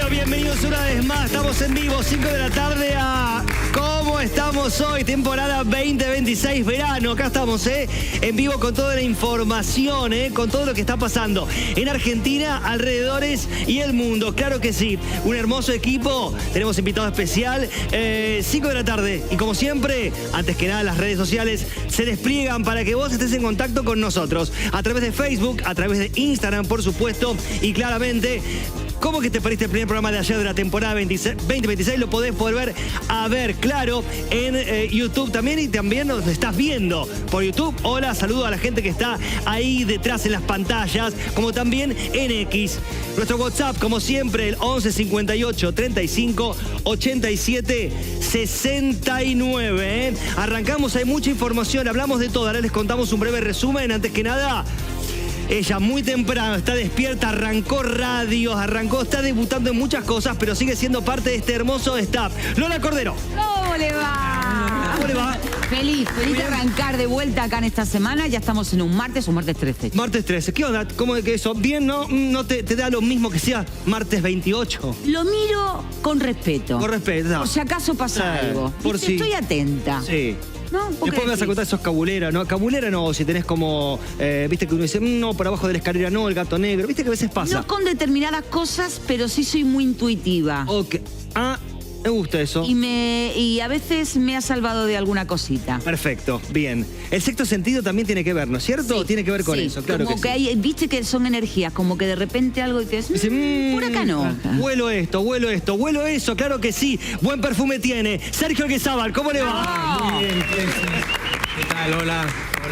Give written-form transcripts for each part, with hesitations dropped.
Bienvenidos una vez más, estamos en vivo, 5 de la tarde a ¿Cómo estamos hoy? Temporada 2026, verano, acá estamos, en vivo con toda la información, con todo lo que está pasando en Argentina, alrededores y el mundo, claro que sí, un hermoso equipo, tenemos invitado especial, 5 de la tarde y como siempre, antes que nada las redes sociales se despliegan para que vos estés en contacto con nosotros, a través de Facebook, a través de Instagram, por supuesto, y claramente... ¿Cómo que te perdiste el primer programa de ayer de la temporada 2026? Lo podés volver a ver, claro, en YouTube también. Y también nos estás viendo por YouTube. Hola, saludo a la gente que está ahí detrás en las pantallas, como también en X. Nuestro WhatsApp, como siempre, el 11 58 35 87 69. Arrancamos, hay mucha información, hablamos de todo. Ahora les contamos un breve resumen. Antes que nada... Ella muy temprano está despierta, arrancó radios, está debutando en muchas cosas, pero sigue siendo parte de este hermoso staff. Lola Cordero. ¿Cómo le va? ¿Cómo le va? Feliz de arrancar de vuelta acá en esta semana. Ya estamos en un martes 13. Martes 13. ¿Qué onda? ¿Cómo es que eso? ¿Bien, no? ¿No te da lo mismo que sea martes 28? Lo miro con respeto. Con respeto. No. Por si acaso pasa algo. Por si... Estoy atenta. Sí. ¿No? Después me vas a contar esos cabulera, ¿no? Cabulera no, si tenés como, viste que uno dice, no, por abajo de la escalera no, el gato negro, viste que a veces pasa. No con determinadas cosas, pero sí soy muy intuitiva. Ok. Ah, me gusta eso. Y a veces me ha salvado de alguna cosita. Perfecto, bien. El sexto sentido también tiene que ver, ¿no es cierto? Sí, tiene que ver con eso, claro como que sí. Hay, viste que son energías, como que de repente algo dices, dice, por acá no. Huelo esto, huelo eso, claro que sí. Buen perfume tiene. Sergio Guezábal, ¿cómo le va? Muy bien. ¿Qué tal? Hola.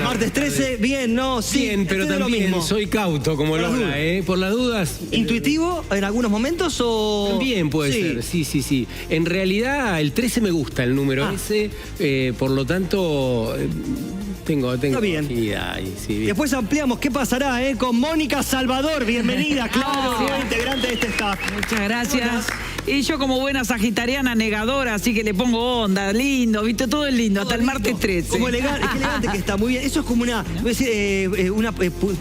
Martes 13, bien, ¿no? Sí. Bien, pero también soy cauto como Lola, Por las dudas. ¿Intuitivo en algunos momentos o...? También puede ser, sí. En realidad, el 13 me gusta, el número ese. Por lo tanto... Tengo bien. Afinidad ahí, sí, bien. Después ampliamos qué pasará con Mónica Salvador. Bienvenida, claro, integrante de este staff. Muchas gracias. Y yo como buena sagitariana negadora, así que le pongo onda, lindo, viste, todo es lindo, hasta el martes 13. Como elegante, qué elegante que está, muy bien. Eso es como una,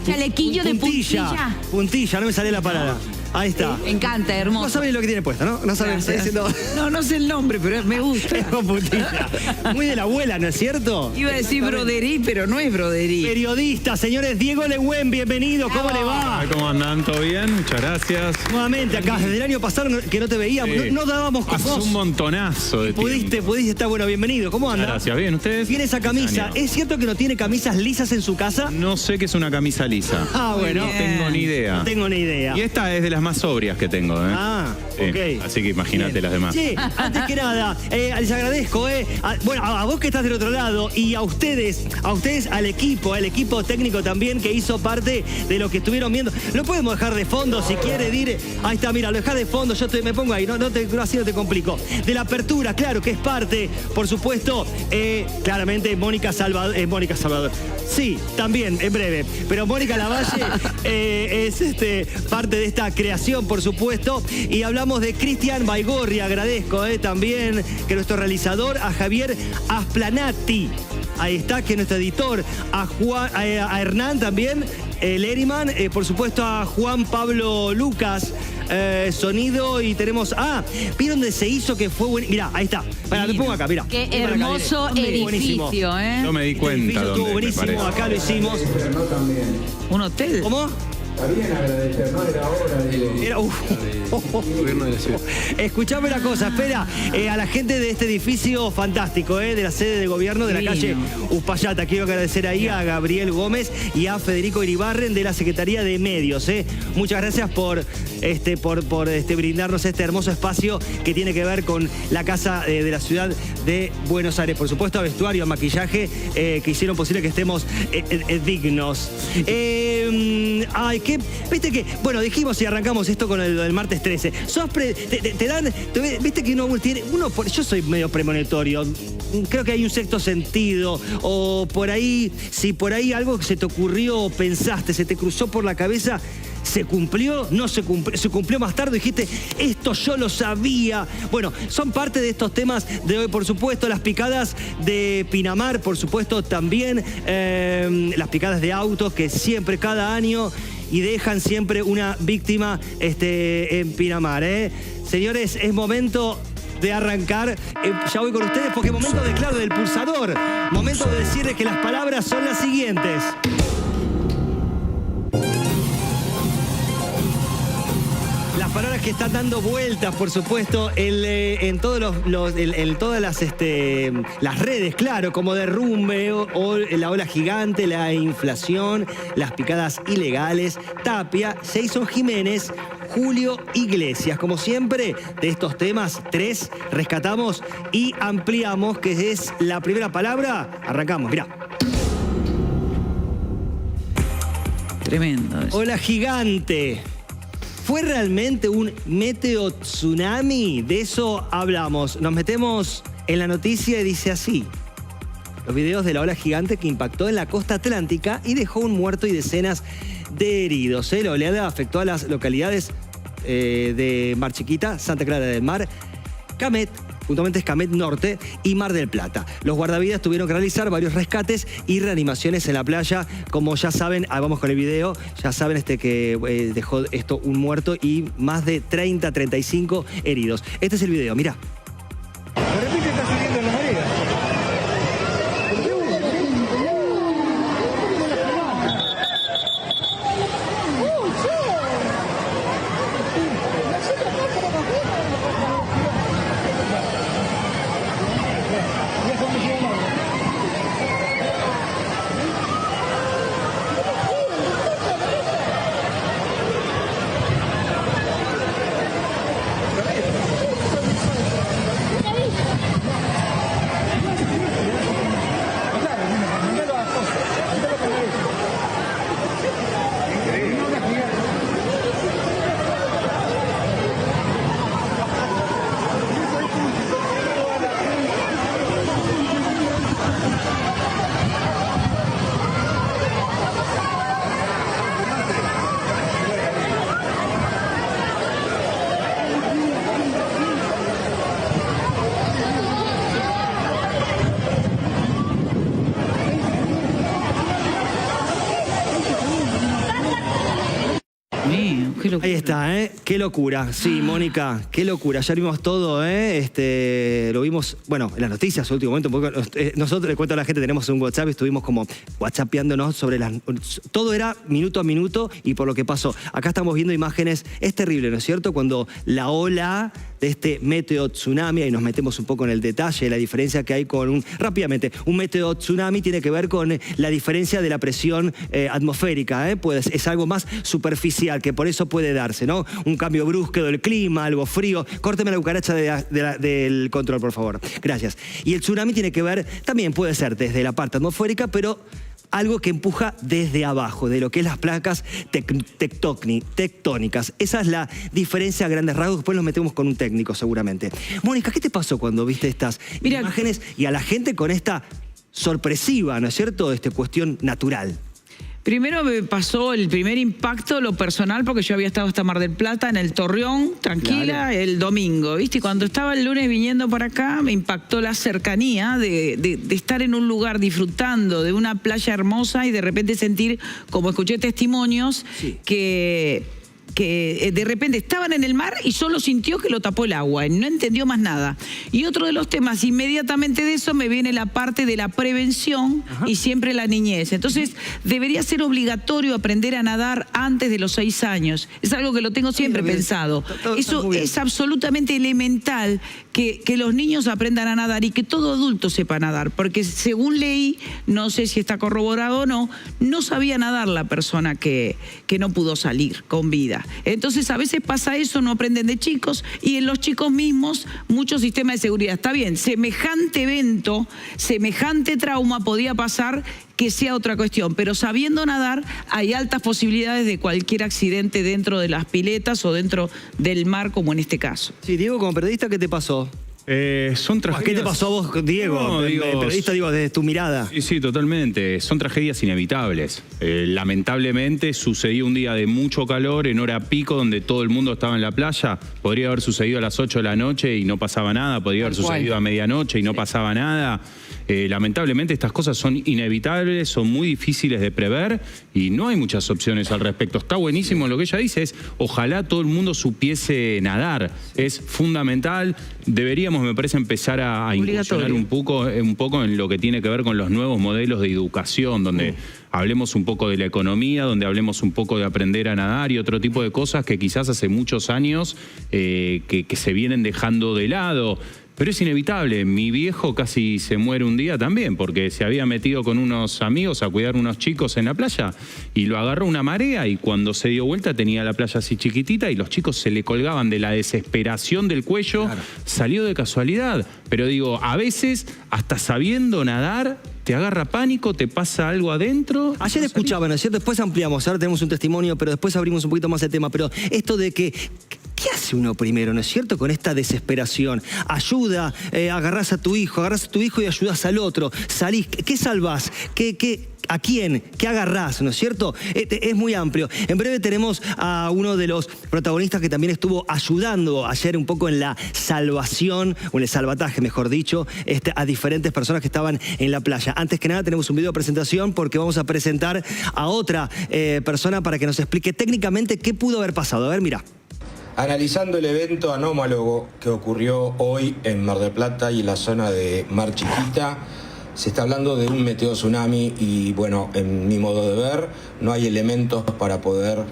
chalequillo de puntilla. Puntilla, no me sale la palabra. Ahí está. Me encanta, hermoso. No saben lo que tiene puesto, ¿no? No saben. No sé el nombre, pero me gusta. Es con puntilla. Muy de la abuela, ¿no es cierto? Iba a decir broderí, pero no es broderí. Periodista, señores, Diego Lehuen, bienvenido. ¿Cómo le va? ¿Cómo andan? ¿Todo bien? Muchas gracias. Nuevamente acá, desde el año pasado que no te veíamos, no dábamos con vos. Hace un montonazo de tiempo. Pudiste estar, bueno, bienvenido. ¿Cómo anda? Gracias, bien, ¿ustedes? Tiene esa camisa. ¿Es cierto que no tiene camisas lisas en su casa? No sé qué es una camisa lisa. Ah, bueno. No tengo ni idea. No tengo ni idea. Y esta es de las más sobrias que tengo, Ah, sí. ok. Así que imagínate las demás. Sí, antes que nada, les agradezco, bueno, a vos que estás del otro lado y a ustedes, al equipo técnico también que hizo parte de lo que estuvieron viendo. Lo podemos dejar de fondo si quiere, dire. Ahí está, mira, lo dejás de fondo, me pongo ahí, así no te complico. De la apertura, claro, que es parte, por supuesto, claramente Mónica Salvador. Sí, también, en breve. Pero Mónica Lavalle es parte de esta creación, por supuesto. Y hablamos de Cristian Baigorri, agradezco también que nuestro realizador, a Javier Asplanati. Ahí está, que es nuestro editor, a Hernán también, Leriman, por supuesto a Juan Pablo Lucas, sonido, y tenemos... ¿vieron dónde se hizo que fue bueno? Mirá, ahí está. Me pongo acá, mirá. Qué hermoso edificio, No me di cuenta dónde. Estuvo buenísimo, acá lo hicimos. ¿Un hotel? ¿Cómo? Está bien agradecer, no era hora de... Gobierno de la ciudad. Escuchame una cosa, espera, a la gente de este edificio fantástico, de la sede de gobierno de la calle Uspallata. Quiero agradecer ahí a Gabriel Gómez y a Federico Iribarren de la Secretaría de Medios. Muchas gracias por brindarnos este hermoso espacio que tiene que ver con la casa de la ciudad de Buenos Aires. Por supuesto, a vestuario, a maquillaje, que hicieron posible que estemos dignos. porque, viste que, bueno, dijimos y arrancamos esto con el del martes 13. Viste que yo soy medio premonitorio. Creo que hay un sexto sentido, o por ahí, si por ahí algo que se te ocurrió o pensaste, se te cruzó por la cabeza, ¿se cumplió? ¿No se cumplió? ¿Se cumplió más tarde? Dijiste, esto yo lo sabía. Bueno, son parte de estos temas de hoy, por supuesto. Las picadas de Pinamar, por supuesto, también. Las picadas de autos que siempre, cada año, y dejan siempre una víctima en Pinamar. Señores, es momento de arrancar. Ya voy con ustedes porque es momento de clave del pulsador. Momento de decirles que las palabras son las siguientes. Las palabras que están dando vueltas, por supuesto, en todas las redes, claro, como derrumbe o la ola gigante, la inflación, las picadas ilegales, Tapia, Jason Jiménez, Julio Iglesias. Como siempre, de estos temas, 3 rescatamos y ampliamos, que es la primera palabra. Arrancamos, mirá. Tremendo eso. Ola gigante. ¿Fue realmente un meteo tsunami? De eso hablamos. Nos metemos en la noticia y dice así. Los videos de la ola gigante que impactó en la costa atlántica y dejó un muerto y decenas de heridos. La oleada afectó a las localidades de Mar Chiquita, Santa Clara del Mar, Camet, puntualmente es Camet Norte y Mar del Plata. Los guardavidas tuvieron que realizar varios rescates y reanimaciones en la playa. Como ya saben, vamos con el video, ya saben que dejó esto un muerto y más de 30, 35 heridos. Este es el video, mirá. De repente está subiendo la marea. Ahí está, Qué locura. Sí, Mónica, qué locura. Ya vimos todo, lo vimos, bueno, en las noticias, en el último momento. Nosotros, le cuento a la gente, tenemos un WhatsApp y estuvimos como whatsappeándonos sobre todo era minuto a minuto y por lo que pasó. Acá estamos viendo imágenes, es terrible, ¿no es cierto? Cuando la ola de este meteo tsunami, y nos metemos un poco en el detalle, la diferencia que hay con rápidamente, un meteo tsunami tiene que ver con la diferencia de la presión atmosférica, pues es algo más superficial, que por eso puede darse, ¿no? Un cambio brusco del clima, algo frío. Córteme la cucaracha del control, por favor. Gracias. Y el tsunami tiene que ver, también puede ser desde la parte atmosférica, pero algo que empuja desde abajo, de lo que es las placas tectónicas. Esa es la diferencia a grandes rasgos. Después nos metemos con un técnico, seguramente. Mónica, ¿qué te pasó cuando viste estas imágenes y a la gente con esta sorpresiva, ¿no es cierto?, cuestión natural? Primero me pasó el primer impacto, lo personal, porque yo había estado hasta Mar del Plata, en el Torreón, tranquila, el domingo, ¿viste? Y cuando estaba el lunes viniendo para acá, me impactó la cercanía de estar en un lugar disfrutando de una playa hermosa y de repente sentir, como escuché testimonios, que de repente estaban en el mar y solo sintió que lo tapó el agua, y no entendió más nada. Y otro de los temas, inmediatamente de eso me viene la parte de la prevención y siempre la niñez. Entonces, debería ser obligatorio aprender a nadar antes de los 6 años. Es algo que lo tengo siempre pensado. Eso es absolutamente elemental, que los niños aprendan a nadar y que todo adulto sepa nadar, porque según leí, no sé si está corroborado o no, no sabía nadar la persona que no pudo salir con vida. playa. Entonces a veces pasa eso, no aprenden de chicos, y en los chicos mismos mucho sistema de seguridad. Está bien, semejante evento, semejante trauma podía pasar, que sea otra cuestión, pero sabiendo nadar hay altas posibilidades de cualquier accidente dentro de las piletas o dentro del mar, como en este caso. Sí, Diego, como periodista, ¿qué te pasó? Son tragedias... ¿Qué te pasó a vos, Diego? No, Periodista, digo, desde tu mirada. Sí, totalmente. Son tragedias inevitables. Lamentablemente sucedió un día de mucho calor, en hora pico, donde todo el mundo estaba en la playa. Podría haber sucedido a las 8 de la noche y no pasaba nada. Podría haber sucedido a medianoche y no pasaba nada. Lamentablemente estas cosas son inevitables, son muy difíciles de prever y no hay muchas opciones al respecto. Está buenísimo lo que ella dice, es ojalá todo el mundo supiese nadar. Es fundamental. Deberíamos, me parece, empezar a incursionar un poco en lo que tiene que ver con los nuevos modelos de educación, donde hablemos un poco de la economía, donde hablemos un poco de aprender a nadar y otro tipo de cosas que quizás hace muchos años que se vienen dejando de lado. Pero es inevitable. Mi viejo casi se muere un día también porque se había metido con unos amigos a cuidar unos chicos en la playa y lo agarró una marea y cuando se dio vuelta tenía la playa así chiquitita y los chicos se le colgaban de la desesperación del cuello. Claro. Salió de casualidad. Pero digo, a veces hasta sabiendo nadar te agarra pánico, te pasa algo adentro. Ayer escuchaba, ¿no es cierto? Después ampliamos, ahora tenemos un testimonio, pero después abrimos un poquito más el tema. Pero esto de que... ¿Qué hace uno primero, no es cierto, con esta desesperación? Ayuda, agarrás a tu hijo y ayudás al otro. Salís, ¿qué salvás? ¿A quién? ¿Qué agarrás, no es cierto? Es muy amplio. En breve tenemos a uno de los protagonistas que también estuvo ayudando ayer un poco en la salvación, o en el salvataje, mejor dicho, a diferentes personas que estaban en la playa. Antes que nada tenemos un video de presentación porque vamos a presentar a otra persona para que nos explique técnicamente qué pudo haber pasado. A ver, mira. Analizando el evento anómalo que ocurrió hoy en Mar del Plata y en la zona de Mar Chiquita, se está hablando de un meteotsunami y, bueno, en mi modo de ver, no hay elementos para poder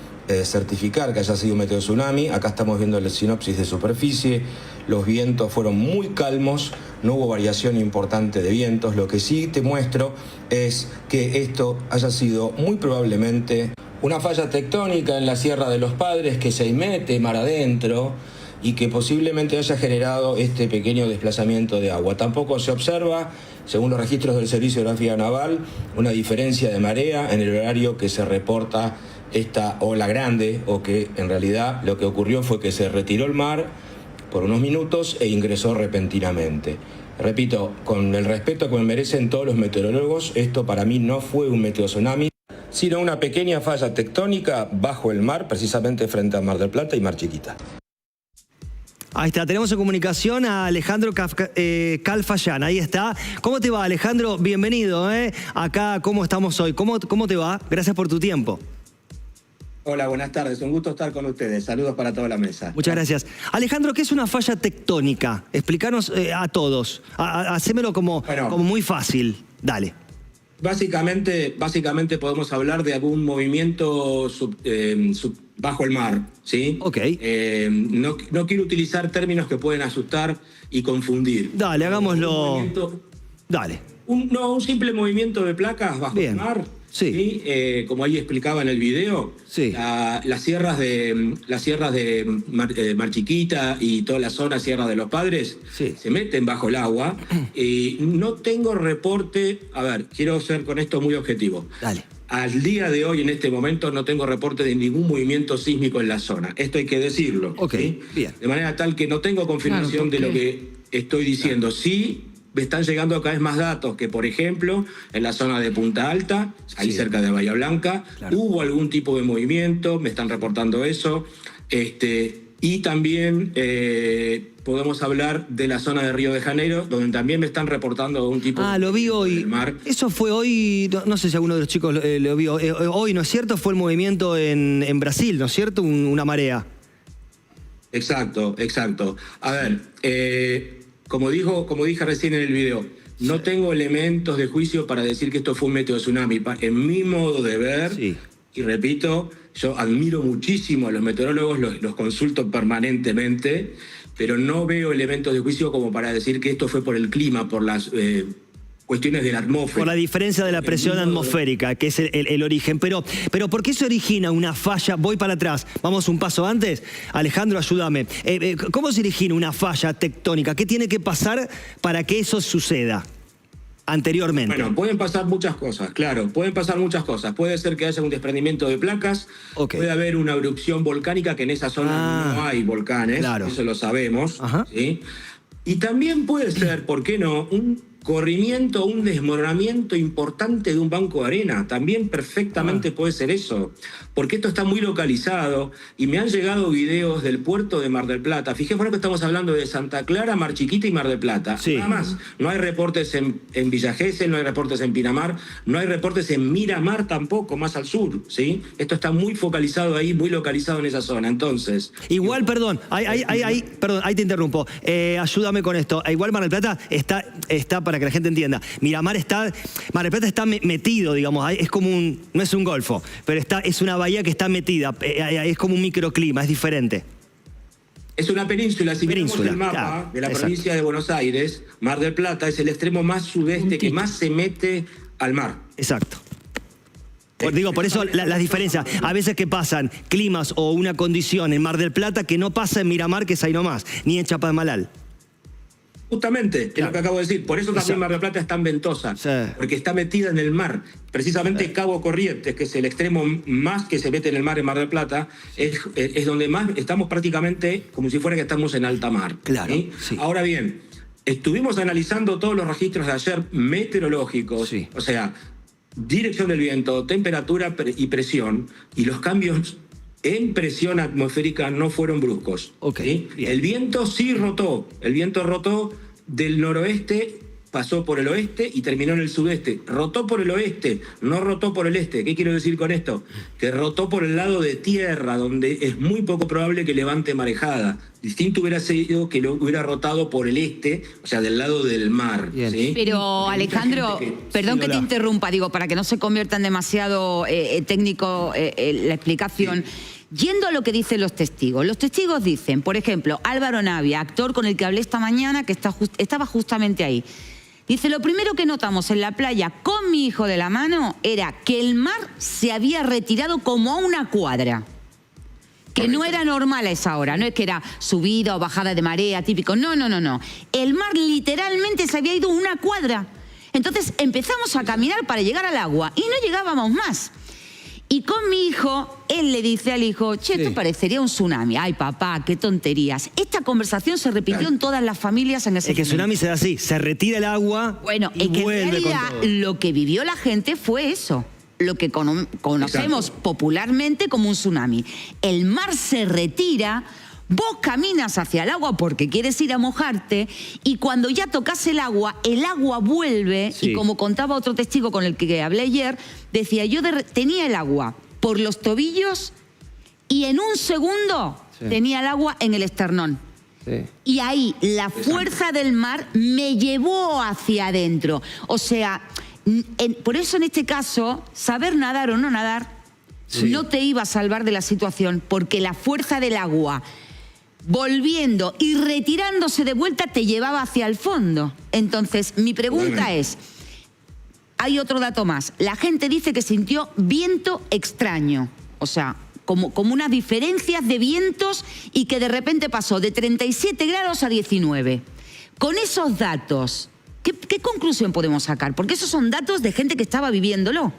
certificar que haya sido un meteotsunami. Acá estamos viendo la sinopsis de superficie. Los vientos fueron muy calmos, no hubo variación importante de vientos. Lo que sí te muestro es que esto haya sido muy probablemente una falla tectónica en la Sierra de los Padres que se mete mar adentro y que posiblemente haya generado este pequeño desplazamiento de agua. Tampoco se observa, según los registros del Servicio de Geografía Naval, una diferencia de marea en el horario que se reporta esta ola grande, o que en realidad lo que ocurrió fue que se retiró el mar por unos minutos e ingresó repentinamente. Repito, con el respeto que me merecen todos los meteorólogos, esto para mí no fue un meteotsunami, sino una pequeña falla tectónica bajo el mar, precisamente frente a Mar del Plata y Mar Chiquita. Ahí está, tenemos en comunicación a Alejandro Calfayán, ahí está. ¿Cómo te va, Alejandro? Bienvenido, acá, ¿cómo estamos hoy? ¿Cómo te va? Gracias por tu tiempo. Hola, buenas tardes, un gusto estar con ustedes. Saludos para toda la mesa. Muchas gracias. Alejandro, ¿qué es una falla tectónica? Explícanos a todos, hacémelo como muy fácil, dale. Básicamente podemos hablar de algún movimiento bajo el mar, ¿sí? Ok. No quiero utilizar términos que pueden asustar y confundir. Dale, hagámoslo. Dale. Un simple movimiento de placas bajo el mar. Sí. ¿Sí? Como ahí explicaba en el video, sí. las sierras de Mar Chiquita y toda la zona Sierra de los Padres se meten bajo el agua. No tengo reporte, a ver, quiero ser con esto muy objetivo. Dale. Al día de hoy, en este momento, no tengo reporte de ningún movimiento sísmico en la zona. Esto hay que decirlo. Ok, ¿sí? bien. De manera tal que no tengo confirmación de lo que estoy diciendo. Sí, me están llegando cada vez más datos que, por ejemplo, en la zona de Punta Alta, ahí cerca de Bahía Blanca, hubo algún tipo de movimiento, me están reportando eso. Y también podemos hablar de la zona de Río de Janeiro, donde también me están reportando algún tipo de... lo vi hoy. Mar. Eso fue hoy, no sé si alguno de los chicos lo vio. Hoy, ¿no es cierto? Fue el movimiento en Brasil, ¿no es cierto? Una marea. Exacto. A ver, como dije recién en el video, no tengo elementos de juicio para decir que esto fue un meteotsunami. En mi modo de ver, y repito, yo admiro muchísimo a los meteorólogos, los consulto permanentemente, pero no veo elementos de juicio como para decir que esto fue por el clima, por las cuestiones de la atmósfera. Por la diferencia de la presión atmosférica, que es el origen. Pero ¿por qué se origina una falla? Voy para atrás. Vamos un paso antes. Alejandro, ayúdame. ¿Cómo se origina una falla tectónica? ¿Qué tiene que pasar para que eso suceda anteriormente? Bueno, pueden pasar muchas cosas, claro. Pueden pasar muchas cosas. Puede ser que haya un desprendimiento de placas. Okay. Puede haber una erupción volcánica, que en esa zona no hay volcanes. Claro. Eso lo sabemos. Ajá. ¿Sí? Y también puede ser, ¿por qué no?, un corrimiento, un desmoronamiento importante de un banco de arena. También perfectamente puede ser eso, porque esto está muy localizado y me han llegado videos del puerto de Mar del Plata. Fíjense que estamos hablando de Santa Clara, Mar Chiquita y Mar del Plata. Sí. Nada más. No hay reportes en Villa Gesell, no hay reportes en Pinamar, no hay reportes en Miramar tampoco, más al sur, ¿sí? Esto está muy focalizado ahí, muy localizado en esa zona. Entonces... Igual, perdón, perdón, ahí te interrumpo. Ayúdame con esto. Igual Mar del Plata está para que la gente entienda. Mar del Plata está metido, digamos, es como no es un golfo, pero es una bahía que está metida, es como un microclima, es diferente. Es una península. Si miramos el mapa, claro, de la exacto, provincia de Buenos Aires, Mar del Plata es el extremo más sudeste que más se mete al mar. Exacto. Por eso las diferencias, a veces que pasan climas o una condición en Mar del Plata que no pasa en Miramar, que es ahí nomás, ni en Chapadmalal. Justamente, Claro. es lo que acabo de decir. Por eso también Mar del Plata es tan ventosa. Sí. Porque está metida en el mar. Precisamente Cabo Corrientes, que es el extremo más que se mete en el mar en Mar del Plata, es donde más estamos prácticamente como si fuera que estamos en alta mar. Claro, ¿sí? sí. Ahora bien, estuvimos analizando todos los registros de ayer meteorológicos, Sí. o sea, dirección del viento, temperatura y presión, y los cambios en presión atmosférica no fueron bruscos. Ok, ¿sí? bien. El viento sí rotó. El viento rotó del noroeste, pasó por el oeste y terminó en el sudeste. Rotó por el oeste, no rotó por el este. ¿Qué quiero decir con esto? Que rotó por el lado de tierra, donde es muy poco probable que levante marejada. Distinto hubiera sido que lo hubiera rotado por el este, o sea, del lado del mar. Bien. ¿sí? Pero Porque mucha Alejandro, gente perdón Sí, que te hola. interrumpa, digo, para que no se convierta en demasiado técnico la explicación. Yendo a lo que dicen los testigos dicen, por ejemplo, Álvaro Navia, actor con el que hablé esta mañana, que estaba justamente ahí. Dice, lo primero que notamos en la playa con mi hijo de la mano era que el mar se había retirado como a una cuadra. Que no era normal a esa hora, no es que era subida o bajada de marea, típico. No. El mar literalmente se había ido una cuadra. Entonces empezamos a caminar para llegar al agua y no llegábamos más. Y con mi hijo, él le dice al hijo, che, esto parecería un tsunami. Ay, papá, qué tonterías. Esta conversación se repitió en todas las familias en ese Es que el tsunami se da así, se retira el agua Bueno, y es que en vuelve realidad con todo. lo que vivió la gente fue eso. Lo que conocemos Exacto. popularmente como un tsunami. El mar se retira, vos caminas hacia el agua porque quieres ir a mojarte y cuando ya tocas el agua vuelve Sí. y como contaba otro testigo con el que hablé ayer, decía, yo tenía el agua por los tobillos y en un segundo tenía el agua en el esternón. Sí. Y ahí la fuerza del mar me llevó hacia adentro. O sea, por eso en este caso, saber nadar o no nadar no te iba a salvar de la situación, porque la fuerza del agua volviendo y retirándose de vuelta te llevaba hacia el fondo. Entonces, mi pregunta es, hay otro dato más. La gente dice que sintió viento extraño, o sea, como unas diferencias de vientos y que de repente pasó de 37 grados a 19. Con esos datos, ¿qué conclusión podemos sacar? Porque esos son datos de gente que estaba viviéndolo.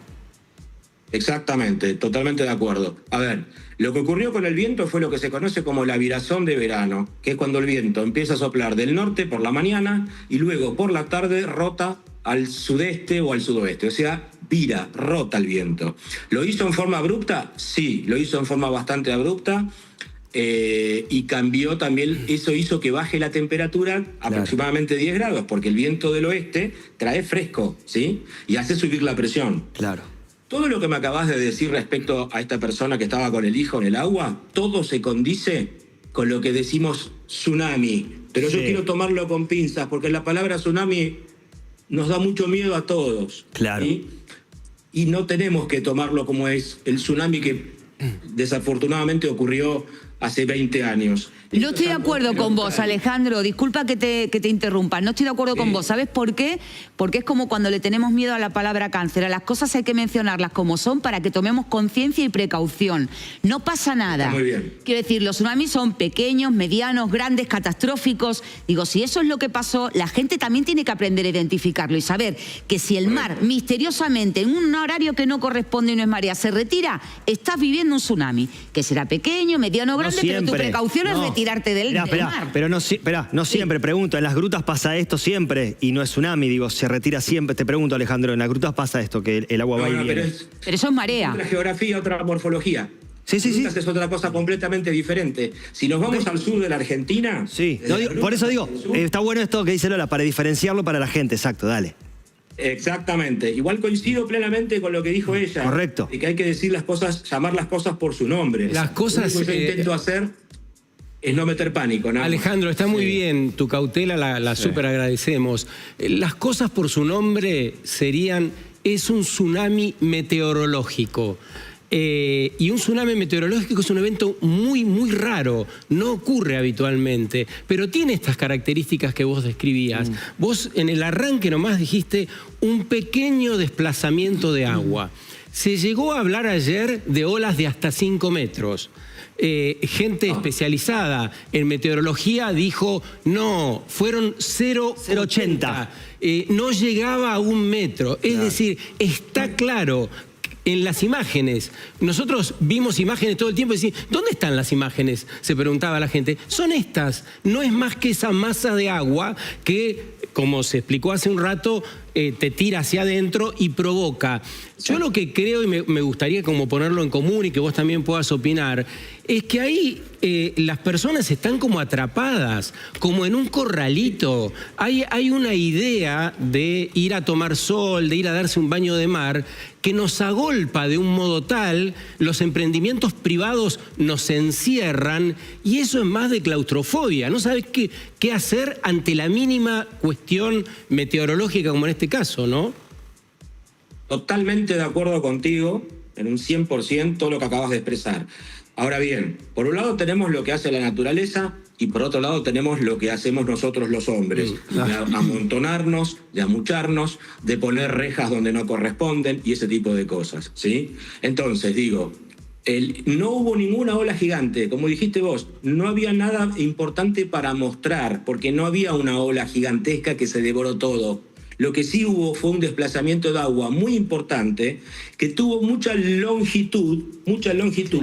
Exactamente, totalmente de acuerdo. A ver, lo que ocurrió con el viento fue lo que se conoce como la virazón de verano, que es cuando el viento empieza a soplar del norte por la mañana y luego por la tarde rota al sudeste o al sudoeste, o sea, rota el viento. ¿Lo hizo en forma abrupta? Sí, lo hizo en forma bastante abrupta. Y cambió también, eso hizo que baje la temperatura aproximadamente 10 grados, porque el viento del oeste trae fresco, ¿sí? Y hace subir la presión. Claro. Todo lo que me acabas de decir respecto a esta persona que estaba con el hijo en el agua, todo se condice con lo que decimos tsunami. Pero yo quiero tomarlo con pinzas, porque la palabra tsunami nos da mucho miedo a todos. Claro. ¿sí? Y no tenemos que tomarlo como es el tsunami que desafortunadamente ocurrió hace 20 años. No estoy de acuerdo con vos, Alejandro. Disculpa que te interrumpa. No estoy de acuerdo con vos. ¿Sabes por qué? Porque es como cuando le tenemos miedo a la palabra cáncer. A las cosas hay que mencionarlas como son para que tomemos conciencia y precaución. No pasa nada. Está muy bien. Quiero decir, los tsunamis son pequeños, medianos, grandes, catastróficos. Digo, si eso es lo que pasó, la gente también tiene que aprender a identificarlo y saber que si el mar misteriosamente en un horario que no corresponde y no es marea se retira, estás viviendo un tsunami. Que será pequeño, mediano, grande, pero tu precaución es retirarte del mar. Pero no siempre, pregunto, en las grutas pasa esto siempre y no es tsunami, digo, se retira siempre. Te pregunto, Alejandro, en las grutas pasa esto, que el agua va y viene. Pero eso es marea. Otra geografía, otra morfología. Sí. Es otra cosa completamente diferente. Si nos vamos al sur de la Argentina... Sí, no, por eso digo, está bueno esto que dice Lola, para diferenciarlo para la gente, exacto, dale. Exactamente. Igual coincido plenamente con lo que dijo ella. Correcto. De que hay que decir las cosas, llamar las cosas por su nombre. Las cosas... Lo que yo intento hacer es no meter pánico. ¿No? Alejandro, está muy bien, tu cautela la súper agradecemos. Las cosas por su nombre serían, es un tsunami meteorológico. Y un tsunami meteorológico es un evento muy, muy raro, no ocurre habitualmente, pero tiene estas características que vos describías. Vos en el arranque nomás dijiste un pequeño desplazamiento de agua. Se llegó a hablar ayer de olas de hasta 5 metros. Gente especializada en meteorología dijo, no, fueron 0,80. No llegaba a 1 metro. Es decir, está claro. En las imágenes, nosotros vimos imágenes todo el tiempo y decimos, ¿dónde están las imágenes? Se preguntaba la gente. Son estas, no es más que esa masa de agua que, como se explicó hace un rato, te tira hacia adentro y provoca. Yo lo que creo, y me gustaría como ponerlo en común y que vos también puedas opinar, es que ahí las personas están como atrapadas, como en un corralito. Hay una idea de ir a tomar sol, de ir a darse un baño de mar, que nos agolpa de un modo tal, los emprendimientos privados nos encierran y eso es más de claustrofobia. No sabes qué hacer ante la mínima cuestión meteorológica como en este caso, ¿no? Totalmente de acuerdo contigo, en un 100% todo lo que acabas de expresar. Ahora bien, por un lado tenemos lo que hace la naturaleza y por otro lado tenemos lo que hacemos nosotros los hombres, de amontonarnos, de amucharnos, de poner rejas donde no corresponden y ese tipo de cosas, ¿sí? Entonces, digo, no hubo ninguna ola gigante, como dijiste vos, no había nada importante para mostrar, porque no había una ola gigantesca que se devoró todo. Lo que sí hubo fue un desplazamiento de agua muy importante que tuvo mucha longitud,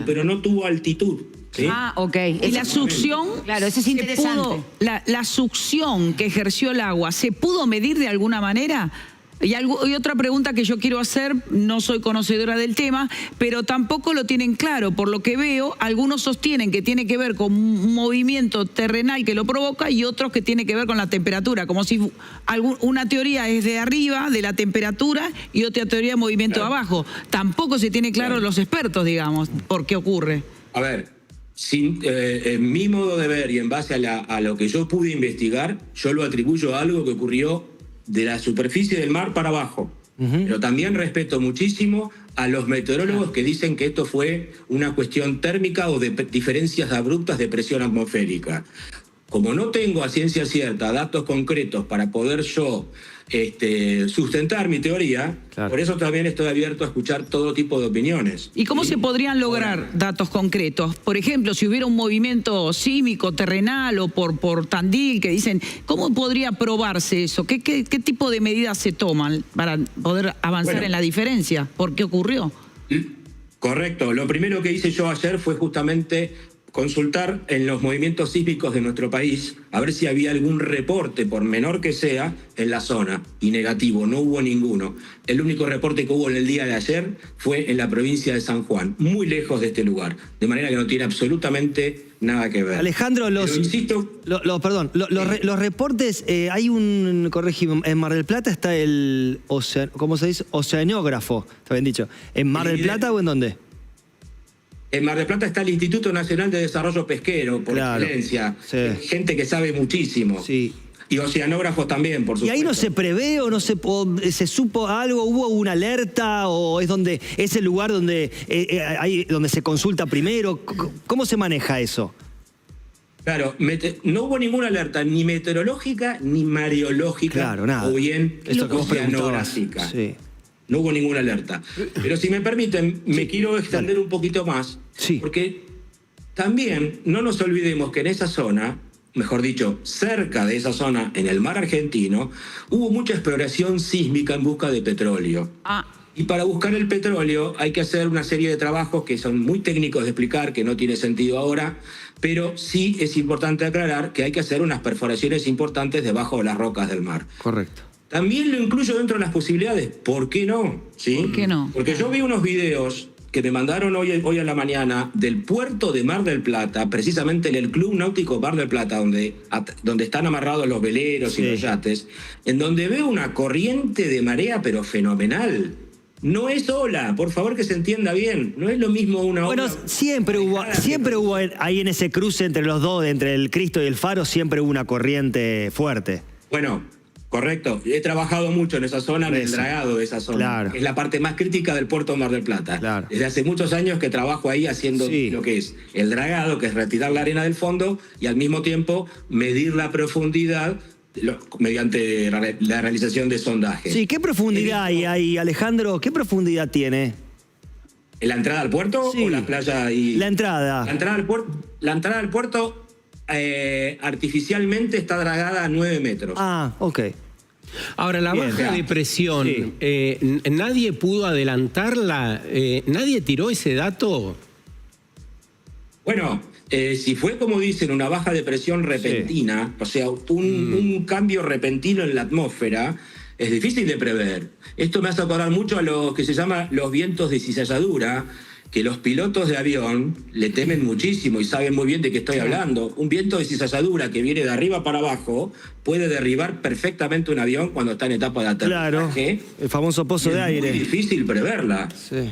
pero no tuvo altitud. ¿Sí? Ah, ok. Y la succión, claro, eso es interesante. La succión que ejerció el agua, ¿se pudo medir de alguna manera? Y otra pregunta que yo quiero hacer, no soy conocedora del tema, pero tampoco lo tienen claro. Por lo que veo, algunos sostienen que tiene que ver con un movimiento terrenal que lo provoca y otros que tiene que ver con la temperatura, como si una teoría es de arriba, de la temperatura, y otra teoría de movimiento de abajo. Tampoco se tiene claro los expertos, digamos, por qué ocurre. A ver, en mi modo de ver y en base a lo que yo pude investigar, yo lo atribuyo a algo que ocurrió de la superficie del mar para abajo. Pero también respeto muchísimo a los meteorólogos que dicen que esto fue una cuestión térmica o de diferencias abruptas de presión atmosférica. Como no tengo a ciencia cierta datos concretos para poder yo sustentar mi teoría, claro, por eso también estoy abierto a escuchar todo tipo de opiniones. ¿Y cómo se podrían lograr datos concretos? Por ejemplo, si hubiera un movimiento sísmico, terrenal o por Tandil, que dicen, ¿cómo podría probarse eso? ¿Qué tipo de medidas se toman para poder avanzar en la diferencia? ¿Por qué ocurrió? Correcto. Lo primero que hice yo ayer fue justamente consultar en los movimientos sísmicos de nuestro país, a ver si había algún reporte, por menor que sea, en la zona. Y negativo, no hubo ninguno. El único reporte que hubo en el día de ayer fue en la provincia de San Juan, muy lejos de este lugar. De manera que no tiene absolutamente nada que ver. Alejandro, los reportes, hay un, corregime, en Mar del Plata está el, ¿cómo se dice? Oceanógrafo, está bien dicho. ¿En Mar del Plata o en dónde? En Mar del Plata está el Instituto Nacional de Desarrollo Pesquero, por excelencia. Sí. Gente que sabe muchísimo. Sí. Y oceanógrafos también, por ¿Y supuesto. ahí no se prevé o no se, se supo algo? ¿Hubo una alerta o es el lugar donde, donde se consulta primero? ¿Cómo se maneja eso? Claro, no hubo ninguna alerta, ni meteorológica, ni mareológica, Claro, nada. o bien Esto que vos preguntabas. oceanográfica. Sí. No hubo ninguna alerta. Pero si me permiten, me quiero extender un poquito más, Sí. porque también no nos olvidemos que en esa zona, mejor dicho, cerca de esa zona, en el mar argentino, hubo mucha exploración sísmica en busca de petróleo. Ah, Y para buscar el petróleo hay que hacer una serie de trabajos que son muy técnicos de explicar, que no tiene sentido ahora, pero sí es importante aclarar que hay que hacer unas perforaciones importantes debajo de las rocas del mar. Correcto. También lo incluyo dentro de las posibilidades. ¿Por qué no? ¿Sí? ¿Por qué no? Porque yo vi unos videos que me mandaron hoy a la mañana del puerto de Mar del Plata, precisamente en el Club Náutico Mar del Plata, donde están amarrados los veleros Sí. y los yates, en donde veo una corriente de marea, pero fenomenal. No es ola, por favor que se entienda bien. No es lo mismo una Bueno, ola. siempre hubo ahí en ese cruce entre los dos, entre el Cristo y el Faro, siempre hubo una corriente fuerte. Bueno, correcto. He trabajado mucho en esa zona, en el Eso. dragado de esa zona. Claro. Es la parte más crítica del puerto de Mar del Plata. Claro. Desde hace muchos años que trabajo ahí haciendo Sí. lo que es el dragado, que es retirar la arena del fondo y al mismo tiempo medir la profundidad mediante la realización de sondajes. Sí, ¿qué profundidad hay ahí, Alejandro? ¿Qué profundidad tiene? ¿En la entrada al puerto Sí. o la playa? La entrada. La entrada al puerto artificialmente está dragada a 9 metros. Ah, ok. Ahora, la Bien. baja de presión, Sí. ¿nadie pudo adelantarla? ¿Nadie tiró ese dato? Bueno, si fue como dicen, una baja de presión repentina, o sea, un cambio repentino en la atmósfera, es difícil de prever. Esto me hace acordar mucho a lo que se llama los vientos de cizalladura, que los pilotos de avión le temen muchísimo y saben muy bien de qué estoy hablando. Un viento de cizalladura que viene de arriba para abajo puede derribar perfectamente un avión cuando está en etapa de Claro. aterrizaje. El famoso pozo de Es aire. muy difícil preverla. Sí.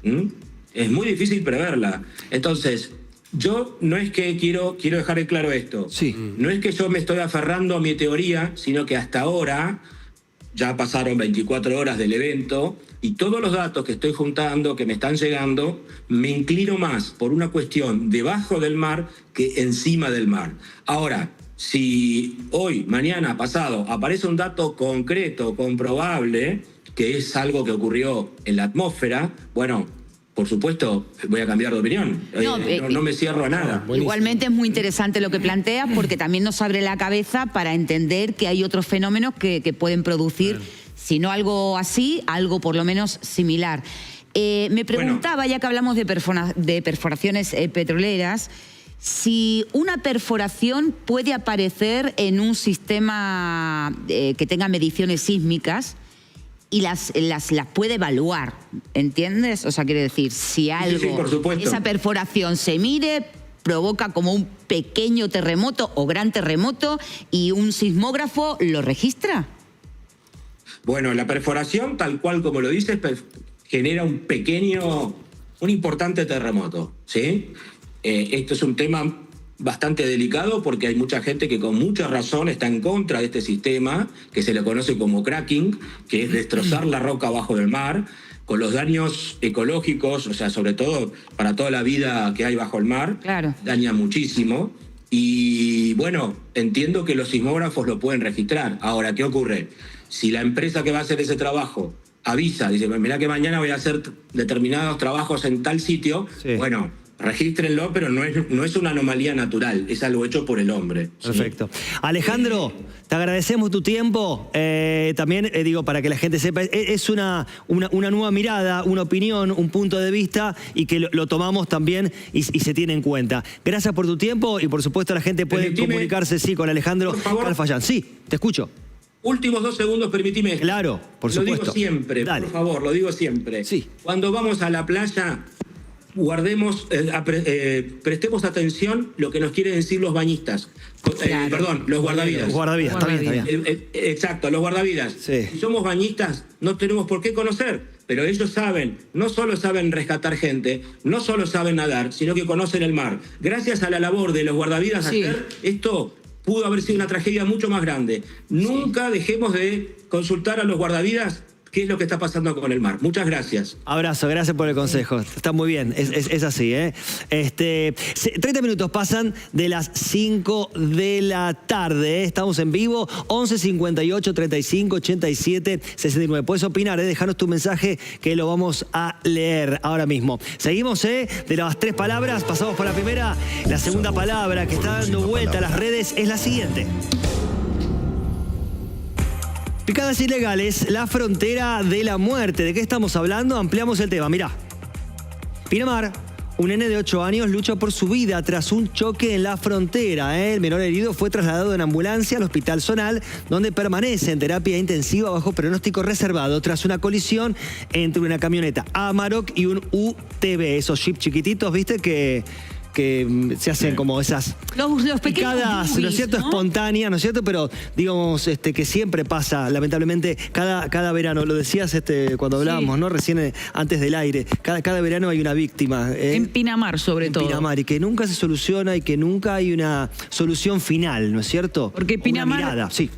¿Mm? Es muy difícil preverla. Entonces, yo no es que quiero dejar en claro esto. Sí. No es que yo me estoy aferrando a mi teoría, sino que hasta ahora ya pasaron 24 horas del evento y todos los datos que estoy juntando, que me están llegando, me inclino más por una cuestión debajo del mar que encima del mar. Ahora, si hoy, mañana, pasado, aparece un dato concreto, comprobable, que es algo que ocurrió en la atmósfera, bueno, por supuesto, voy a cambiar de opinión. No me cierro a nada. igualmente es muy interesante lo que planteas porque también nos abre la cabeza para entender que hay otros fenómenos que pueden producir, si no algo así, algo por lo menos similar. Me preguntaba, ya que hablamos de perforaciones petroleras, si una perforación puede aparecer en un sistema que tenga mediciones sísmicas y las puede evaluar, ¿entiendes? O sea, quiere decir, si algo, sí, por supuesto. esa perforación se mide, provoca como un pequeño terremoto o gran terremoto y un sismógrafo lo registra. Bueno, la perforación, tal cual como lo dices, genera un importante terremoto, ¿sí? Esto es un tema bastante delicado porque hay mucha gente que con mucha razón está en contra de este sistema que se le conoce como cracking, que es destrozar la roca abajo del mar, con los daños ecológicos, o sea, sobre todo para toda la vida que hay bajo el mar, Claro. daña muchísimo. Y bueno, entiendo que los sismógrafos lo pueden registrar. Ahora, ¿qué ocurre? Si la empresa que va a hacer ese trabajo avisa, dice, mirá que mañana voy a hacer determinados trabajos en tal sitio, Sí. bueno, regístrenlo, pero no es una anomalía natural, es algo hecho por el hombre. ¿sí? Perfecto. Alejandro, te agradecemos tu tiempo. También, digo, para que la gente sepa, es una nueva mirada, una opinión, un punto de vista y que lo tomamos también y se tiene en cuenta. Gracias por tu tiempo y, por supuesto, la gente puede Permitime, comunicarse, sí, con Alejandro por favor. Calfayán. Sí, te escucho. Últimos 2 segundos, permitime. Claro, por supuesto. Lo digo siempre, Dale. por favor, lo digo siempre. Sí. Cuando vamos a la playa, prestemos atención lo que nos quieren decir los bañistas. Claro. Perdón, los guardavidas. Guardavidas, está bien, está bien. Exacto, los guardavidas. Sí. Si somos bañistas, no tenemos por qué conocer, pero ellos saben, no solo saben rescatar gente, no solo saben nadar, sino que conocen el mar. Gracias a la labor de los guardavidas Sí. ayer, esto pudo haber sido una tragedia mucho más grande. Nunca dejemos de consultar a los guardavidas qué es lo que está pasando con el mar. Muchas gracias. Abrazo, gracias por el consejo. Está muy bien, es así, ¿eh? 30 minutos pasan de las 5 de la tarde, ¿eh? Estamos en vivo, 11 58 35 87 69. Puedes opinar, dejanos tu mensaje que lo vamos a leer ahora mismo. Seguimos, de las 3 palabras, pasamos por la primera. La segunda palabra que está dando vuelta a las redes es la siguiente. Picadas ilegales, la frontera de la muerte. ¿De qué estamos hablando? Ampliamos el tema. Mirá. Pinamar, un nene de 8 años lucha por su vida tras un choque en la frontera. El menor herido fue trasladado en ambulancia al Hospital Zonal, donde permanece en terapia intensiva bajo pronóstico reservado tras una colisión entre una camioneta Amarok y un UTV. Esos jeep chiquititos, ¿viste? Que se hacen como esas los pequeños picadas, ¿no es cierto? ¿no? Espontáneas, ¿no es cierto? Pero digamos que siempre pasa, lamentablemente, cada verano, lo decías cuando hablábamos, ¿no? Recién antes del aire, cada verano hay una víctima. En Pinamar, sobre todo. En Pinamar, y que nunca se soluciona y que nunca hay una solución final, ¿no es cierto? Porque Pinamar... Una mirada, sí.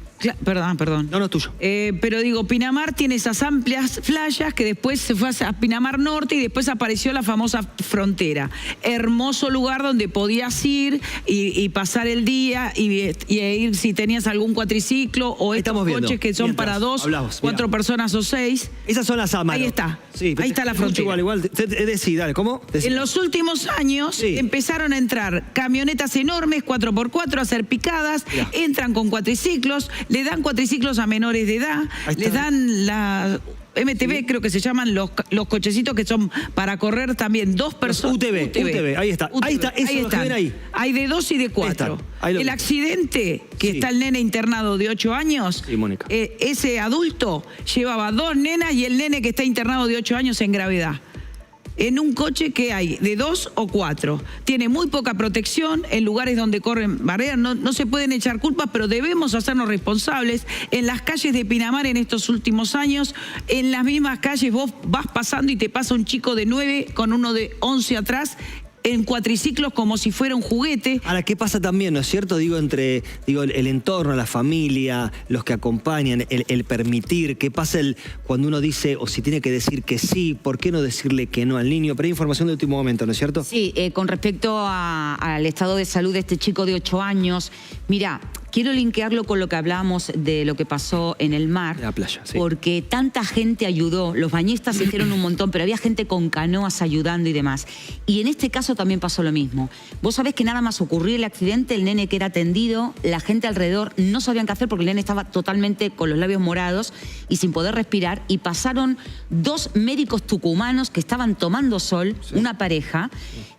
Perdón. No, tuyo. Pero digo, Pinamar tiene esas amplias playas que después se fue a Pinamar Norte y después apareció la famosa frontera. Hermoso lugar donde podías ir y pasar el día y ir si tenías algún cuatriciclo o estos coches que son para 2, 4 personas o 6. Esas son las Amarok. Ahí está. Sí, ahí está la frontera. Igual. Sí, dale, ¿cómo? En los últimos años empezaron a entrar camionetas enormes, 4x4, a hacer picadas, entran con cuatriciclos, le dan cuatriciclos a menores de edad, les dan la MTV, creo que se llaman los cochecitos que son para correr también 2 personas. UTV, ahí está. Ahí está, eso lo que ven ahí. Hay de 2 y de 4. El accidente, que está el nene internado de 8 años, Mónica. Ese adulto llevaba 2 nenas y el nene que está internado de 8 años en gravedad. En un coche que hay de 2 o 4. Tiene muy poca protección en lugares donde corren barreras. No se pueden echar culpas, pero debemos hacernos responsables. En las calles de Pinamar en estos últimos años, en las mismas calles vos vas pasando y te pasa un chico de 9 con uno de 11 atrás, en cuatriciclos como si fuera un juguete. Ahora, ¿qué pasa también, no es cierto? Entre el entorno, la familia, los que acompañan, el permitir, ¿qué pasa cuando uno dice, o si tiene que decir que sí, ¿por qué no decirle que no al niño? Pero hay información de último momento, ¿no es cierto? Sí, con respecto al estado de salud de este chico de 8 años, mira, quiero linkearlo con lo que hablábamos de lo que pasó en el mar. La playa, sí. Porque tanta gente ayudó, los bañistas hicieron un montón, pero había gente con canoas ayudando y demás. Y en este caso también pasó lo mismo. Vos sabés que nada más ocurrió el accidente, el nene que era atendido, la gente alrededor no sabían qué hacer porque el nene estaba totalmente con los labios morados y sin poder respirar, y pasaron 2 médicos tucumanos que estaban tomando sol, una pareja,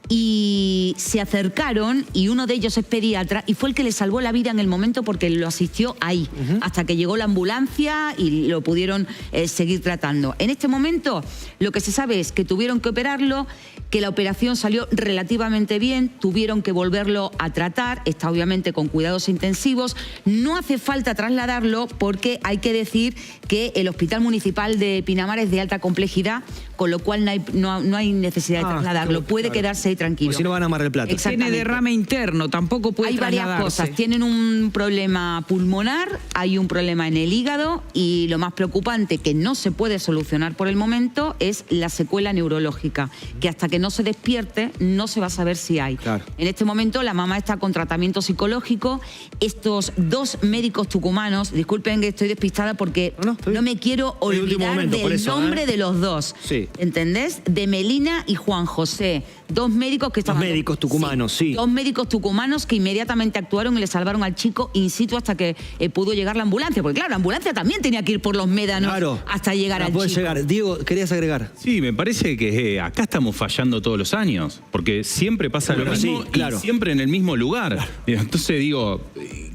y se acercaron, y uno de ellos es pediatra y fue el que le salvó la vida en el momento porque lo asistió ahí, hasta que llegó la ambulancia y lo pudieron seguir tratando. En este momento lo que se sabe es que tuvieron que operarlo, que la operación salió relativamente bien, tuvieron que volverlo a tratar, está obviamente con cuidados intensivos, no hace falta trasladarlo porque hay que decir que el Hospital Municipal de Pinamar es de alta complejidad, con lo cual no hay necesidad de trasladarlo, puede quedarse ahí tranquilo. Porque si no van a Mar del Plata. Tiene derrame interno, tampoco puede trasladarse. Hay varias cosas, tienen un problema pulmonar, hay un problema en el hígado y lo más preocupante que no se puede solucionar por el momento es la secuela neurológica, que hasta que no se despierte no se va a saber si hay. Claro. En este momento la mamá está con tratamiento psicológico. Estos 2 médicos tucumanos, disculpen que estoy despistada porque no me quiero olvidar del nombre de los 2. Sí. ¿Entendés? De Melina y Juan José. 2 médicos que estaban... 2 médicos tucumanos, sí. 2 médicos tucumanos que inmediatamente actuaron y le salvaron al chico in situ hasta que pudo llegar la ambulancia. Porque claro, la ambulancia también tenía que ir por los médanos hasta llegar al chico. Llegar. Diego, ¿querías agregar? Sí, me parece que acá estamos fallando todos los años, porque siempre pasa lo mismo y siempre en el mismo lugar. Entonces digo...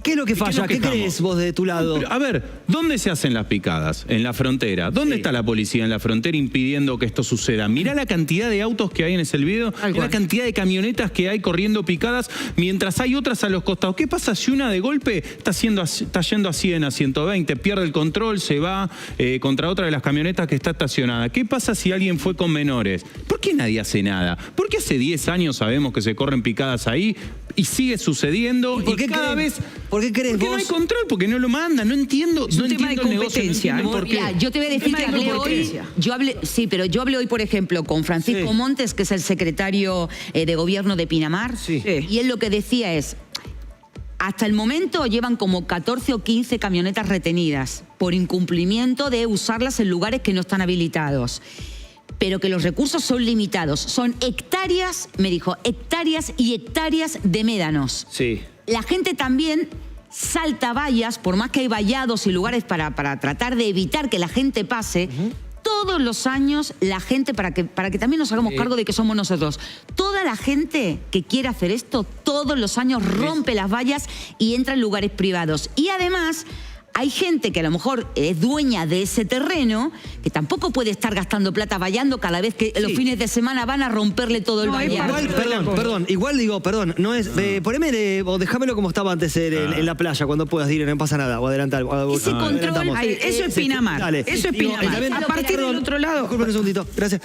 ¿Qué es lo que falla? ¿Qué crees vos de tu lado? Pero, a ver, ¿dónde se hacen las picadas? En la frontera. ¿Dónde está la policía en la frontera impidiendo que esto suceda? Mirá la cantidad de autos que hay en ese video, la cantidad de camionetas que hay corriendo picadas, mientras hay otras a los costados. ¿Qué pasa si una de golpe está yendo a 100, a 120, pierde el control, se va contra otra de las camionetas que está estacionada? ¿Qué pasa si alguien fue con menores? ¿Por qué nadie hace nada? ¿Por qué hace 10 años sabemos que se corren picadas ahí y sigue sucediendo y cada vez... ¿Por qué crees Porque vos? no hay control, porque no lo mandan, no entiendo. Es un no tema de entiendo el negocio, no competencia. entiendo por qué. Mira, yo te voy a decir que Tema de hablé hoy, competencia. pero yo hablé hoy, por ejemplo, con Francisco Sí. Montes, que es el secretario de gobierno de Pinamar, Sí. y él lo que decía es, hasta el momento llevan como 14 o 15 camionetas retenidas por incumplimiento de usarlas en lugares que no están habilitados, pero que los recursos son limitados. Son hectáreas, me dijo, hectáreas y hectáreas de médanos. Sí. La gente también salta vallas, por más que hay vallados y lugares para tratar de evitar que la gente pase, todos los años la gente, para que también nos hagamos cargo de que somos nosotros, toda la gente que quiere hacer esto, todos los años rompe las vallas y entra en lugares privados. Y además hay gente que a lo mejor es dueña de ese terreno, que tampoco puede estar gastando plata vallando cada vez que los fines de semana van a romperle todo el No, es vallado. Igual, no es, poneme, o déjamelo como estaba antes en la playa, cuando puedas ir, no pasa nada, o adelantar. Ese control, adelantamos. Ay, eso es Pinamar. Dale. Eso es Digo, Pinamar. también- A partir del otro lado. Disculpen un segundito, gracias.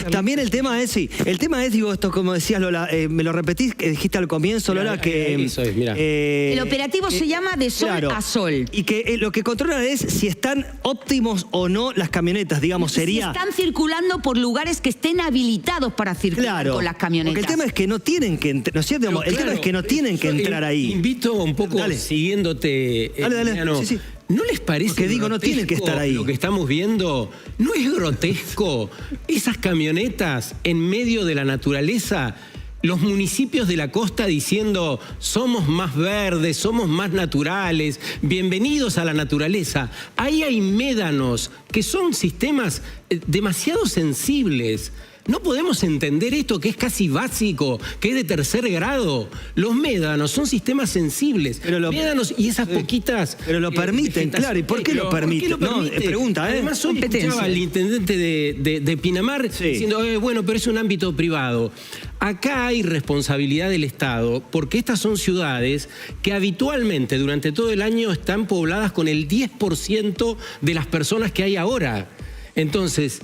También el tema es, esto como decías, Lola, me lo repetís, que dijiste al comienzo, Mira, Lola, que... eso es, mira. El operativo se llama de sol Claro. a sol. Y que lo que controlan es si están óptimos o no las camionetas, digamos, sería... Si están circulando por lugares que estén habilitados para circular Claro, con las camionetas. porque el tema es que no tienen que entrar, ¿no es cierto? Pero El tema claro, es que no tienen que yo entrar ahí. Invito un poco, Dale. siguiéndote, Dale, Emiliano, sí. ¿no les parece Porque digo, no tienen que grotesco estar ahí. lo que estamos viendo? ¿No es grotesco esas camionetas en medio de la naturaleza? Los municipios de la costa diciendo, somos más verdes, somos más naturales, bienvenidos a la naturaleza. Ahí hay médanos, que son sistemas demasiado sensibles. No podemos entender esto que es casi básico, que es de tercer grado. Los médanos son sistemas sensibles. Médanos y esas poquitas... Pero lo permiten, claro. ¿Y por qué lo permiten? No, pregunta, ¿eh? Además, hoy Competencia. escuchaba al intendente de Pinamar diciendo, bueno, pero es un ámbito privado. Acá hay responsabilidad del Estado, porque estas son ciudades que habitualmente durante todo el año están pobladas con el 10% de las personas que hay ahora. Entonces,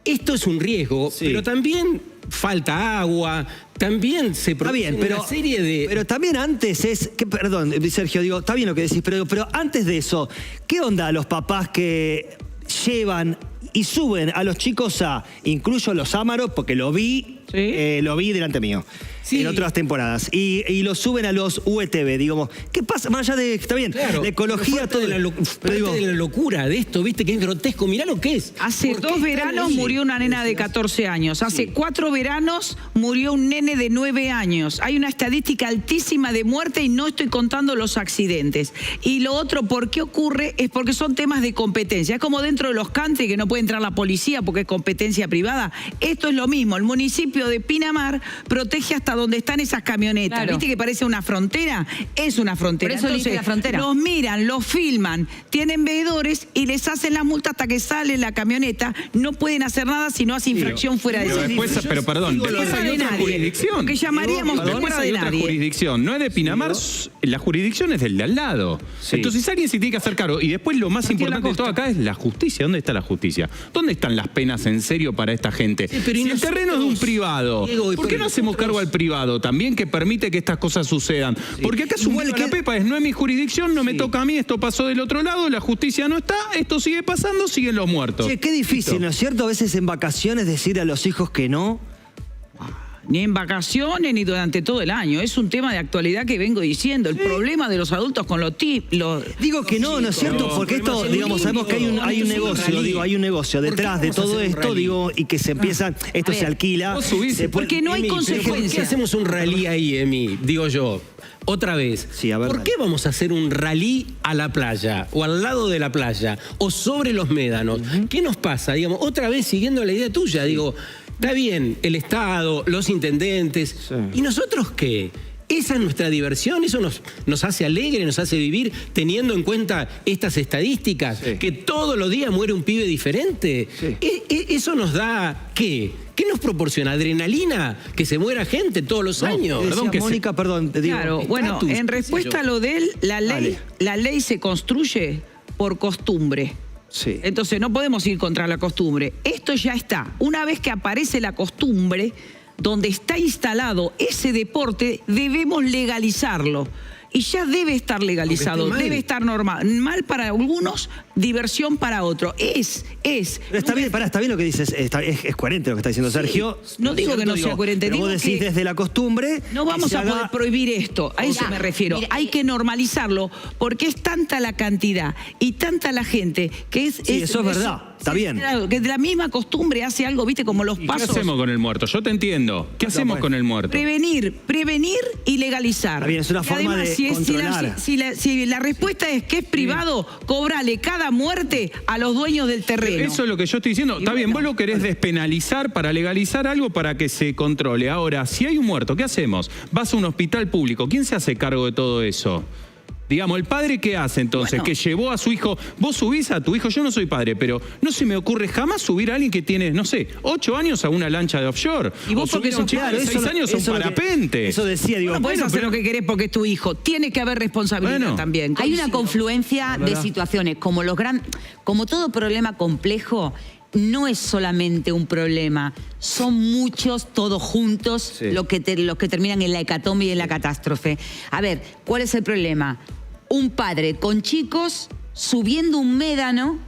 esto es un riesgo, pero también falta agua, también se produce una serie de... Pero también antes perdón, Sergio, digo, está bien lo que decís, pero antes de eso, ¿qué onda los papás que llevan y suben a los chicos incluyo los Ámaros, porque lo vi delante mío, en otras temporadas, y los suben a los UETV, digamos, ¿qué pasa? Más allá de, está bien, la ecología, todo... de la locura de esto, viste, que es grotesco, mirá lo que es. Hace 2 veranos murió una nena de 14 años. Hace 4 veranos murió un nene de 9 años. Hay una estadística altísima de muerte y no estoy contando los accidentes. Y lo otro, ¿por qué ocurre? Es porque son temas de competencia. Es como dentro de los country que no puede entrar la policía porque es competencia privada. Esto es lo mismo. El municipio de Pinamar protege hasta donde están esas camionetas. Claro. ¿Viste que parece una frontera? Es una frontera. Por eso limpia la frontera. Los miran, los filman, tienen veedores y les hacen las multas hasta que sale la camioneta. No pueden hacer nada si no hace infracción fuera de Pero ese. después, pero perdón, Tierra después hay de otra nadie. jurisdicción. Que llamaríamos Después tierra hay de otra nadie. jurisdicción. No es de Pinamar, la jurisdicción es del de al lado. Entonces alguien se tiene que hacer cargo. Y después lo más importante de todo acá es la justicia. ¿Dónde está la justicia? ¿Dónde están las penas en serio para esta gente? pero si el terreno es de un privado, Diego, ¿por qué no hacemos cargo al privado también que permite que estas cosas sucedan? Porque acá Igual la pepa es, no es mi jurisdicción, no me toca a mí, esto pasó del otro lado, la justicia no está, esto sigue pasando, siguen los muertos. Che, qué difícil, ¿no es cierto? A veces en vacaciones decir a los hijos que no. Ni en vacaciones ni durante todo el año. Es un tema de actualidad que vengo diciendo. El problema de los adultos con los Digo que no, ¿no es cierto? Porque esto, digamos, sabemos que hay un negocio, hay un negocio detrás de todo esto, digo, y que se empiezan, esto se alquila. Porque no hay consecuencias. ¿Por qué hacemos un rally ahí, Emi? Digo yo. Otra vez, ¿por qué vamos a hacer un rally a la playa o al lado de la playa o sobre los médanos? ¿Qué nos pasa? Digamos, otra vez siguiendo la idea tuya, digo, está bien, el Estado, los intendentes, ¿y nosotros qué? Esa es nuestra diversión, eso nos hace alegre, nos hace vivir teniendo en cuenta estas estadísticas, que todos los días muere un pibe diferente. ¿Eso nos da qué? ¿Qué nos proporciona? ¿Adrenalina? ¿Que se muera gente todos los años? Perdón, Mónica, perdón, te digo. Claro, bueno, en respuesta a lo de él, la ley se construye por costumbre. Sí. Entonces no podemos ir contra la costumbre. Esto ya está. Una vez que aparece la costumbre, donde está instalado ese deporte, debemos legalizarlo. y ya debe estar legalizado, Aunque esté mal. debe estar normal. Mal para algunos, diversión para otros. Pero está bien, está bien lo que dices, es coherente lo que está diciendo Sergio. No digo que no sea coherente, pero digo vos decís que desde la costumbre. no vamos que se a poder haga- prohibir esto, a eso Ya, me refiero. mira, Hay que normalizarlo porque es tanta la cantidad y tanta la gente que es... Sí, eso es verdad, está bien. Claro, que de la misma costumbre hace algo, viste, como los ¿Y qué pasos. hacemos con el muerto? Yo te entiendo. ¿Qué hacemos con el muerto? Prevenir y legalizar. Está bien, es una Y forma además, de controlar. Si la respuesta es que es privado, cobrale cada muerte a los dueños del terreno. Eso es lo que yo estoy diciendo. Está bien, vos lo querés despenalizar para legalizar algo para que se controle. Ahora, si hay un muerto, ¿qué hacemos? Vas a un hospital público. ¿Quién se hace cargo de todo eso? Digamos, ¿el padre qué hace entonces? Bueno. Que llevó a su hijo. Vos subís a tu hijo, yo no soy padre, pero no se me ocurre jamás subir a alguien que tiene, no sé, 8 años a una lancha de offshore. Y vos O subir porque a un sos chico padre, de 6 años a un eso lo que- parapente. Eso decía, digo. No podés bueno, hacer pero- lo que querés porque es tu hijo. Tiene que haber responsabilidad Bueno. también. Hay una Coincido. confluencia de situaciones, como todo problema complejo, no es solamente un problema, son muchos, todos juntos, Sí. los que terminan en la hecatombe y en la catástrofe. A ver, ¿cuál es el problema? Un padre con chicos subiendo un médano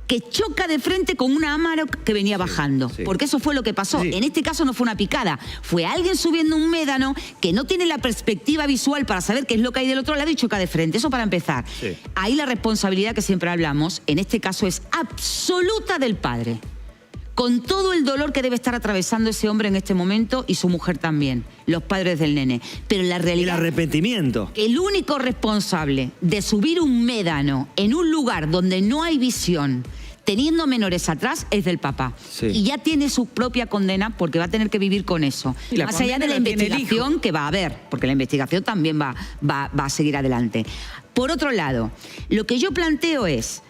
que choca de frente con una Amarok que venía bajando. sí. Porque eso fue lo que pasó. Sí. En este caso no fue una picada, fue alguien subiendo un médano que no tiene la perspectiva visual para saber qué es lo que hay del otro lado y choca de frente. Eso para empezar. Sí. Ahí la responsabilidad que siempre hablamos, en este caso es absoluta del padre. Con todo el dolor que debe estar atravesando ese hombre en este momento y su mujer también, los padres del nene. Pero la El realidad... arrepentimiento. El único responsable de subir un médano en un lugar donde no hay visión, teniendo menores atrás, es del papá. Sí. Y ya tiene su propia condena porque va a tener que vivir con eso. Y la Más allá de condena la la tiene el investigación que va a haber, porque la investigación también va a seguir adelante. Por otro lado, lo que yo planteo es,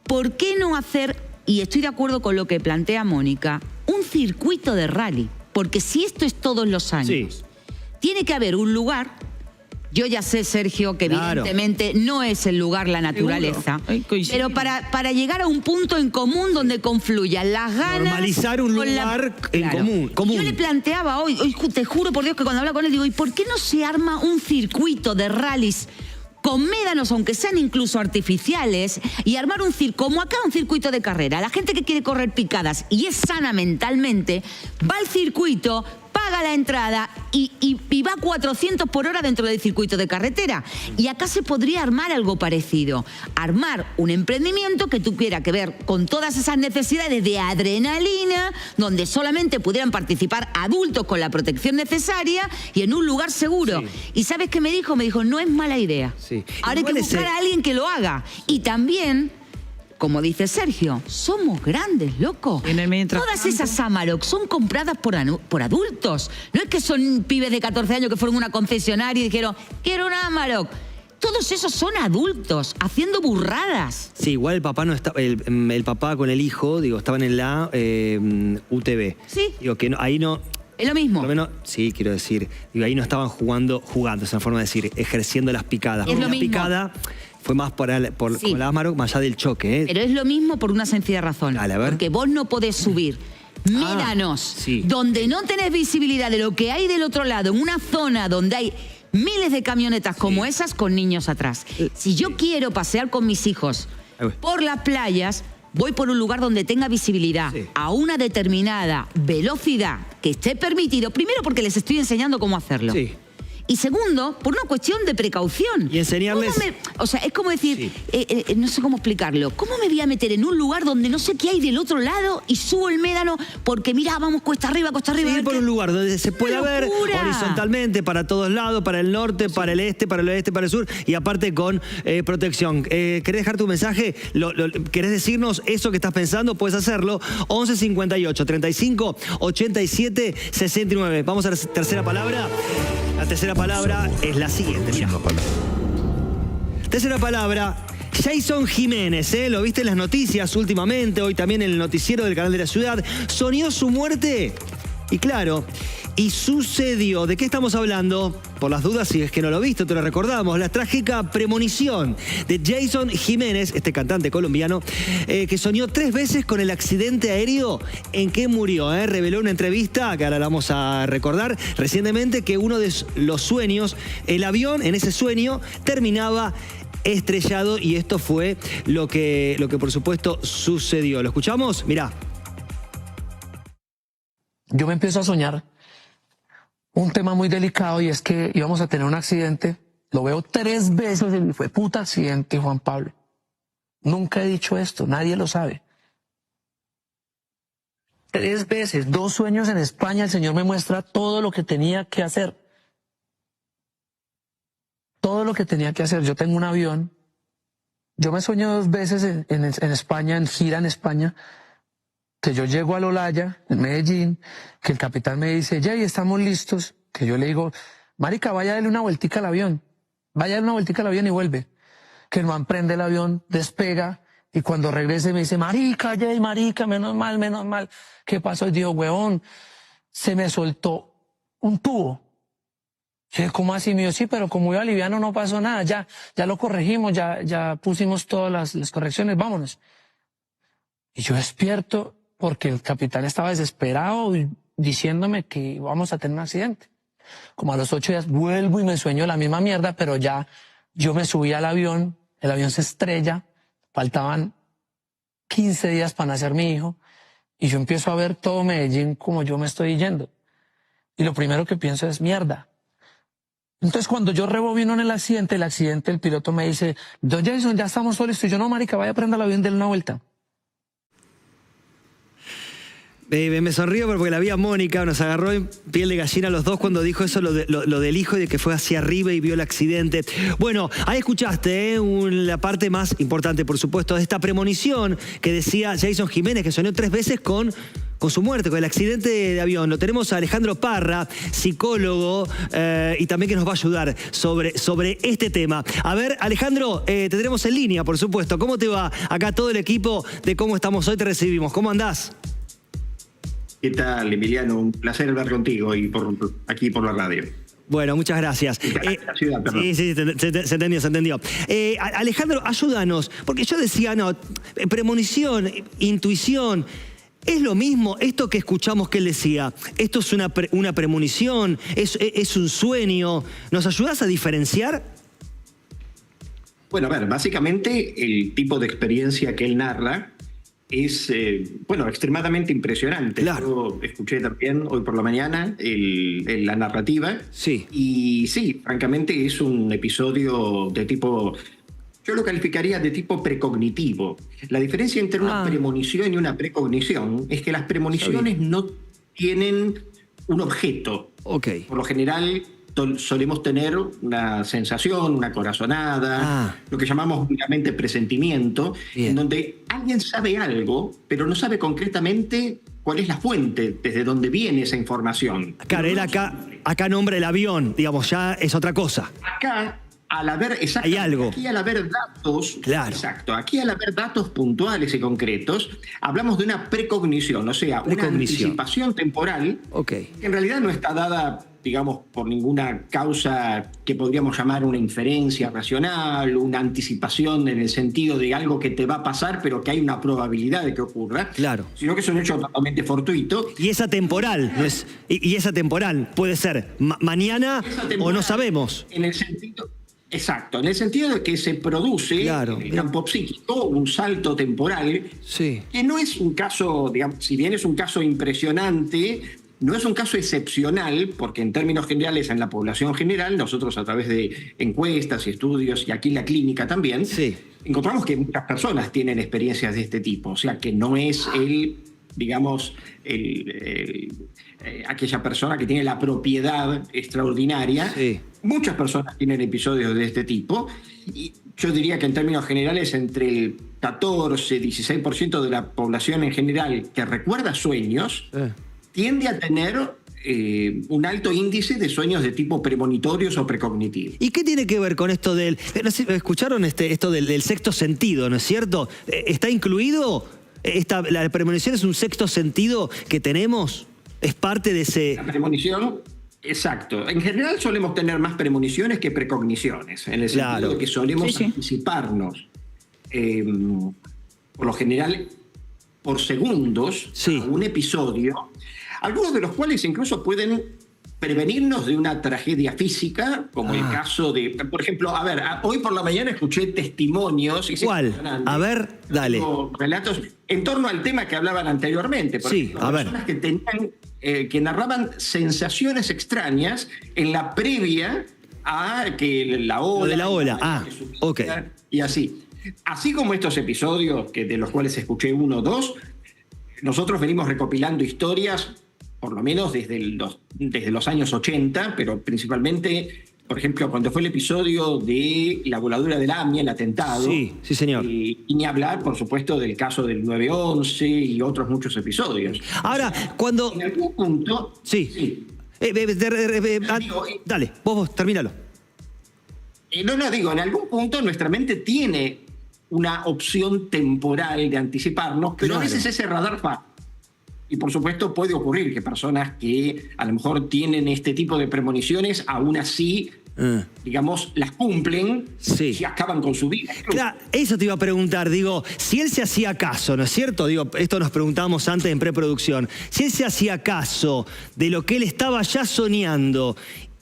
¿por qué no hacer, y estoy de acuerdo con lo que plantea Mónica, un circuito de rally? Porque si esto es todos los años, Sí. tiene que haber un lugar. Yo ya sé, Sergio, que Claro. evidentemente no es el lugar la naturaleza, Ay, coincidimos. pero para llegar a un punto en común donde confluyan las ganas... Normalizar un con lugar en común. Yo le planteaba hoy, te juro por Dios que cuando hablaba con él digo, ¿y por qué no se arma un circuito de rallies con médanos, aunque sean incluso artificiales, y armar como acá un circuito de carrera? La gente que quiere correr picadas y es sana mentalmente, va al circuito, paga la entrada y va a 400 por hora dentro del circuito de carretera. Y acá se podría armar algo parecido. Armar un emprendimiento que tuviera que ver con todas esas necesidades de adrenalina, donde solamente pudieran participar adultos con la protección necesaria y en un lugar seguro. Sí. ¿Y sabes qué me dijo? Me dijo, no es mala idea. Sí. Ahora hay Igual que ese- buscar a alguien que lo haga. Y también... Como dice Sergio, somos grandes, loco. Y en el mientras Todas tanto- esas Amarok son compradas por adultos. No es que son pibes de 14 años que fueron a una concesionaria y dijeron, quiero una Amarok. Todos esos son adultos, haciendo burradas. Sí, igual el papá no estaba, el papá con el hijo, digo, estaban en la UTB. Sí. Digo, que ahí no. Es lo mismo. Por lo menos, sí, quiero decir, digo, ahí no estaban jugando, es una forma de decir, ejerciendo las picadas. Es lo la mismo. picada fue más por Sí. con la Amarok, más allá del choque, ¿eh? Pero es lo mismo por una sencilla razón. Dale, a ver. Porque vos no podés subir médanos sí. donde no tenés visibilidad de lo que hay del otro lado, en una zona donde hay miles de camionetas como esas con niños atrás. Si yo quiero pasear con mis hijos Ahí voy. por las playas, voy por un lugar donde tenga visibilidad, Sí. a una determinada velocidad que esté permitido, primero porque les estoy enseñando cómo hacerlo. Sí. Y segundo, por una cuestión de precaución. Y enseñarles- O sea, es como decir, no sé cómo explicarlo. ¿Cómo me voy a meter en un lugar donde no sé qué hay del otro lado y subo el médano porque mira, vamos cuesta arriba, a ver Ir por qué- un lugar donde se pueda ver locura! horizontalmente para todos lados, para el norte, para el este, para el oeste, para el sur, y aparte con protección. ¿Querés dejar tu mensaje? ¿Querés decirnos eso que estás pensando? Puedes hacerlo. 11 58 35 87 69. Vamos a la tercera palabra. La tercera palabra es la siguiente. Mirá. Tercera palabra, Jason Jiménez, ¿lo viste en las noticias últimamente? Hoy también en el noticiero del canal de la ciudad. Soñó su muerte. Y claro, Y sucedió. ¿De qué estamos hablando? Por las dudas, si es que no lo viste, te lo recordamos. La trágica premonición de Jason Jiménez, este cantante colombiano, que soñó 3 veces con el accidente aéreo en que murió. Reveló en una entrevista, que ahora la vamos a recordar, recientemente, que uno de los sueños, el avión, en ese sueño, terminaba estrellado, y esto fue lo que por supuesto sucedió. ¿Lo escuchamos? Mirá. Yo me empiezo a soñar un tema muy delicado, y es que íbamos a tener un accidente. Lo veo 3 veces y fue puta accidente, Juan Pablo. Nunca he dicho esto, nadie lo sabe. 3 veces, 2 sueños en España, el Señor me muestra todo lo que tenía que hacer. Todo lo que tenía que hacer. Yo tengo un avión. Yo me sueño 2 veces en España, en gira en España, que yo llego a Olaya, en Medellín, que el capitán me dice, Jay, estamos listos. Que yo le digo, marica, vaya a darle una vueltica al avión. Vaya a darle una vueltica al avión y vuelve. Que el man prende el avión, despega, y cuando regrese me dice, marica, Jay, marica, menos mal, menos mal. ¿Qué pasó? Y digo, huevón, se me soltó un tubo. ¿Cómo así? Me dijo, sí, pero como iba liviano no pasó nada, ya lo corregimos, ya pusimos todas las correcciones, vámonos. Y yo despierto porque el capitán estaba desesperado diciéndome que íbamos a tener un accidente. Como a los 8 días vuelvo y me sueño la misma mierda, pero ya yo me subí al avión, el avión se estrella, faltaban 15 días para nacer mi hijo, y yo empiezo a ver todo Medellín como yo me estoy yendo. Y lo primero que pienso es mierda. Entonces, cuando yo rebobino en el accidente, el piloto me dice, don Jason, ya estamos solos. Y yo, no, marica, vaya a prender el avión, denle una vuelta. Me sonrío porque la vi a Mónica, nos agarró en piel de gallina los dos cuando dijo eso, lo del hijo, y de que fue hacia arriba y vio el accidente. Bueno, ahí escuchaste la parte más importante, por supuesto, de esta premonición que decía Jason Jiménez, que soñó 3 veces con su muerte, con el accidente de avión. Lo tenemos a Alejandro Parra, psicólogo, y también que nos va a ayudar sobre este tema. A ver, Alejandro, te tenemos en línea, por supuesto. ¿Cómo te va? Acá todo el equipo de Cómo Estamos Hoy te recibimos. ¿Cómo andás? ¿Qué tal, Emiliano? Un placer hablar contigo y aquí por la radio. Bueno, muchas gracias. La ciudad, perdón. Sí, se entendió. Alejandro, ayúdanos, porque yo decía, premonición, intuición, ¿es lo mismo esto que escuchamos que él decía? ¿Esto es una premonición? ¿Es un sueño? ¿Nos ayudás a diferenciar? Bueno, a ver, básicamente el tipo de experiencia que él narra es, extremadamente impresionante. Claro. Yo escuché también hoy por la mañana la narrativa. Sí. Y sí, francamente es un episodio de tipo, yo lo calificaría de tipo precognitivo. La diferencia entre una premonición y una precognición es que las premoniciones no tienen un objeto. Ok. Por lo general solemos tener una sensación, una corazonada, lo que llamamos vulgarmente presentimiento, en donde alguien sabe algo, pero no sabe concretamente cuál es la fuente, desde dónde viene esa información. Claro, él acá nombra el avión, digamos, ya es otra cosa. Acá, al haber, hay algo. Aquí al haber datos, claro. Exacto, aquí al haber datos puntuales y concretos, hablamos de una precognición, o sea, una anticipación temporal, que en realidad no está dada, digamos, por ninguna causa que podríamos llamar una inferencia racional, una anticipación en el sentido de algo que te va a pasar, pero que hay una probabilidad de que ocurra, sino que es un hecho totalmente fortuito. Y esa temporal, y esa temporal puede ser mañana o no sabemos. En el sentido... Exacto, en el sentido de que se produce en el campo psíquico un salto temporal, que no es un caso, digamos, si bien es un caso impresionante, no es un caso excepcional, porque en términos generales en la población general, nosotros a través de encuestas y estudios, y aquí en la clínica también, encontramos que muchas personas tienen experiencias de este tipo, o sea que no es aquella persona que tiene la propiedad extraordinaria. Muchas personas tienen episodios de este tipo, y yo diría que en términos generales entre el 14-16% de la población en general que recuerda sueños tiende a tener un alto índice de sueños de tipo premonitorios o precognitivos. ¿Y qué tiene que ver con esto del... ¿Escucharon esto del sexto sentido, no es cierto? ¿Está incluido? ¿La premonición es un sexto sentido que tenemos? Es parte de ese... La premonición, exacto. En general solemos tener más premoniciones que precogniciones, en el sentido de que solemos anticiparnos, por lo general, por segundos, a un episodio, algunos de los cuales incluso pueden prevenirnos de una tragedia física, como el caso de, por ejemplo, a ver, hoy por la mañana escuché testimonios. ¿Cuál? A ver, dale. Relatos en torno al tema que hablaban anteriormente. Por ejemplo, a ver. Personas que tenían, que narraban sensaciones extrañas en la previa a que la ola. Lo de la ola, ok. Y así. Así como estos episodios, de los cuales escuché 1 o 2, nosotros venimos recopilando historias, por lo menos desde los años 80, pero principalmente, por ejemplo, cuando fue el episodio de la voladura del AMIA, el atentado. Sí, señor. Y ni hablar, por supuesto, del caso del 9/11 y otros muchos episodios. Ahora, cuando... En algún punto... Dale, vos, termínalo. Digo, en algún punto nuestra mente tiene una opción temporal de anticiparnos, pero a veces ese radar falla. Y por supuesto puede ocurrir que personas que a lo mejor tienen este tipo de premoniciones, aún así, digamos, las cumplen y acaban con su vida. Claro, eso te iba a preguntar, digo, si él se hacía caso, ¿no es cierto? Digo, esto nos preguntábamos antes en preproducción. Si él se hacía caso de lo que él estaba ya soñando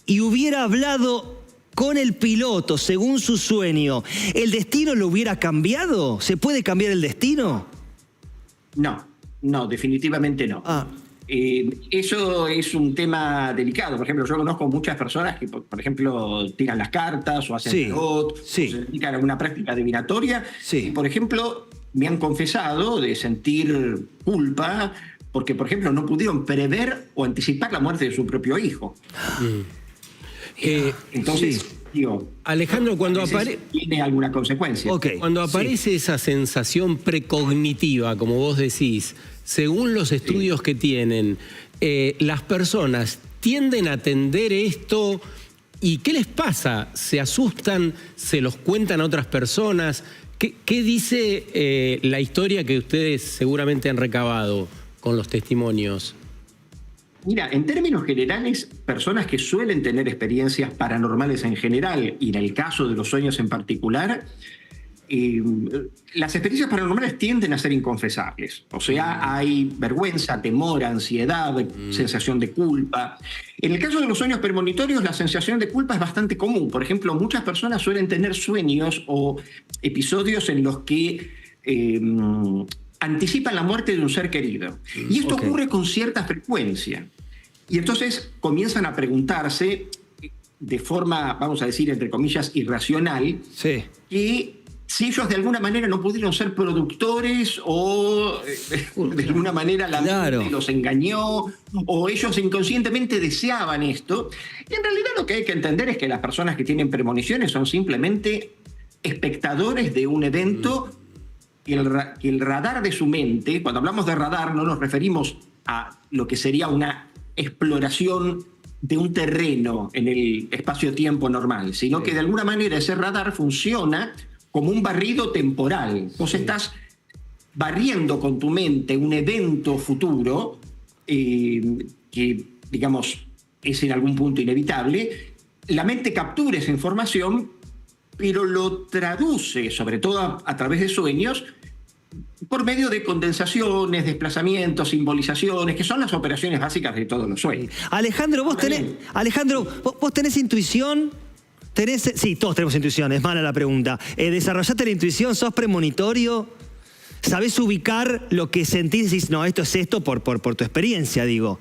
y hubiera hablado con el piloto según su sueño, ¿el destino lo hubiera cambiado? ¿Se puede cambiar el destino? No, definitivamente no. Eso es un tema delicado. Por ejemplo, yo conozco muchas personas que, por ejemplo, tiran las cartas o hacen tarot, o se dedican a una práctica divinatoria. Y, por ejemplo, me han confesado de sentir culpa porque, por ejemplo, no pudieron prever o anticipar la muerte de su propio hijo. Entonces, digo, Alejandro, cuando tiene alguna consecuencia. Cuando aparece esa sensación precognitiva, como vos decís, según los estudios que tienen, las personas tienden a atender esto. ¿Y qué les pasa? ¿Se asustan? ¿Se los cuentan a otras personas? ¿Qué dice la historia que ustedes seguramente han recabado con los testimonios? Mira, en términos generales, personas que suelen tener experiencias paranormales en general, y en el caso de los sueños en particular, las experiencias paranormales tienden a ser inconfesables. O sea, hay vergüenza, temor, ansiedad, sensación de culpa. En el caso de los sueños premonitorios, la sensación de culpa es bastante común. Por ejemplo, muchas personas suelen tener sueños o episodios en los que anticipan la muerte de un ser querido. Y esto ocurre con cierta frecuencia. Y entonces comienzan a preguntarse de forma, vamos a decir, entre comillas, irracional, que si ellos de alguna manera no pudieron ser productores o de alguna manera la mente los engañó o ellos inconscientemente deseaban esto. Y en realidad lo que hay que entender es que las personas que tienen premoniciones son simplemente espectadores de un evento que el radar de su mente, cuando hablamos de radar no nos referimos a lo que sería una exploración de un terreno en el espacio-tiempo normal, sino que de alguna manera ese radar funciona como un barrido temporal. Vos estás barriendo con tu mente un evento futuro que, digamos, es en algún punto inevitable. La mente captura esa información, pero lo traduce, sobre todo a través de sueños, por medio de condensaciones, desplazamientos, simbolizaciones, que son las operaciones básicas de todos los sueños. Alejandro, ¿vos tenés intuición? Sí, todos tenemos intuición, es mala la pregunta. ¿Desarrollaste la intuición? ¿Sos premonitorio? ¿Sabés ubicar lo que sentís? Decís, no, esto es esto por tu experiencia, digo.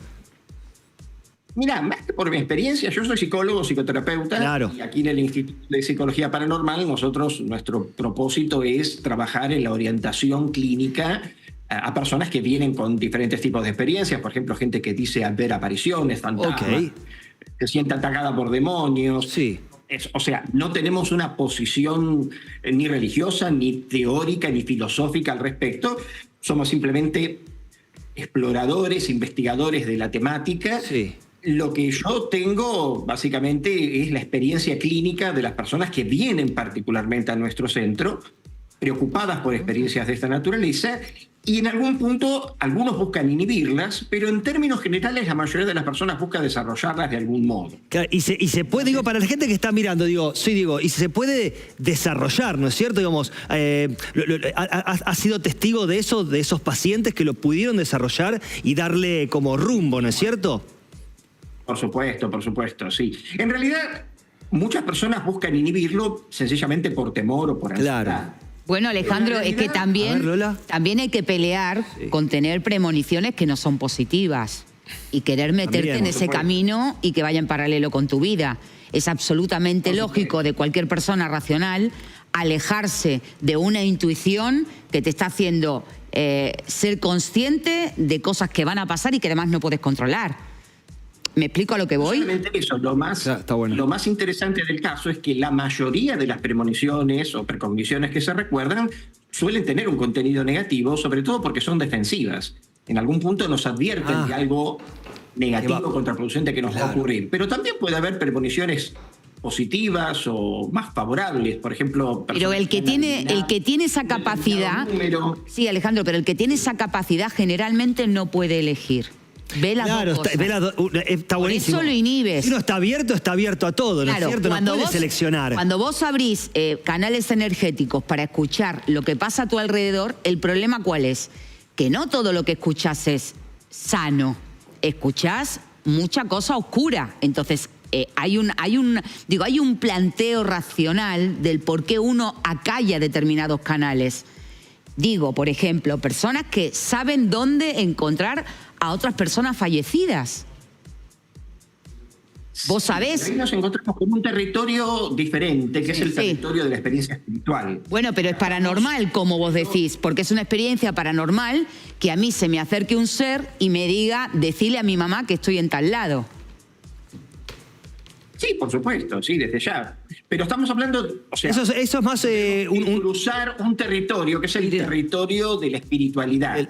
Mira, más que por mi experiencia, yo soy psicólogo, psicoterapeuta, y aquí en el Instituto de Psicología Paranormal nuestro propósito es trabajar en la orientación clínica a personas que vienen con diferentes tipos de experiencias, por ejemplo, gente que dice ver apariciones, fantasmas, se siente atacada por demonios. O sea, no tenemos una posición ni religiosa, ni teórica, ni filosófica al respecto, somos simplemente exploradores, investigadores de la temática. Lo que yo tengo, básicamente, es la experiencia clínica de las personas que vienen particularmente a nuestro centro, preocupadas por experiencias de esta naturaleza, Y en algún punto, algunos buscan inhibirlas, pero en términos generales la mayoría de las personas busca desarrollarlas de algún modo. Claro, y se puede, digo, para la gente que está mirando, y se puede desarrollar, ¿no es cierto? Digamos, ha sido testigo de eso, de esos pacientes que lo pudieron desarrollar y darle como rumbo, ¿no es cierto? Por supuesto, sí. En realidad, muchas personas buscan inhibirlo sencillamente por temor o por ansiedad. Claro. Bueno, Alejandro, es que también hay que pelear con tener premoniciones que no son positivas y querer meterte en ese camino y que vaya en paralelo con tu vida. Es absolutamente lógico de cualquier persona racional alejarse de una intuición que te está haciendo ser consciente de cosas que van a pasar y que además no puedes controlar. ¿Me explico a lo que voy? Solamente eso, lo más interesante del caso es que la mayoría de las premoniciones o precogniciones que se recuerdan suelen tener un contenido negativo, sobre todo porque son defensivas. En algún punto nos advierten de algo negativo, contraproducente que nos va a ocurrir. Pero también puede haber premoniciones positivas o más favorables, por ejemplo... Pero el que tiene esa capacidad... Sí, Alejandro, pero el que tiene esa capacidad generalmente no puede elegir. Ve las dos cosas. Está buenísimo. Por eso lo inhibes. Si uno está abierto a todo, ¿no es cierto? No puede seleccionar. Cuando vos abrís canales energéticos para escuchar lo que pasa a tu alrededor, el problema ¿cuál es? Que no todo lo que escuchás es sano. Escuchás mucha cosa oscura. Entonces, hay un planteo racional del por qué uno acalla determinados canales. Digo, por ejemplo, personas que saben dónde encontrar a otras personas fallecidas. ¿Vos sabés? Ahí nos encontramos con un territorio diferente, que es el territorio de la experiencia espiritual. Bueno, pero es paranormal, como vos decís, porque es una experiencia paranormal que a mí se me acerque un ser y me diga, decile a mi mamá que estoy en tal lado. Sí, por supuesto, sí, desde ya. Pero estamos hablando, o sea, eso es más cruzar un territorio que es el territorio de la espiritualidad,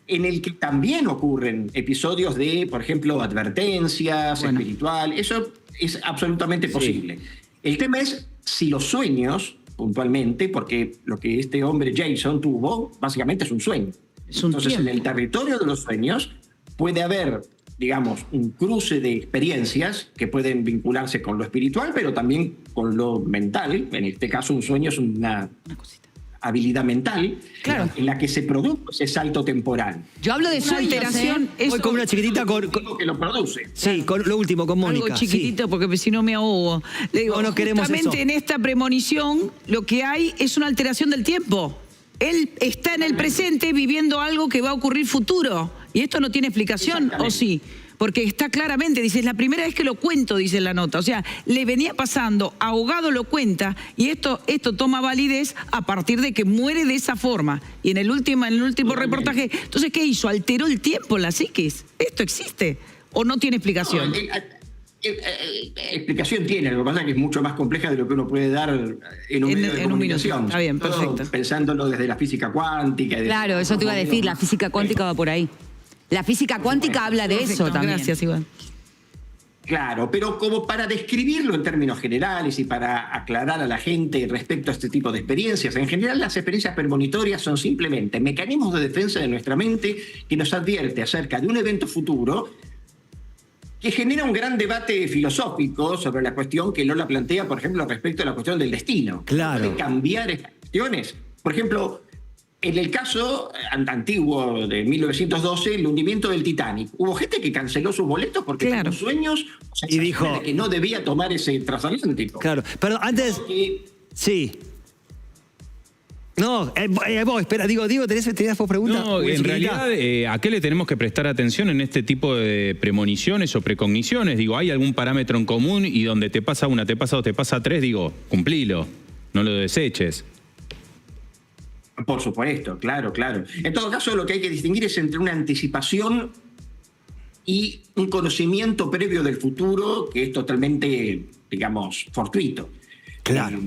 en el que también ocurren episodios de, por ejemplo, advertencias espiritual. Eso es absolutamente posible. El tema es si los sueños, puntualmente, porque lo que este hombre Jason tuvo, básicamente es un sueño. Entonces, en el territorio de los sueños puede haber, digamos, un cruce de experiencias que pueden vincularse con lo espiritual, pero también con lo mental. En este caso, un sueño es una habilidad mental en la que se produce ese salto temporal. Yo hablo de su alteración. Voy con una chiquitita que lo produce. Sí, con lo último, con Mónica. Algo chiquitito, porque si no me ahogo. Le digo, no queremos justamente eso. En esta premonición lo que hay es una alteración del tiempo. Él está en el presente viviendo algo que va a ocurrir futuro. Y esto no tiene explicación, ¿o sí? Porque está claramente, dice, es la primera vez que lo cuento, dice en la nota. O sea, le venía pasando, ahogado lo cuenta, y esto toma validez a partir de que muere de esa forma. Y en el último reportaje, entonces, ¿qué hizo? ¿Alteró el tiempo, la psiquis? ¿Esto existe o no tiene explicación? Explicación tiene, lo que pasa es que es mucho más compleja de lo que uno puede dar en un medio de comunicación. Está bien, perfecto. Pensándolo desde la física cuántica. Claro, eso te iba a decir, la física cuántica va por ahí. La física cuántica habla de eso también. Gracias, Iván. Claro, pero como para describirlo en términos generales y para aclarar a la gente respecto a este tipo de experiencias, en general las experiencias premonitorias son simplemente mecanismos de defensa de nuestra mente que nos advierte acerca de un evento futuro que genera un gran debate filosófico sobre la cuestión que Lola plantea, por ejemplo, respecto a la cuestión del destino. Claro. ¿Puede cambiar estas cuestiones? Por ejemplo, en el caso antiguo de 1912, el hundimiento del Titanic, hubo gente que canceló sus boletos porque tuvo sueños y dijo que no debía tomar ese transatlántico. Claro, pero antes... Sí. No, vos, espera, digo, ¿tenías vos preguntas? No, en realidad, ¿a qué le tenemos que prestar atención en este tipo de premoniciones o precogniciones? Digo, ¿hay algún parámetro en común y donde te pasa una, te pasa dos, te pasa tres? Digo, cumplilo, no lo deseches. Por supuesto, claro. En todo caso, lo que hay que distinguir es entre una anticipación y un conocimiento previo del futuro que es totalmente, digamos, fortuito. Claro.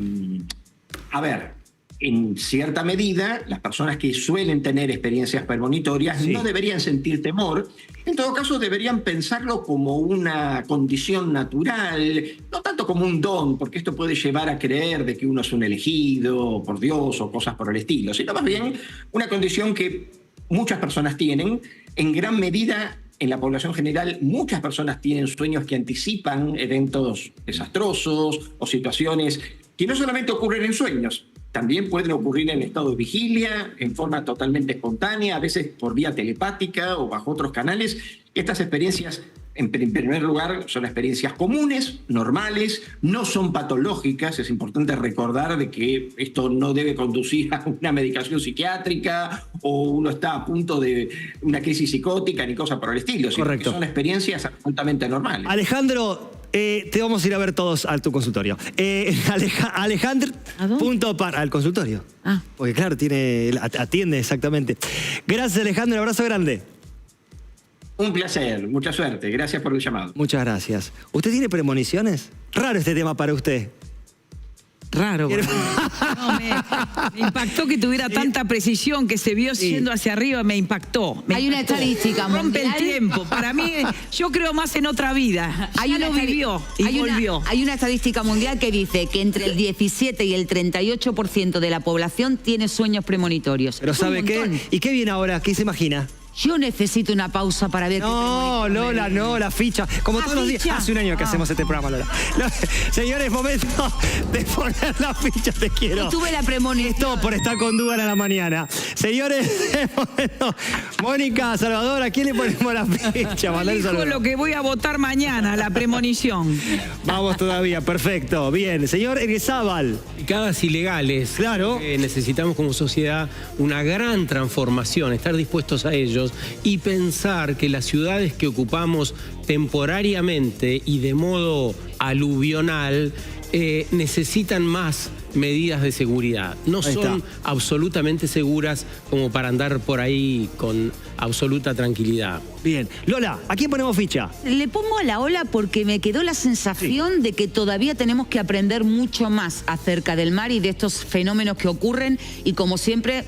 A ver, en cierta medida, las personas que suelen tener experiencias premonitorias no deberían sentir temor. En todo caso, deberían pensarlo como una condición natural, no tanto como un don, porque esto puede llevar a creer de que uno es un elegido por Dios o cosas por el estilo, sino más bien una condición que muchas personas tienen, en gran medida en la población general, muchas personas tienen sueños que anticipan eventos desastrosos o situaciones que no solamente ocurren en sueños, también pueden ocurrir en estado de vigilia, en forma totalmente espontánea, a veces por vía telepática o bajo otros canales. Estas experiencias, en primer lugar, son experiencias comunes, normales, no son patológicas. Es importante recordar de que esto no debe conducir a una medicación psiquiátrica o uno está a punto de una crisis psicótica ni cosa por el estilo. Correcto. Son experiencias absolutamente normales. Alejandro, te vamos a ir a ver todos a tu consultorio. Alejandro, al consultorio. Porque claro, atiende exactamente. Gracias, Alejandro, un abrazo grande. Un placer, mucha suerte. Gracias por el llamado. Muchas gracias. ¿Usted tiene premoniciones? Raro este tema para usted. Raro. No, me impactó que tuviera tanta precisión, que se vio siendo hacia arriba, me impactó. Hay una estadística Rompe mundial. el tiempo. Para mí, yo creo más en otra vida. Ya lo vivió y volvió. Hay una estadística mundial que dice que entre el 17 y el 38% de la población tiene sueños premonitorios. Pero ¿sabe qué? ¿Y qué viene ahora? ¿Qué se imagina? Yo necesito una pausa para ver No, Lola, no, la ficha. Como todos los días. Hace un año que hacemos este programa, Lola. Señores, momento de poner la ficha, te quiero. Tuve la premonición. Esto por estar con duda a la mañana. Señores, momento. Mónica, Salvador, ¿a quién le ponemos la ficha? Mandale un Elijo saludo. lo que voy a votar mañana, la premonición. Vamos todavía, perfecto. Bien, señor Eguezábal. Picadas ilegales. Claro. Necesitamos como sociedad una gran transformación, estar dispuestos a ello y pensar que las ciudades que ocupamos temporariamente y de modo aluvional necesitan más medidas de seguridad. No son absolutamente seguras como para andar por ahí con absoluta tranquilidad. Bien. Lola, ¿a quién ponemos ficha? Le pongo a la ola porque me quedó la sensación de que todavía tenemos que aprender mucho más acerca del mar y de estos fenómenos que ocurren y como siempre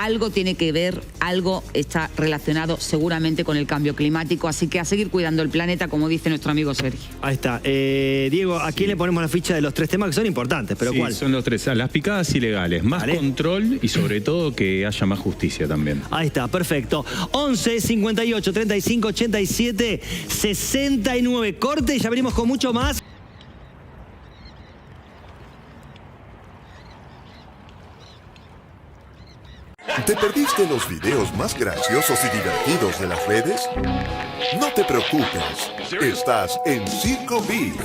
algo tiene que ver, algo está relacionado seguramente con el cambio climático, así que a seguir cuidando el planeta, como dice nuestro amigo Sergio. Ahí está. Diego, ¿a quién le ponemos la ficha de los tres temas que son importantes? ¿Pero sí, cuál? son los tres. Las picadas ilegales, más control y sobre todo que haya más justicia también. Ahí está, perfecto. 11 58 35 87 69. Corte y ya venimos con mucho más. ¿Te perdiste los videos más graciosos y divertidos de las redes? No te preocupes, estás en Circo Beat.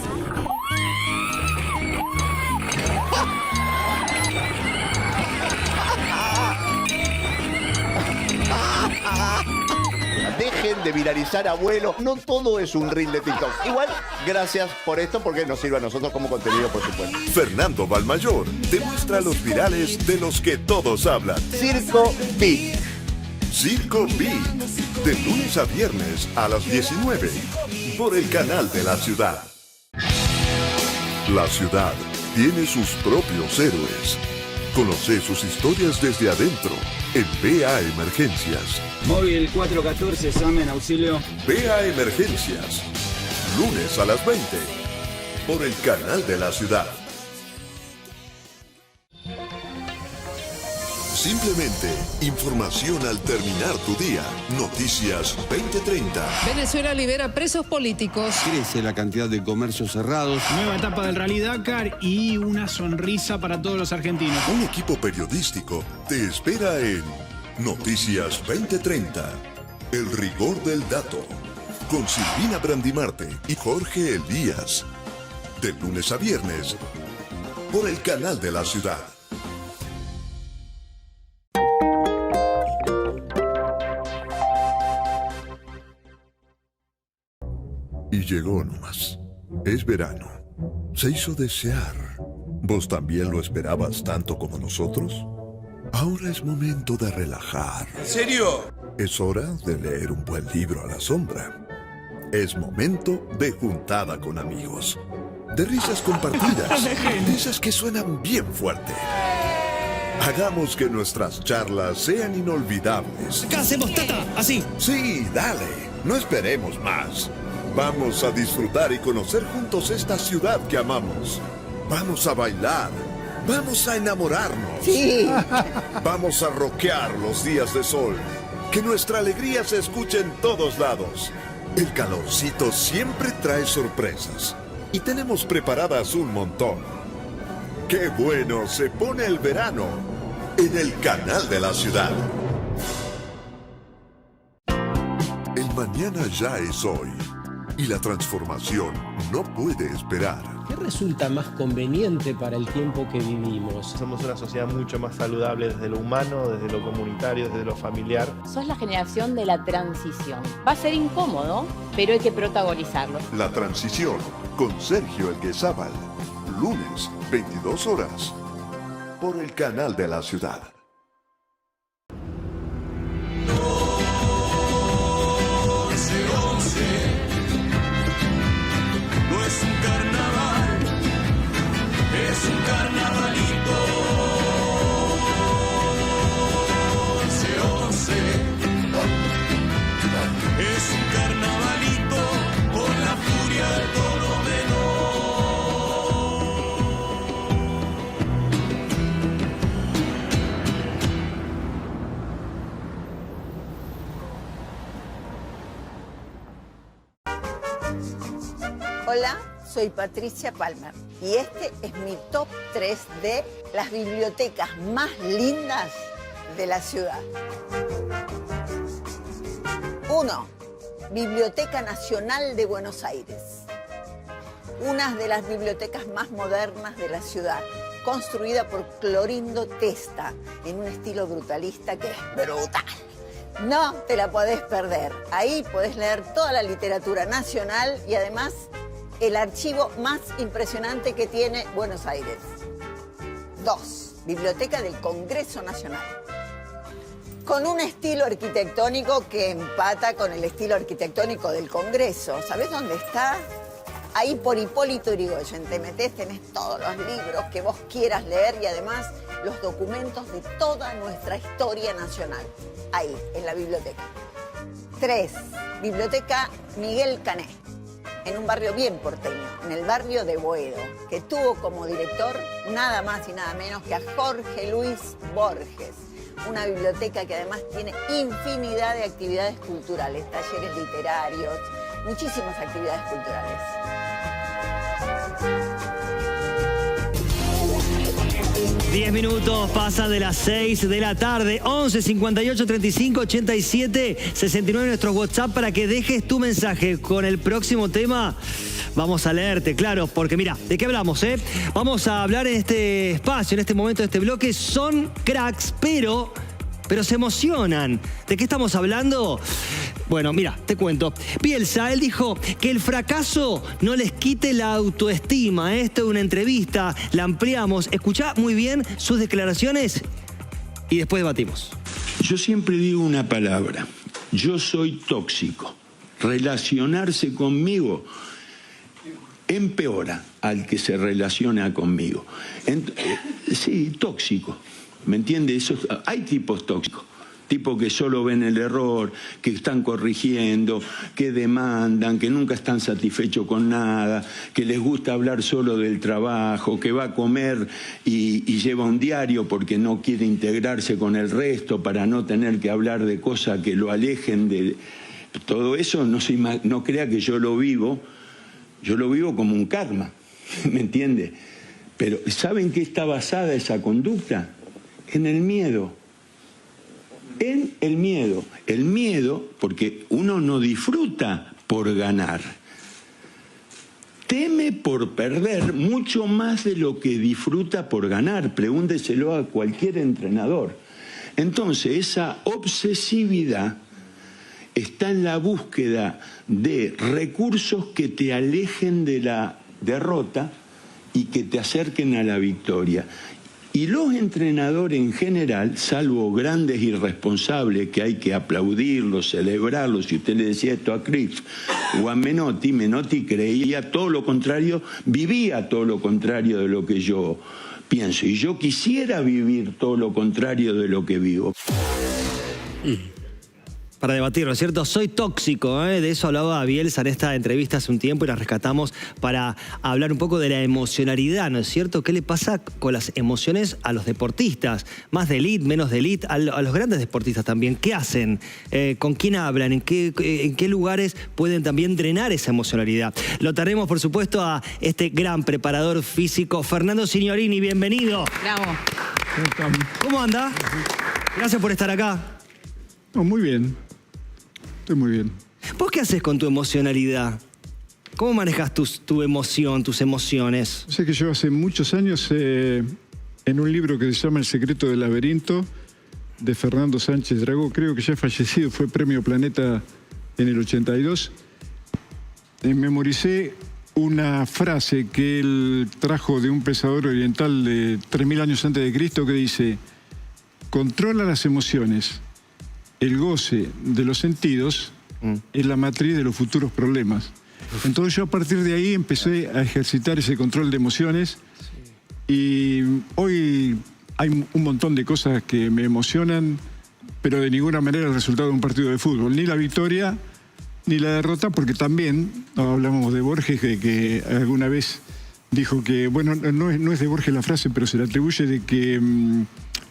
Dejen de viralizar, abuelo. No todo es un reel de TikTok. Igual, gracias por esto porque nos sirve a nosotros como contenido, por supuesto. Fernando Valmayor te muestra los virales de los que todos hablan. Circo Beat. Circo Beat. De lunes a viernes a las 19. Por el canal de la ciudad. La ciudad tiene sus propios héroes. Conoce sus historias desde adentro en BA Emergencias. Móvil 414, examen, auxilio. BA Emergencias. Lunes a las 20. Por el canal de la ciudad. Simplemente información al terminar tu día. Noticias 2030. Venezuela libera presos políticos. Crece la cantidad de comercios cerrados. Nueva etapa del Rally Dakar y una sonrisa para todos los argentinos. Un equipo periodístico te espera en Noticias 2030. El rigor del dato. Con Silvina Brandimarte y Jorge Elías. De lunes a viernes. Por el canal de la ciudad. Y llegó nomás. Es verano. Se hizo desear. ¿Vos también lo esperabas tanto como nosotros? Ahora es momento de relajar. ¿En serio? Es hora de leer un buen libro a la sombra. Es momento de juntada con amigos. De risas compartidas. De esas que suenan bien fuerte. Hagamos que nuestras charlas sean inolvidables. Acá hacemos tata, así. Sí, dale. No esperemos más. Vamos a disfrutar y conocer juntos esta ciudad que amamos. Vamos a bailar. Vamos a enamorarnos. Sí. Vamos a rockear los días de sol. Que nuestra alegría se escuche en todos lados. El calorcito siempre trae sorpresas. Y tenemos preparadas un montón. ¡Qué bueno se pone el verano! En el canal de la ciudad. El mañana ya es hoy. Y la transformación no puede esperar. ¿Qué resulta más conveniente para el tiempo que vivimos? Somos una sociedad mucho más saludable desde lo humano, desde lo comunitario, desde lo familiar. Sos la generación de la transición. Va a ser incómodo, pero hay que protagonizarlo. La transición con Sergio Elguezábal. Lunes, 22 horas. Por el canal de la ciudad. No es un carnaval, es un carnavalito. 11-11 es un carnavalito con la furia del tono Hola, soy Patricia Palmer y este es mi top 3 de las bibliotecas más lindas de la ciudad. 1. Biblioteca Nacional de Buenos Aires. Una de las bibliotecas más modernas de la ciudad, construida por Clorindo Testa en un estilo brutalista que es brutal. No te la podés perder. Ahí podés leer toda la literatura nacional y además el archivo más impresionante que tiene Buenos Aires. 2. Biblioteca del Congreso Nacional. Con un estilo arquitectónico que empata con el estilo arquitectónico del Congreso. ¿Sabés dónde está? Ahí por Hipólito Yrigoyen. Te metés, tenés todos los libros que vos quieras leer y además los documentos de toda nuestra historia nacional. Ahí, en la biblioteca. 3. Biblioteca Miguel Cané. En un barrio bien porteño, en el barrio de Boedo, que tuvo como director nada más y nada menos que a Jorge Luis Borges. Una biblioteca que además tiene infinidad de actividades culturales, talleres literarios, muchísimas actividades culturales. Diez minutos pasan de las 6 de la tarde. 11 58 35 87 69 nuestro WhatsApp para que dejes tu mensaje. Con el próximo tema vamos a leerte, claro, porque mira, ¿de qué hablamos, Vamos a hablar en este espacio, en este momento, de este bloque. Son cracks, pero se emocionan. ¿De qué estamos hablando? Bueno, mira, te cuento. Bielsa, él dijo que el fracaso no les quite la autoestima. Esto es una entrevista, la ampliamos. Escuchá muy bien sus declaraciones y después debatimos. Yo siempre digo una palabra. Yo soy tóxico. Relacionarse conmigo empeora al que se relaciona conmigo. Sí, tóxico. ¿Me entiendes? Hay tipos tóxicos. Tipos que solo ven el error, que están corrigiendo, que demandan, que nunca están satisfechos con nada, que les gusta hablar solo del trabajo, que va a comer y lleva un diario porque no quiere integrarse con el resto para no tener que hablar de cosas que lo alejen de... Todo eso no crea que yo lo vivo como un karma, ¿me entiende? Pero ¿saben qué está basada esa conducta? En el miedo. En el miedo. El miedo, porque uno no disfruta por ganar. Teme por perder mucho más de lo que disfruta por ganar. Pregúnteselo a cualquier entrenador. Entonces, esa obsesividad está en la búsqueda de recursos que te alejen de la derrota y que te acerquen a la victoria. Y los entrenadores en general, salvo grandes irresponsables que hay que aplaudirlos, celebrarlos, si usted le decía esto a Cruyff o a Menotti creía todo lo contrario, vivía todo lo contrario de lo que yo pienso. Y yo quisiera vivir todo lo contrario de lo que vivo. Para debatirlo, ¿cierto? Soy tóxico, ¿eh? De eso hablaba Bielsa en esta entrevista hace un tiempo y la rescatamos para hablar un poco de la emocionalidad, ¿no es cierto? ¿Qué le pasa con las emociones a los deportistas? Más de elite, menos de elite, a los grandes deportistas también. ¿Qué hacen? ¿Con quién hablan? ¿En qué lugares pueden también drenar esa emocionalidad? Lo tenemos, por supuesto, a este gran preparador físico, Fernando Signorini. Bienvenido. Bravo. ¿Cómo anda? Gracias por estar acá. No, muy bien. Estoy muy bien. ¿Vos qué haces con tu emocionalidad? ¿Cómo manejas tu emoción, tus emociones? Sé que yo hace muchos años, en un libro que se llama El secreto del laberinto, de Fernando Sánchez Dragó, creo que ya fallecido, fue Premio Planeta en el 82, memoricé una frase que él trajo de un pensador oriental de 3000 años antes de Cristo que dice: controla las emociones. El goce de los sentidos es la matriz de los futuros problemas. Entonces yo a partir de ahí empecé a ejercitar ese control de emociones y hoy hay un montón de cosas que me emocionan, pero de ninguna manera el resultado de un partido de fútbol. Ni la victoria, ni la derrota, porque también hablamos de Borges, que alguna vez dijo que, bueno, no es de Borges la frase, pero se le atribuye de que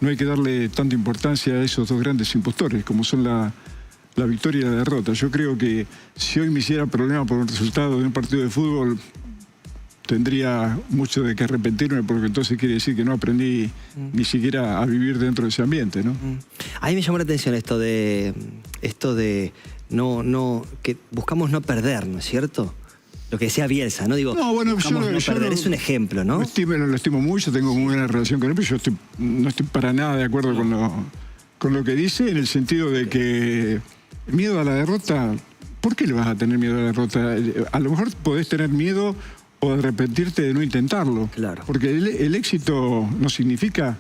no hay que darle tanta importancia a esos dos grandes impostores, como son la victoria y la derrota. Yo creo que si hoy me hiciera problema por un resultado de un partido de fútbol, tendría mucho de que arrepentirme, porque entonces quiere decir que no aprendí ni siquiera a vivir dentro de ese ambiente, ¿no? A mí me llamó la atención esto de que buscamos no perder, ¿no es cierto? Lo que decía Bielsa, ¿no? Digo, no, bueno, buscamos no perder, es un ejemplo, ¿no? Lo estimo mucho, tengo muy buena relación con él, pero yo no estoy para nada de acuerdo con lo que dice, en el sentido de que miedo a la derrota, ¿por qué le vas a tener miedo a la derrota? A lo mejor podés tener miedo o arrepentirte de no intentarlo. Claro. Porque el éxito no significa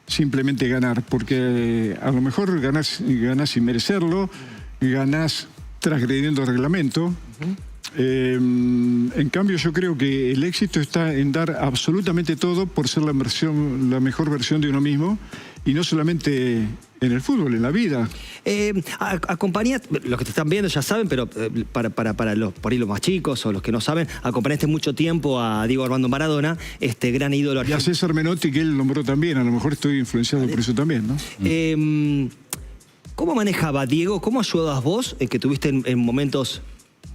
simplemente ganar, porque a lo mejor ganás sin merecerlo, ganás transgrediendo el reglamento. En cambio, yo creo que el éxito está en dar absolutamente todo por ser la mejor versión de uno mismo, y no solamente en el fútbol, en la vida. Acompañás, los que te están viendo ya saben, pero para los por ahí los más chicos o los que no saben, acompañaste mucho tiempo a Diego Armando Maradona, este gran ídolo argentino. Y a César Menotti, que él nombró también, a lo mejor estoy influenciado por eso también, ¿no? ¿Cómo manejaba Diego? ¿Cómo ayudabas vos, que tuviste en momentos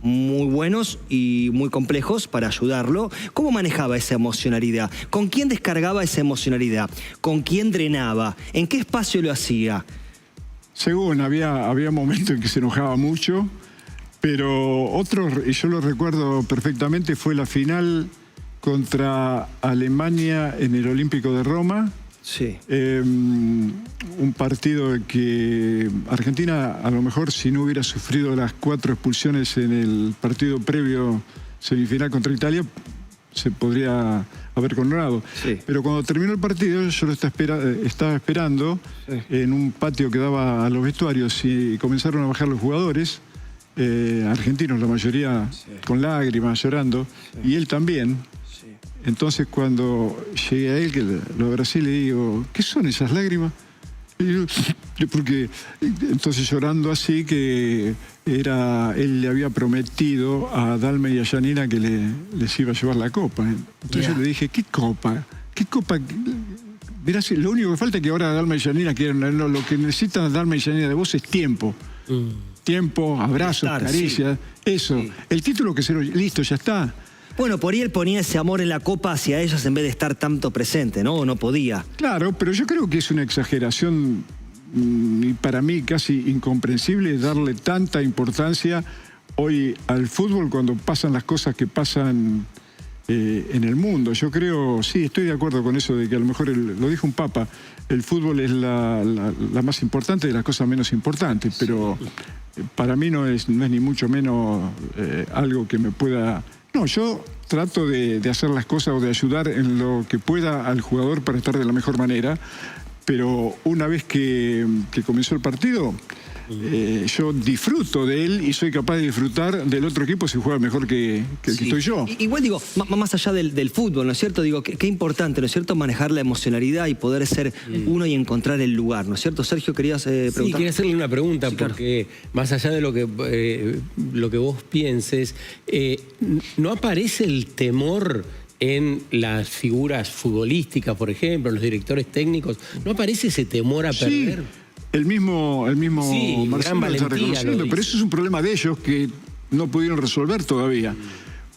muy buenos y muy complejos para ayudarlo? ¿Cómo manejaba esa emocionalidad? ¿Con quién descargaba esa emocionalidad? ¿Con quién drenaba? ¿En qué espacio lo hacía? Según, había momentos en que se enojaba mucho, pero otro, y yo lo recuerdo perfectamente, fue la final contra Alemania en el Olímpico de Roma. Sí. Un partido que Argentina, a lo mejor si no hubiera sufrido las 4 expulsiones en el partido previo semifinal contra Italia, se podría haber coronado. Sí. Pero cuando terminó el partido, yo lo estaba esperando en un patio que daba a los vestuarios, y comenzaron a bajar los jugadores argentinos, la mayoría con lágrimas, llorando, y él también. Entonces cuando llegué a él, que lo abracé, le digo: ¿qué son esas lágrimas? Y yo, porque entonces llorando así, que él le había prometido a Dalma y a Janina que les iba a llevar la copa. Entonces yo le dije: ¿qué copa? ¿Qué copa? Verás, lo único que falta es que ahora Dalma y Janina quieran, lo que necesitan Dalma y Janina de vos es tiempo. Tiempo, abrazos, caricias, eso. Sí. El título listo, ya está. Bueno, por ahí él ponía ese amor en la copa hacia ellas en vez de estar tanto presente, ¿no? O no podía. Claro, pero yo creo que es una exageración, y para mí casi incomprensible, darle tanta importancia hoy al fútbol cuando pasan las cosas que pasan en el mundo. Yo creo, sí, estoy de acuerdo con eso de que a lo mejor, lo dijo un papa, el fútbol es la más importante de las cosas menos importantes, pero para mí no es ni mucho menos algo que me pueda... No, yo trato de hacer las cosas o de ayudar en lo que pueda al jugador para estar de la mejor manera, pero una vez que comenzó el partido, Yo disfruto de él y soy capaz de disfrutar del otro equipo si juega mejor que el que estoy yo. Igual digo, más allá del fútbol, ¿no es cierto? Digo, qué importante, ¿no es cierto? Manejar la emocionalidad y poder ser uno y encontrar el lugar, ¿no es cierto? Sergio, querías preguntar. Sí, quería hacerle una pregunta, porque más allá de lo que vos pienses, ¿no aparece el temor en las figuras futbolísticas, por ejemplo, los directores técnicos? ¿No aparece ese temor a perder? El mismo Sí, Marcelo gran está valentía, reconociendo, lo pero eso es un problema de ellos que no pudieron resolver todavía.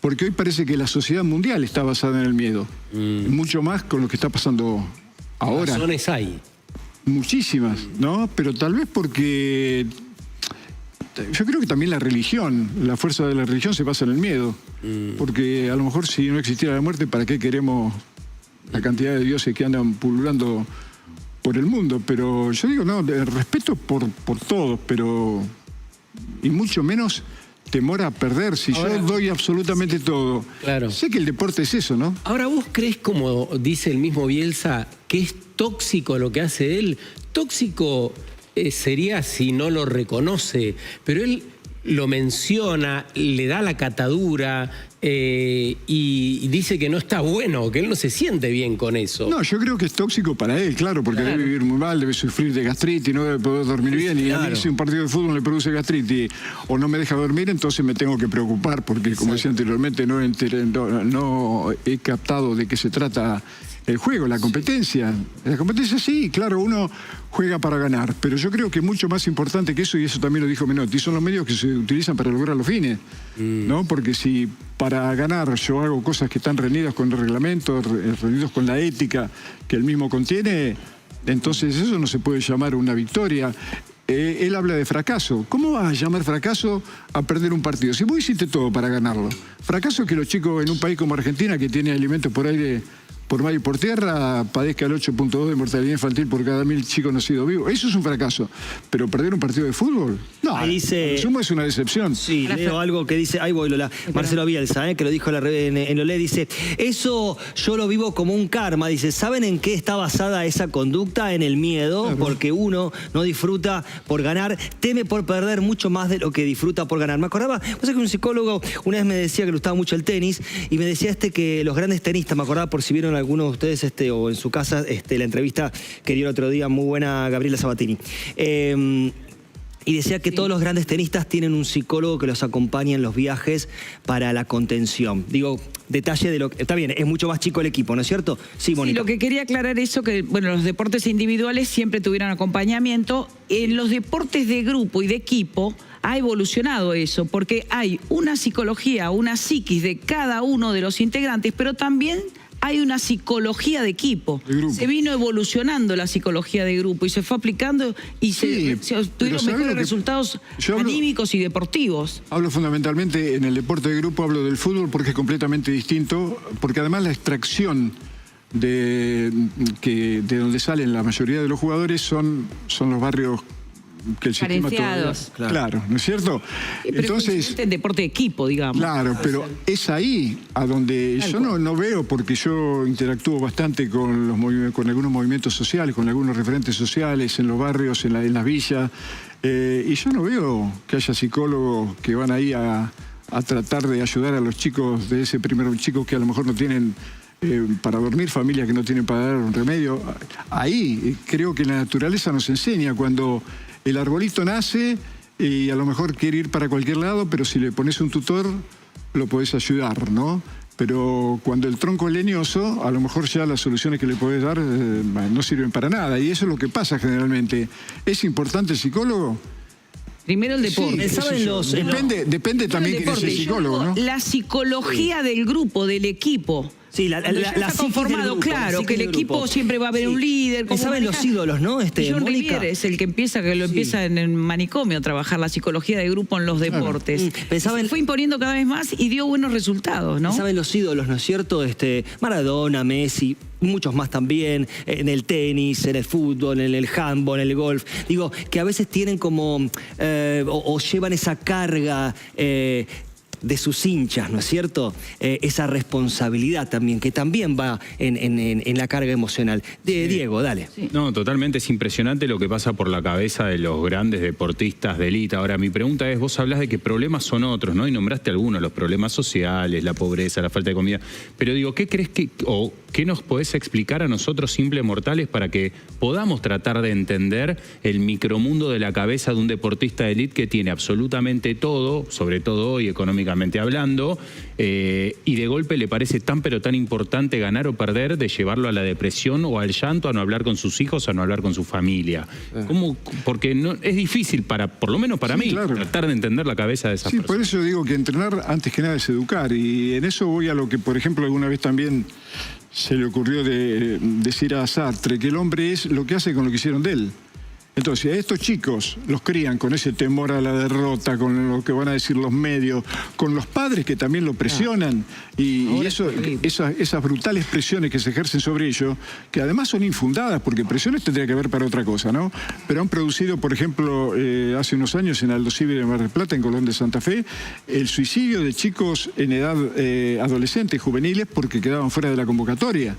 Porque hoy parece que la sociedad mundial está basada en el miedo. Mucho más con lo que está pasando ahora. Razones hay. Muchísimas, ¿no? Pero tal vez porque yo creo que también la religión, la fuerza de la religión se basa en el miedo. Porque a lo mejor si no existiera la muerte, ¿para qué queremos la cantidad de dioses que andan pululando por el mundo? Pero yo digo, no, respeto por todos, pero y mucho menos temor a perder. Si ahora, yo doy absolutamente todo. Claro. Sé que el deporte es eso, ¿no? Ahora, ¿vos crees, como dice el mismo Bielsa, que es tóxico lo que hace él? Tóxico sería si no lo reconoce, pero él lo menciona, le da la catadura y dice que no está bueno, que él no se siente bien con eso. No, yo creo que es tóxico para él, claro, porque debe vivir muy mal, debe sufrir de gastritis, no debe poder dormir bien. Y a mí si un partido de fútbol le produce gastritis o no me deja dormir, entonces me tengo que preocupar, porque como decía anteriormente, no he captado de qué se trata el juego, la competencia. La competencia sí, claro, uno juega para ganar, pero yo creo que mucho más importante que eso, y eso también lo dijo Menotti, son los medios que se utilizan para lograr los fines, ¿no? Porque si para ganar yo hago cosas que están reñidas con el reglamento, reñidos con la ética que el mismo contiene, entonces eso no se puede llamar una victoria. Él habla de fracaso. ¿Cómo vas a llamar fracaso a perder un partido? Si vos hiciste todo para ganarlo. Fracaso es que los chicos en un país como Argentina, que tiene alimentos por aire, por mar y por tierra, padezca el 8.2 de mortalidad infantil por cada 1000 chicos nacidos vivos. Eso es un fracaso. Pero perder un partido de fútbol, no, ahí dice, en sumo es una decepción. Sí, leo algo que dice, ahí voy Lola, Marcelo Bielsa, que lo dijo en Olé, dice, eso yo lo vivo como un karma, dice, ¿saben en qué está basada esa conducta? En el miedo, claro. Porque uno no disfruta por ganar, teme por perder mucho más de lo que disfruta por ganar. Me acordaba, pues es que un psicólogo una vez me decía que le gustaba mucho el tenis, y me decía que los grandes tenistas, me acordaba por si vieron algunos de ustedes o en su casa la entrevista que dio el otro día, muy buena, Gabriela Sabatini. Y decía que todos los grandes tenistas tienen un psicólogo que los acompaña en los viajes para la contención. Digo, detalle de lo que... Está bien, es mucho más chico el equipo, ¿no es cierto? Sí, Mónica. Sí, lo que quería aclarar es que, bueno, los deportes individuales siempre tuvieron acompañamiento. En los deportes de grupo y de equipo ha evolucionado eso, porque hay una psicología, una psiquis de cada uno de los integrantes, pero también hay una psicología de equipo. Se vino evolucionando la psicología de grupo y se fue aplicando y se tuvieron mejores resultados anímicos y deportivos. Hablo fundamentalmente en el deporte de grupo, hablo del fútbol porque es completamente distinto, porque además la extracción de donde salen la mayoría de los jugadores son los barrios que el sistema todo, claro, ¿no es cierto? Pero entonces en deporte de equipo, digamos. Claro, pero es ahí a donde yo no veo, porque yo interactúo bastante con algunos movimientos sociales, con algunos referentes sociales en los barrios, en las villas, y yo no veo que haya psicólogos que van ahí a tratar de ayudar a los chicos de ese primer chico que a lo mejor no tienen para dormir, familias que no tienen para dar un remedio. Ahí creo que la naturaleza nos enseña cuando el arbolito nace y a lo mejor quiere ir para cualquier lado, pero si le pones un tutor, lo podés ayudar, ¿no? Pero cuando el tronco es leñoso, a lo mejor ya las soluciones que le podés dar no sirven para nada. Y eso es lo que pasa generalmente. ¿Es importante el psicólogo? Primero el deporte. Sí, depende también quién es el psicólogo, ¿no? La psicología del grupo, del equipo. Sí, la está conformado, grupo, claro, que el equipo siempre va a haber un líder. ¿Saben los ídolos, no? John Riviere es el que empieza en el manicomio a trabajar la psicología de grupo en los deportes. Se fue imponiendo cada vez más y dio buenos resultados, ¿no? ¿Saben los ídolos, no es cierto? Maradona, Messi, muchos más también, en el tenis, en el fútbol, en el handball, en el golf. Digo, que a veces tienen como, o llevan esa carga de sus hinchas, ¿no es cierto? Esa responsabilidad también, que también va en la carga emocional. Diego, dale. Sí. No, totalmente, es impresionante lo que pasa por la cabeza de los grandes deportistas de élite. Ahora, mi pregunta es, vos hablás de que problemas son otros, ¿no? Y nombraste algunos, los problemas sociales, la pobreza, la falta de comida. Pero digo, ¿qué crees o qué nos podés explicar a nosotros simples mortales para que podamos tratar de entender el micromundo de la cabeza de un deportista de élite que tiene absolutamente todo, sobre todo hoy económicamente hablando, y de golpe le parece tan pero tan importante ganar o perder, de llevarlo a la depresión o al llanto, a no hablar con sus hijos, a no hablar con su familia? ¿Cómo? Porque no, es difícil, por lo menos para mí, tratar de entender la cabeza de esas personas. Por eso digo que entrenar antes que nada es educar, y en eso voy a lo que, por ejemplo, alguna vez también se le ocurrió decir a Sartre, que el hombre es lo que hace con lo que hicieron de él. Entonces, a estos chicos los crían con ese temor a la derrota, con lo que van a decir los medios, con los padres que también lo presionan, y esas brutales presiones que se ejercen sobre ellos, que además son infundadas, porque presiones tendría que haber para otra cosa, ¿no? Pero han producido, por ejemplo, hace unos años en Aldo Civi de Mar del Plata, en Colón de Santa Fe, el suicidio de chicos en edad adolescente, juveniles, porque quedaban fuera de la convocatoria.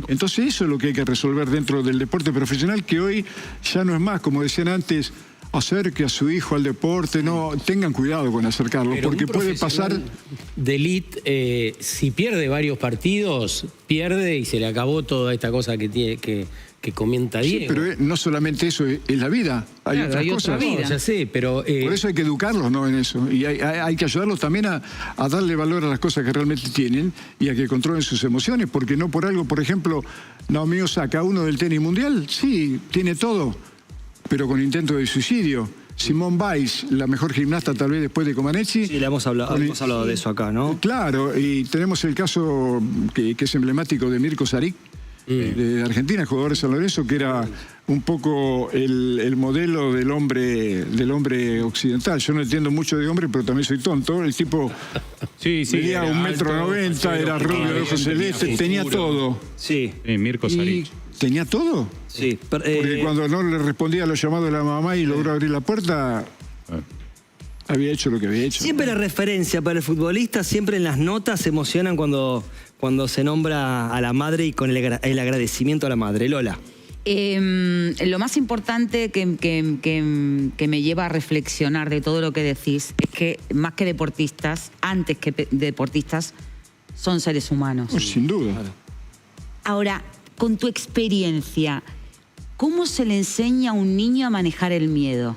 Entonces eso es lo que hay que resolver dentro del deporte profesional, que hoy ya no es más, como decían antes, acerque a su hijo al deporte. No, tengan cuidado con acercarlo, pero porque puede pasar... de élite, si pierde varios partidos, pierde y se le acabó toda esta cosa que tiene que comenta Diego. Sí, pero no solamente eso, es la vida. Hay otras cosas. Otra vida. No, ya sé, pero... Por eso hay que educarlos, ¿no?, en eso. Y hay que ayudarlos también a darle valor a las cosas que realmente tienen y a que controlen sus emociones, porque no por algo, por ejemplo, Naomi Osaka, uno del tenis mundial, sí, tiene todo, pero con intento de suicidio. Simone Biles, la mejor gimnasta tal vez después de Comaneci. Sí, le hemos hablado de eso acá, ¿no? Claro, y tenemos el caso que es emblemático de Mirko Saric, de Argentina, jugador de San Lorenzo, que era un poco el modelo del hombre occidental. Yo no entiendo mucho de hombre, pero también soy tonto. El tipo medía 1,90 m, era rubio, de ojos celestes, tenía todo. Sí. Mirko Saric. ¿Tenía todo? Sí. Porque cuando no le respondía a los llamados de la mamá y logró abrir la puerta... había hecho lo que había hecho. Siempre la referencia para el futbolista, siempre en las notas se emocionan cuando se nombra a la madre y con el agradecimiento a la madre. Lola. Lo más importante que me lleva a reflexionar de todo lo que decís es que más que deportistas, antes que deportistas, son seres humanos. Pues sin duda. Ahora, con tu experiencia, ¿cómo se le enseña a un niño a manejar el miedo?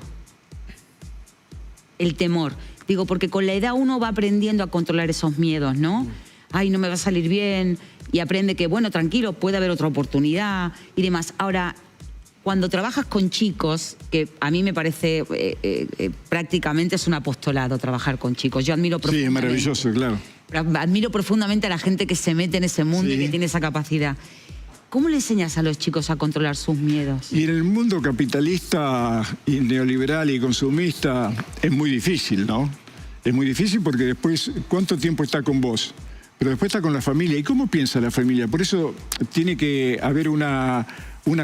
El temor. Digo, porque con la edad uno va aprendiendo a controlar esos miedos, ¿no? Ay, no me va a salir bien. Y aprende que, bueno, tranquilo, puede haber otra oportunidad y demás. Ahora, cuando trabajas con chicos, que a mí me parece prácticamente es un apostolado trabajar con chicos. Yo admiro profundamente. Sí, es maravilloso, claro. Admiro profundamente a la gente que se mete en ese mundo y que tiene esa capacidad. ¿Cómo le enseñas a los chicos a controlar sus miedos? Y en el mundo capitalista y neoliberal y consumista es muy difícil, ¿no? Es muy difícil porque después, ¿cuánto tiempo está con vos? Pero después está con la familia. ¿Y cómo piensa la familia? Por eso tiene que haber una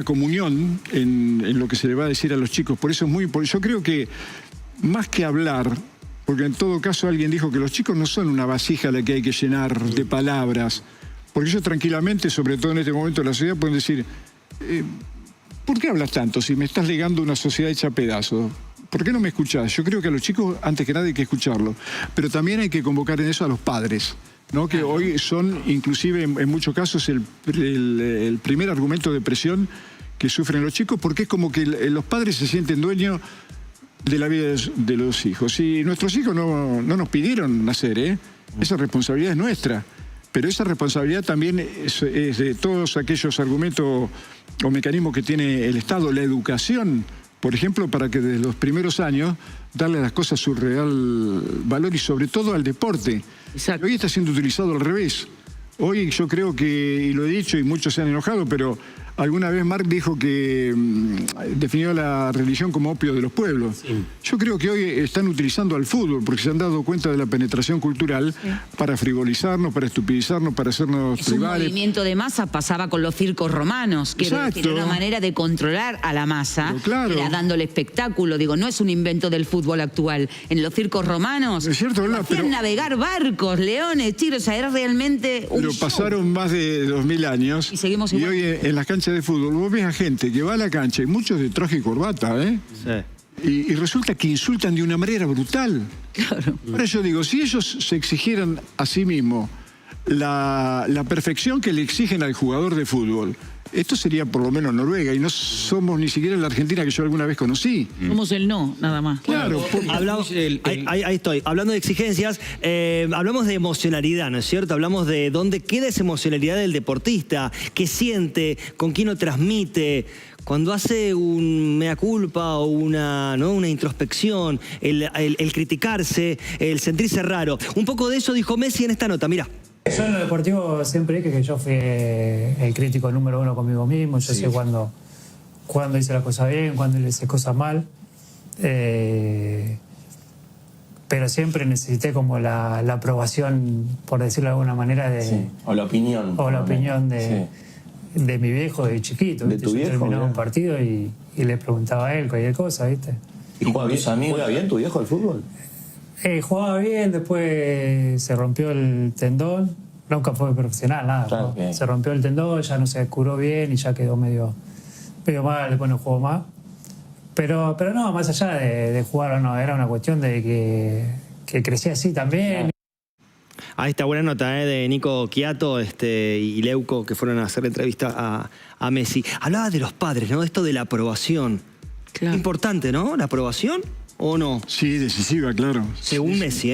comunión en lo que se le va a decir a los chicos. Por eso es muy importante. Yo creo que más que hablar, porque en todo caso alguien dijo que los chicos no son una vasija a la que hay que llenar de palabras. Porque ellos tranquilamente, sobre todo en este momento de la sociedad, pueden decir, ¿por qué hablas tanto si me estás legando una sociedad hecha a pedazos? ¿Por qué no me escuchás? Yo creo que a los chicos, antes que nada, hay que escucharlo. Pero también hay que convocar en eso a los padres, ¿no? Que hoy son, inclusive en muchos casos, el primer argumento de presión que sufren los chicos, porque es como que los padres se sienten dueños de la vida de los hijos. Y nuestros hijos no nos pidieron nacer, ¿eh? Esa responsabilidad es nuestra. Pero esa responsabilidad también es de todos aquellos argumentos o mecanismos que tiene el Estado, la educación, por ejemplo, para que desde los primeros años darle a las cosas su real valor y sobre todo al deporte. Exacto. Hoy está siendo utilizado al revés. Hoy yo creo que, y lo he dicho y muchos se han enojado, pero alguna vez Marx dijo que definió la religión como opio de los pueblos. Sí. Yo creo que hoy están utilizando al fútbol porque se han dado cuenta de la penetración cultural para frivolizarnos, para estupidizarnos, para hacernos tribales. Un movimiento de masa pasaba con los circos romanos, que era una manera de controlar a la masa, era dándole espectáculo. Digo, no es un invento del fútbol actual. En los circos romanos hacían navegar barcos, leones, tigres, o sea, era realmente un show. Pasaron más de 2000 años y seguimos igual. Y hoy en las canchas de fútbol vos ves a gente que va a la cancha y muchos de traje y corbata, y resulta que insultan de una manera brutal. Claro. Por eso digo, si ellos se exigieran a sí mismos la perfección que le exigen al jugador de fútbol, esto sería por lo menos Noruega, y no somos ni siquiera la Argentina que yo alguna vez conocí. Somos el no, nada más. Claro. Ahí estoy. Hablando de exigencias, hablamos de emocionalidad, ¿no es cierto? Hablamos de dónde queda esa emocionalidad del deportista, qué siente, con quién lo transmite. Cuando hace un mea culpa o una introspección, el criticarse, el sentirse raro. Un poco de eso dijo Messi en esta nota, mirá. Yo en lo deportivo siempre dije que yo fui el crítico número 1 conmigo mismo. Yo sé cuándo hice las cosas bien, cuándo hice cosas mal. Pero siempre necesité como la aprobación, por decirlo de alguna manera, o la opinión. O la opinión de mi viejo de chiquito. ¿De tu viejo? Yo terminaba un partido y le preguntaba a él cualquier cosa, ¿viste? ¿Y juega bien tu viejo al fútbol? Jugaba bien, después se rompió el tendón. Nunca fue profesional, nada. Claro, ¿no? Se rompió el tendón, ya no se curó bien y ya quedó medio mal, después no jugó más. Pero no, más allá de jugar o no, era una cuestión de que crecía así también. Ahí está buena nota de Nico Quiato y Leuco, que fueron a hacer la entrevista a Messi. Hablaba de los padres, ¿no? Esto de la aprobación. Claro. Importante, ¿no? ¿La aprobación o no? Sí, decisiva, claro. Según Messi,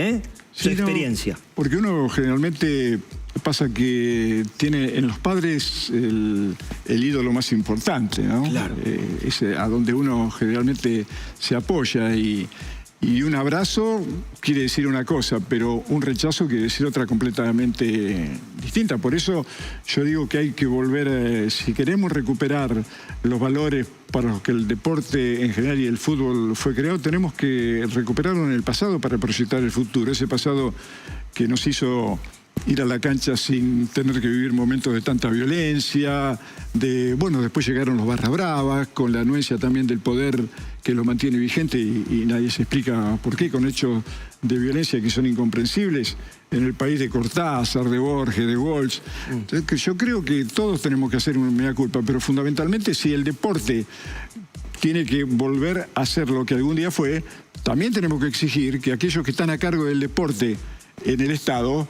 su experiencia. Porque uno generalmente pasa que tiene en los padres el ídolo más importante, ¿no? Claro. Es a donde uno generalmente se apoya y un abrazo quiere decir una cosa, pero un rechazo quiere decir otra completamente distinta. Por eso yo digo que hay que volver, si queremos recuperar los valores para los que el deporte en general y el fútbol fue creado, tenemos que recuperarlo en el pasado para proyectar el futuro. Ese pasado que nos hizo ir a la cancha sin tener que vivir momentos de tanta violencia, después llegaron los barra bravas, con la anuencia también del poder que lo mantiene vigente y nadie se explica por qué, con hechos de violencia que son incomprensibles en el país de Cortázar, de Borges, de Walsh. Entonces, yo creo que todos tenemos que hacer una mea culpa, pero fundamentalmente si el deporte tiene que volver a ser lo que algún día fue, también tenemos que exigir que aquellos que están a cargo del deporte en el Estado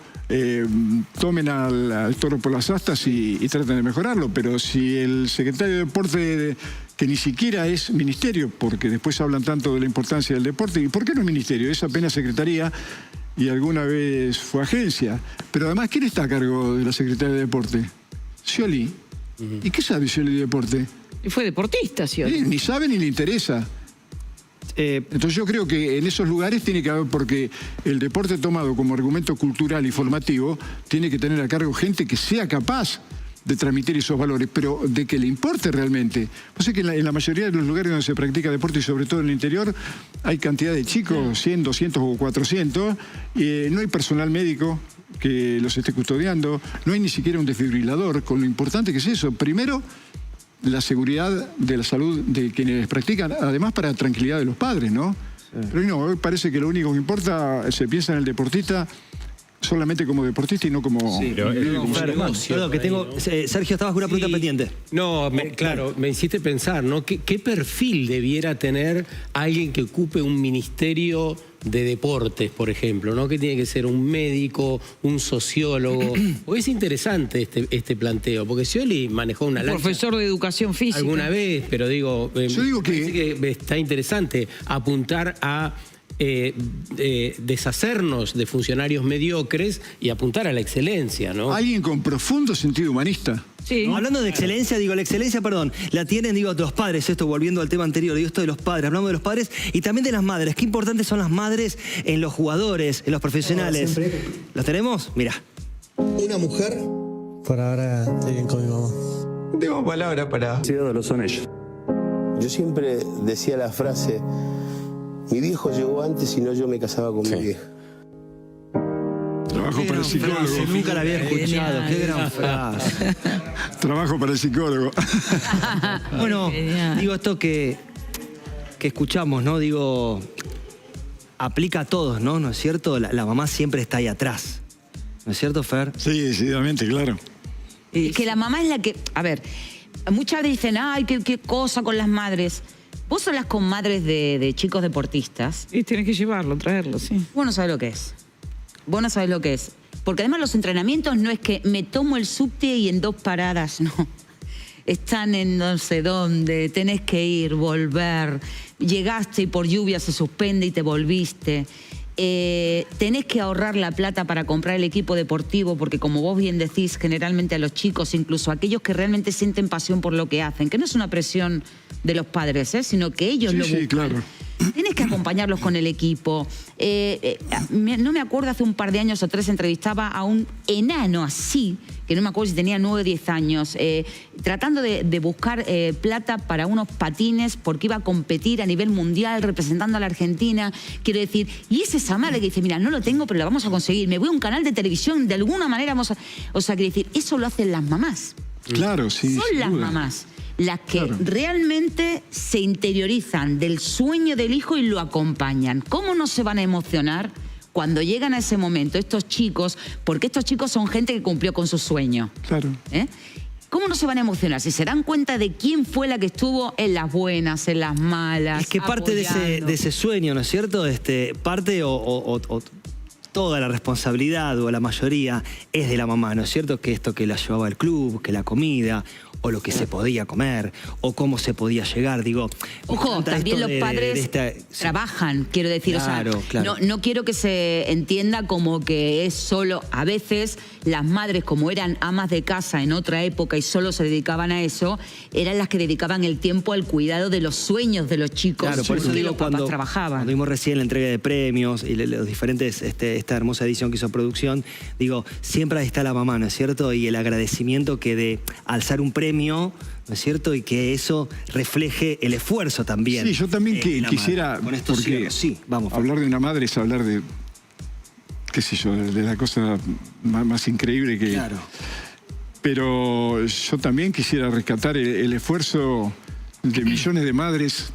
tomen al toro por las astas y traten de mejorarlo. Pero si el secretario de Deporte, que ni siquiera es ministerio, porque después hablan tanto de la importancia del deporte, ¿y por qué no es ministerio? Es apenas secretaría y alguna vez fue agencia. Pero además, ¿quién está a cargo de la Secretaría de Deporte? Scioli. ¿Y qué sabe Scioli de deporte? Y fue deportista, Scioli. Ni sabe ni le interesa. Entonces yo creo que en esos lugares tiene que haber, porque el deporte tomado como argumento cultural y formativo, tiene que tener a cargo gente que sea capaz de transmitir esos valores, pero de que le importe realmente. O sea que en la mayoría de los lugares donde se practica deporte, y sobre todo en el interior, hay cantidad de chicos, 100, 200 o 400, no hay personal médico que los esté custodiando, no hay ni siquiera un desfibrilador, con lo importante que es eso. Primero, la seguridad de la salud de quienes practican, además para tranquilidad de los padres, ¿no? Sí. Pero no, hoy parece que lo único que importa, se piensa en el deportista solamente como deportista y no como... Sí, pero Sergio, estabas con una pregunta pendiente. No, me hiciste pensar, ¿no? ¿Qué perfil debiera tener alguien que ocupe un ministerio de deportes, por ejemplo, ¿no? Que tiene que ser un médico, un sociólogo. Porque es interesante este planteo, porque Scioli manejó una lancha. Profesor de educación física. Alguna vez, pero digo, yo digo que está interesante apuntar a deshacernos de funcionarios mediocres y apuntar a la excelencia, ¿no? Alguien con profundo sentido humanista. Sí. ¿No? Hablando de excelencia, la excelencia, la tienen, los padres, esto volviendo al tema anterior, esto de los padres, hablamos de los padres y también de las madres. Qué importantes son las madres en los jugadores, en los profesionales. ¿Las tenemos? Mirá. Una mujer, por ahora estoy bien con mi mamá. tengo palabras para... Sí, no lo son ellos. Yo siempre decía la frase, mi viejo llegó antes y no yo me casaba con mi vieja. Trabajo para el psicólogo. Frase, nunca la había escuchado. Qué gran frase. Trabajo para el psicólogo. Bueno, digo esto que escuchamos, ¿no? Digo, aplica a todos, ¿no? ¿No es cierto? La mamá siempre está ahí atrás. ¿No es cierto, Fer? Sí, decididamente, claro. Es que la mamá es la que... A ver, muchas veces dicen, ay, qué cosa con las madres. Vos hablas con madres de chicos deportistas. Y tienes que llevarlo, traerlo, sí. Vos no sabés lo que es. Vos no sabés lo que es. Porque además los entrenamientos no es que me tomo el subte y en 2 paradas, no. Están en no sé dónde, tenés que ir, volver. Llegaste y por lluvia se suspende y te volviste. Tenés que ahorrar la plata para comprar el equipo deportivo, porque como vos bien decís, generalmente a los chicos, incluso a aquellos que realmente sienten pasión por lo que hacen, que no es una presión de los padres, sino que ellos lo buscan. Sí, claro. Tienes que acompañarlos con el equipo. No me acuerdo, hace un par de años o 3 entrevistaba a un enano así, que no me acuerdo si tenía 9 o 10 años, tratando de buscar plata para unos patines porque iba a competir a nivel mundial representando a la Argentina. Quiero decir, y es esa madre que dice, mira, no lo tengo, pero lo vamos a conseguir. Me voy a un canal de televisión, de alguna manera vamos a... O sea, quiero decir, eso lo hacen las mamás. Claro, sí. Son las mamás las que realmente se interiorizan del sueño del hijo y lo acompañan. ¿Cómo no se van a emocionar cuando llegan a ese momento estos chicos? Porque estos chicos son gente que cumplió con su sueño. Claro. ¿Cómo no se van a emocionar? Si se dan cuenta de quién fue la que estuvo en las buenas, en las malas. Es que parte de ese sueño, ¿no es cierto? Parte o toda la responsabilidad o la mayoría es de la mamá, ¿no es cierto? Que esto que la llevaba al club, que la comida, o lo que se podía comer, o cómo se podía llegar, digo... Ojo, también los padres trabajan, quiero decir, claro, o sea, claro. No quiero que se entienda como que es solo... A veces las madres, como eran amas de casa en otra época y solo se dedicaban a eso, eran las que dedicaban el tiempo al cuidado de los sueños de los chicos. Claro, por eso digo, los papás trabajaban. Cuando vimos recién la entrega de premios y los diferentes, esta hermosa edición que hizo producción, digo, siempre ahí está la mamá, ¿no es cierto? Y el agradecimiento que de alzar un premio, ¿no es cierto? Y que eso refleje el esfuerzo también. Sí, yo también quisiera, con esto porque sí, vamos. Hablar de una madre es hablar de, qué sé yo, de la cosa más increíble que... Claro. Pero yo también quisiera rescatar el esfuerzo de millones de madres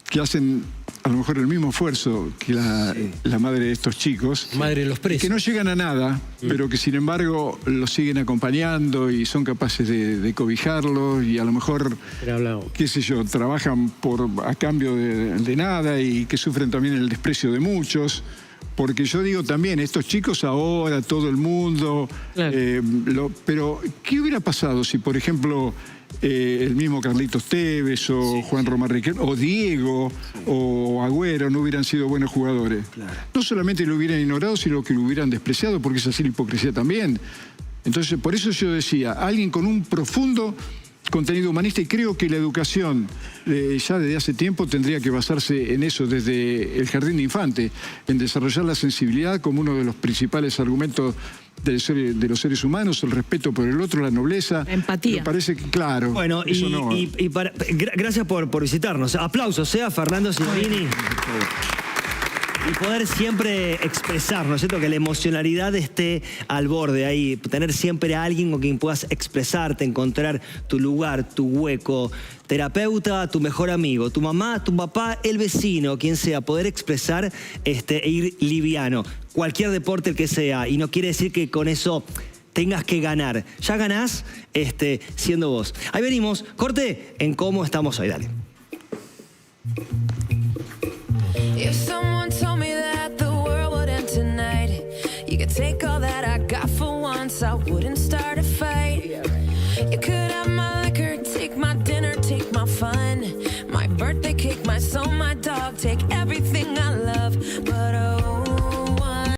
que hacen a lo mejor el mismo esfuerzo que la madre de estos chicos. Madre de los presos. Que no llegan a nada, pero que sin embargo los siguen acompañando y son capaces de cobijarlos y a lo mejor, qué sé yo, trabajan a cambio de nada y que sufren también el desprecio de muchos. Porque yo digo también, estos chicos ahora, todo el mundo, claro. Pero ¿qué hubiera pasado si, por ejemplo, el mismo Carlitos Tevez o Juan Román Riquelme o Diego o Agüero no hubieran sido buenos jugadores? Claro. No solamente lo hubieran ignorado, sino que lo hubieran despreciado, porque es así la hipocresía también. Entonces, por eso yo decía, alguien con un profundo contenido humanista, y creo que la educación ya desde hace tiempo tendría que basarse en eso, desde el jardín de infante, en desarrollar la sensibilidad como uno de los principales argumentos de los seres humanos, el respeto por el otro, la nobleza. La empatía. Me parece que, claro. Bueno, gracias por visitarnos. Aplausos, Fernando Signorini. Y poder siempre expresar, ¿no es cierto? Que la emocionalidad esté al borde ahí. Tener siempre a alguien con quien puedas expresarte, encontrar tu lugar, tu hueco. Terapeuta, tu mejor amigo, tu mamá, tu papá, el vecino, quien sea. Poder expresar e ir liviano. Cualquier deporte el que sea. Y no quiere decir que con eso tengas que ganar. Ya ganás siendo vos. Ahí venimos. Corte en cómo estamos hoy. Dale. If someone told me that the world would end tonight, you could take all that I got for once, I wouldn't start a fight. You could have my liquor, take my dinner, take my fun, my birthday cake, my soul, my dog, take everything I love, but oh, one.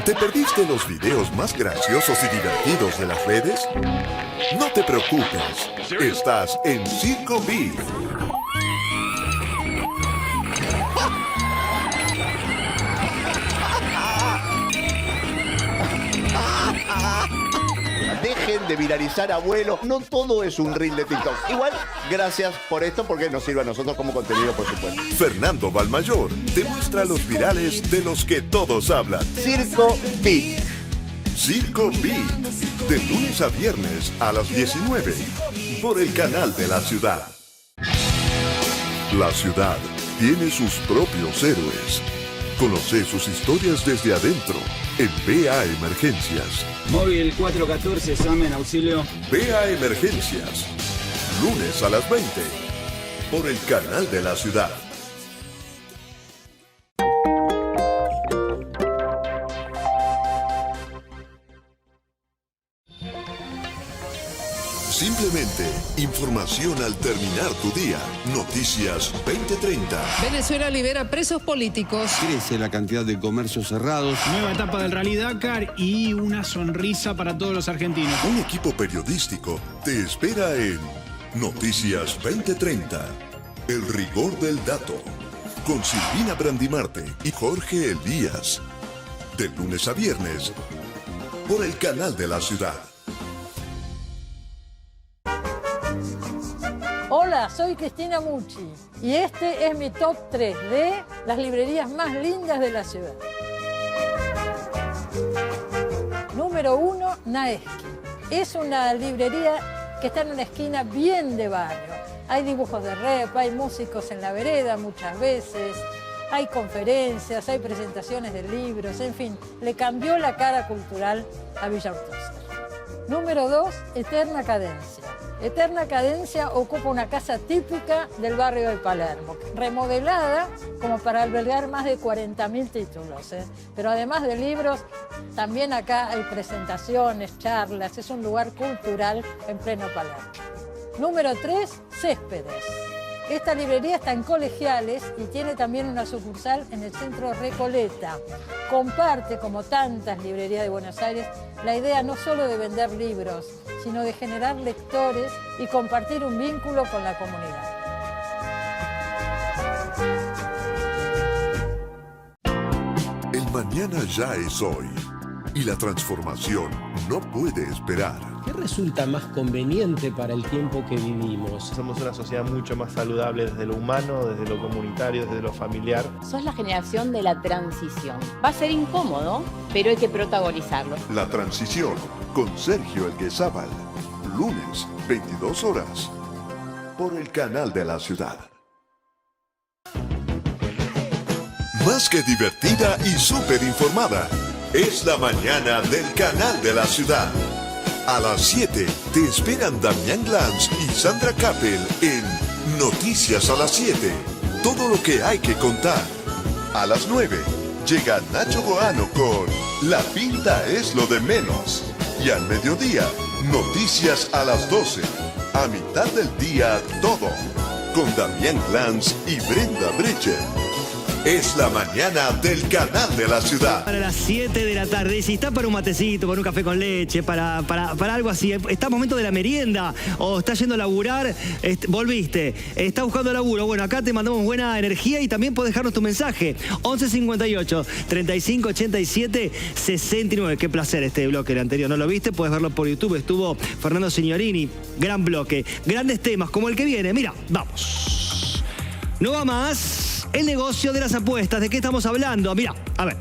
¿Te perdiste los videos más graciosos y divertidos de las redes? No te preocupes, estás en Circo Beat. Dejen de viralizar abuelos. No todo es un reel de TikTok. Igual, gracias por esto porque nos sirve a nosotros como contenido, por supuesto. Fernando Valmayor te muestra los virales de los que todos hablan. Circo Beat. Circo Beat. De lunes a viernes a las 19. Por el canal de la ciudad. La ciudad tiene sus propios héroes. Conoce sus historias desde adentro en BA Emergencias. Móvil 414, llamen, auxilio. BA Emergencias. Lunes a las 20. Por el canal de la ciudad. Simplemente información al terminar tu día. Noticias 2030. Venezuela libera presos políticos. Crece la cantidad de comercios cerrados. Nueva etapa del Rally Dakar y una sonrisa para todos los argentinos. Un equipo periodístico te espera en Noticias 2030. El rigor del dato. Con Silvina Brandimarte y Jorge Elías. De lunes a viernes. Por el canal de la ciudad. Hola, soy Cristina Mucci y este es mi top 3 de las librerías más lindas de la ciudad. Número 1, Naeski. Es una librería que está en una esquina bien de barrio. Hay dibujos de rap, hay músicos en la vereda muchas veces, hay conferencias, hay presentaciones de libros, en fin, le cambió la cara cultural a Villa Urquiza. Número 2, Eterna Cadencia. Eterna Cadencia ocupa una casa típica del barrio de Palermo, remodelada como para albergar más de 40.000 títulos. Pero además de libros, también acá hay presentaciones, charlas, es un lugar cultural en pleno Palermo. Número 3, Céspedes. Esta librería está en Colegiales y tiene también una sucursal en el centro Recoleta. Comparte, como tantas librerías de Buenos Aires, la idea no solo de vender libros, sino de generar lectores y compartir un vínculo con la comunidad. El mañana ya es hoy y la transformación no puede esperar. ¿Qué resulta más conveniente para el tiempo que vivimos? Somos una sociedad mucho más saludable desde lo humano, desde lo comunitario, desde lo familiar. Sos la generación de la transición. Va a ser incómodo, pero hay que protagonizarlo. La transición con Sergio Elguezábal. Lunes, 22 horas. Por el canal de la ciudad. Más que divertida y súper informada. Es la mañana del canal de la ciudad. A las 7 te esperan Damián Glantz y Sandra Kappel en Noticias a las 7. Todo lo que hay que contar. A las 9 llega Nacho Goano con La pinta es lo de menos. Y al mediodía, Noticias a las 12. A mitad del día, todo. Con Damián Glantz y Brenda Brecher. Es la mañana del canal de la ciudad. Para las 7 de la tarde, si está para un matecito, para un café con leche, para algo así, está momento de la merienda, o está yendo a laburar, volviste, está buscando laburo, bueno, acá te mandamos buena energía y también podés dejarnos tu mensaje. 1158 3587 69. Qué placer este bloque, el anterior, ¿no lo viste? Puedes verlo por YouTube, estuvo Fernando Signorini, gran bloque, grandes temas como el que viene. Mira, vamos. No va más. El negocio de las apuestas, ¿de qué estamos hablando? Mira, a ver.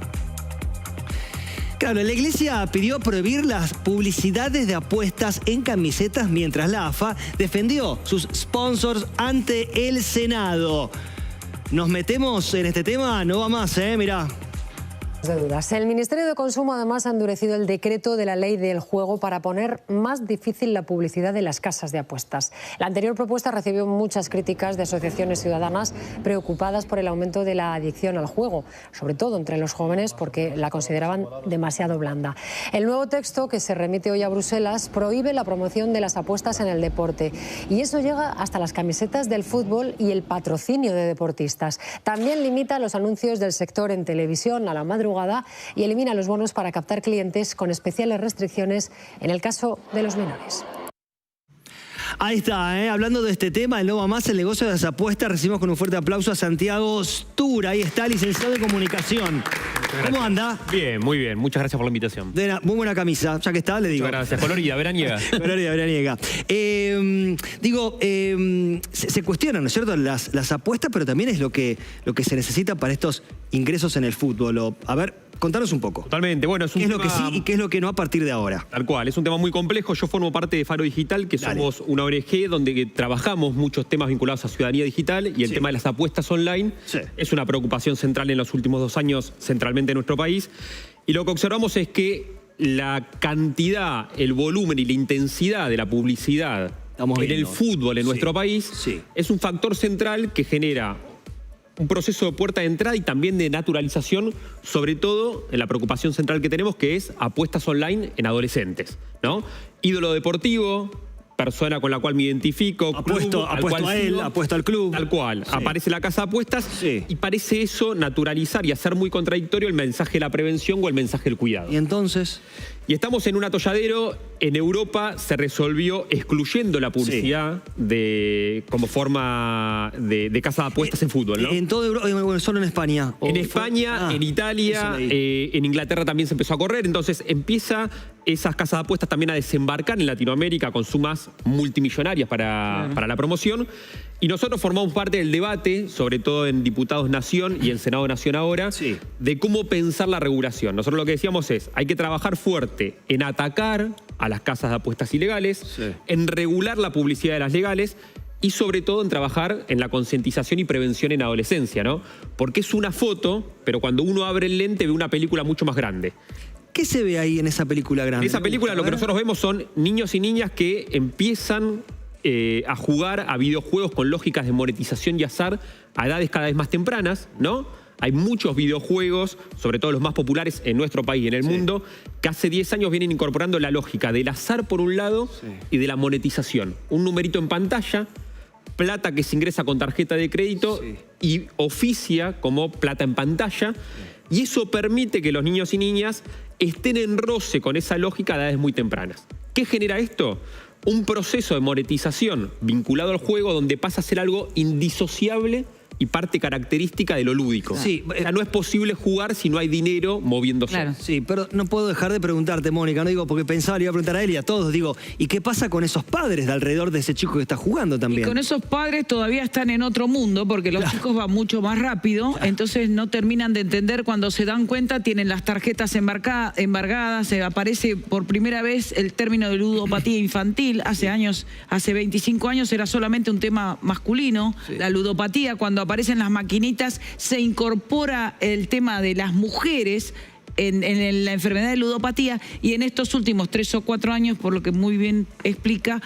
Claro, la iglesia pidió prohibir las publicidades de apuestas en camisetas mientras la AFA defendió sus sponsors ante el Senado. Nos metemos en este tema, no va más, mirá. De dudas. El Ministerio de Consumo además ha endurecido el decreto de la ley del juego para poner más difícil la publicidad de las casas de apuestas. La anterior propuesta recibió muchas críticas de asociaciones ciudadanas preocupadas por el aumento de la adicción al juego, sobre todo entre los jóvenes porque la consideraban demasiado blanda. El nuevo texto que se remite hoy a Bruselas prohíbe la promoción de las apuestas en el deporte y eso llega hasta las camisetas del fútbol y el patrocinio de deportistas. También limita los anuncios del sector en televisión a la madrugada y elimina los bonos para captar clientes con especiales restricciones en el caso de los menores. Ahí está, hablando de este tema, el No Va Más, el negocio de las apuestas, recibimos con un fuerte aplauso a Santiago Stura. Ahí está, licenciado de comunicación. ¿Cómo anda? Bien, muy bien. Muchas gracias por la invitación. Muy buena camisa, ya que está, le digo. Muchas gracias. Colorida, veraniega. Colorida, veraniega. Se cuestionan, ¿no es cierto?, las apuestas, pero también es lo que se necesita para estos ingresos en el fútbol. A ver, contanos un poco. Totalmente. Bueno, es un ¿Qué es lo tema... que sí y qué es lo que no a partir de ahora? Tal cual, es un tema muy complejo. Yo formo parte de Faro Digital, que somos una ONG donde trabajamos muchos temas vinculados a ciudadanía digital, y el tema de las apuestas online es una preocupación central en los últimos 2 años, centralmente en nuestro país. Y lo que observamos es que la cantidad, el volumen y la intensidad de la publicidad en el fútbol en nuestro país es un factor central que genera un proceso de puerta de entrada y también de naturalización, sobre todo en la preocupación central que tenemos, que es apuestas online en adolescentes, ¿no? Ídolo deportivo, persona con la cual me identifico, apuesto a él, apuesto al club. Tal cual. Aparece la casa de apuestas y parece eso naturalizar y hacer muy contradictorio el mensaje de la prevención o el mensaje del cuidado. ¿Y entonces? Y estamos en un atolladero. En Europa se resolvió excluyendo la publicidad como forma de casa de apuestas en fútbol, ¿no? En toda Europa, solo en España. En España, en Italia, en Inglaterra también se empezó a correr. Entonces empieza esas casas de apuestas también a desembarcar en Latinoamérica con sumas multimillonarias para la promoción. Y nosotros formamos parte del debate, sobre todo en Diputados Nación y en Senado Nación ahora, de cómo pensar la regulación. Nosotros lo que decíamos es, hay que trabajar fuerte en atacar a las casas de apuestas ilegales, en regular la publicidad de las legales y sobre todo en trabajar en la concientización y prevención en adolescencia, ¿no? Porque es una foto, pero cuando uno abre el lente ve una película mucho más grande. ¿Qué se ve ahí en esa película grande? En esa película lo que nosotros vemos son niños y niñas que empiezan a jugar a videojuegos con lógicas de monetización y azar a edades cada vez más tempranas, ¿no? Hay muchos videojuegos, sobre todo los más populares en nuestro país y en el mundo, que hace 10 años vienen incorporando la lógica del azar por un lado y de la monetización. Un numerito en pantalla, plata que se ingresa con tarjeta de crédito y oficia como plata en pantalla. Y eso permite que los niños y niñas estén en roce con esa lógica a edades muy tempranas. ¿Qué genera esto? Un proceso de monetización vinculado al juego donde pasa a ser algo indisociable y parte característica de lo lúdico. O sea, no es posible jugar si no hay dinero moviéndose. Claro. Sí, pero no puedo dejar de preguntarte, Mónica, no digo porque pensaba, le iba a preguntar a él y a todos, digo, ¿y qué pasa con esos padres de alrededor de ese chico que está jugando también? Y con esos padres todavía están en otro mundo, porque los chicos van mucho más rápido, entonces no terminan de entender. Cuando se dan cuenta tienen las tarjetas embargadas, aparece por primera vez el término de ludopatía infantil. Hace 25 años era solamente un tema masculino, la ludopatía. Cuando aparecen las maquinitas, se incorpora el tema de las mujeres en la enfermedad de ludopatía, y en estos últimos 3 o 4 años, por lo que muy bien explica,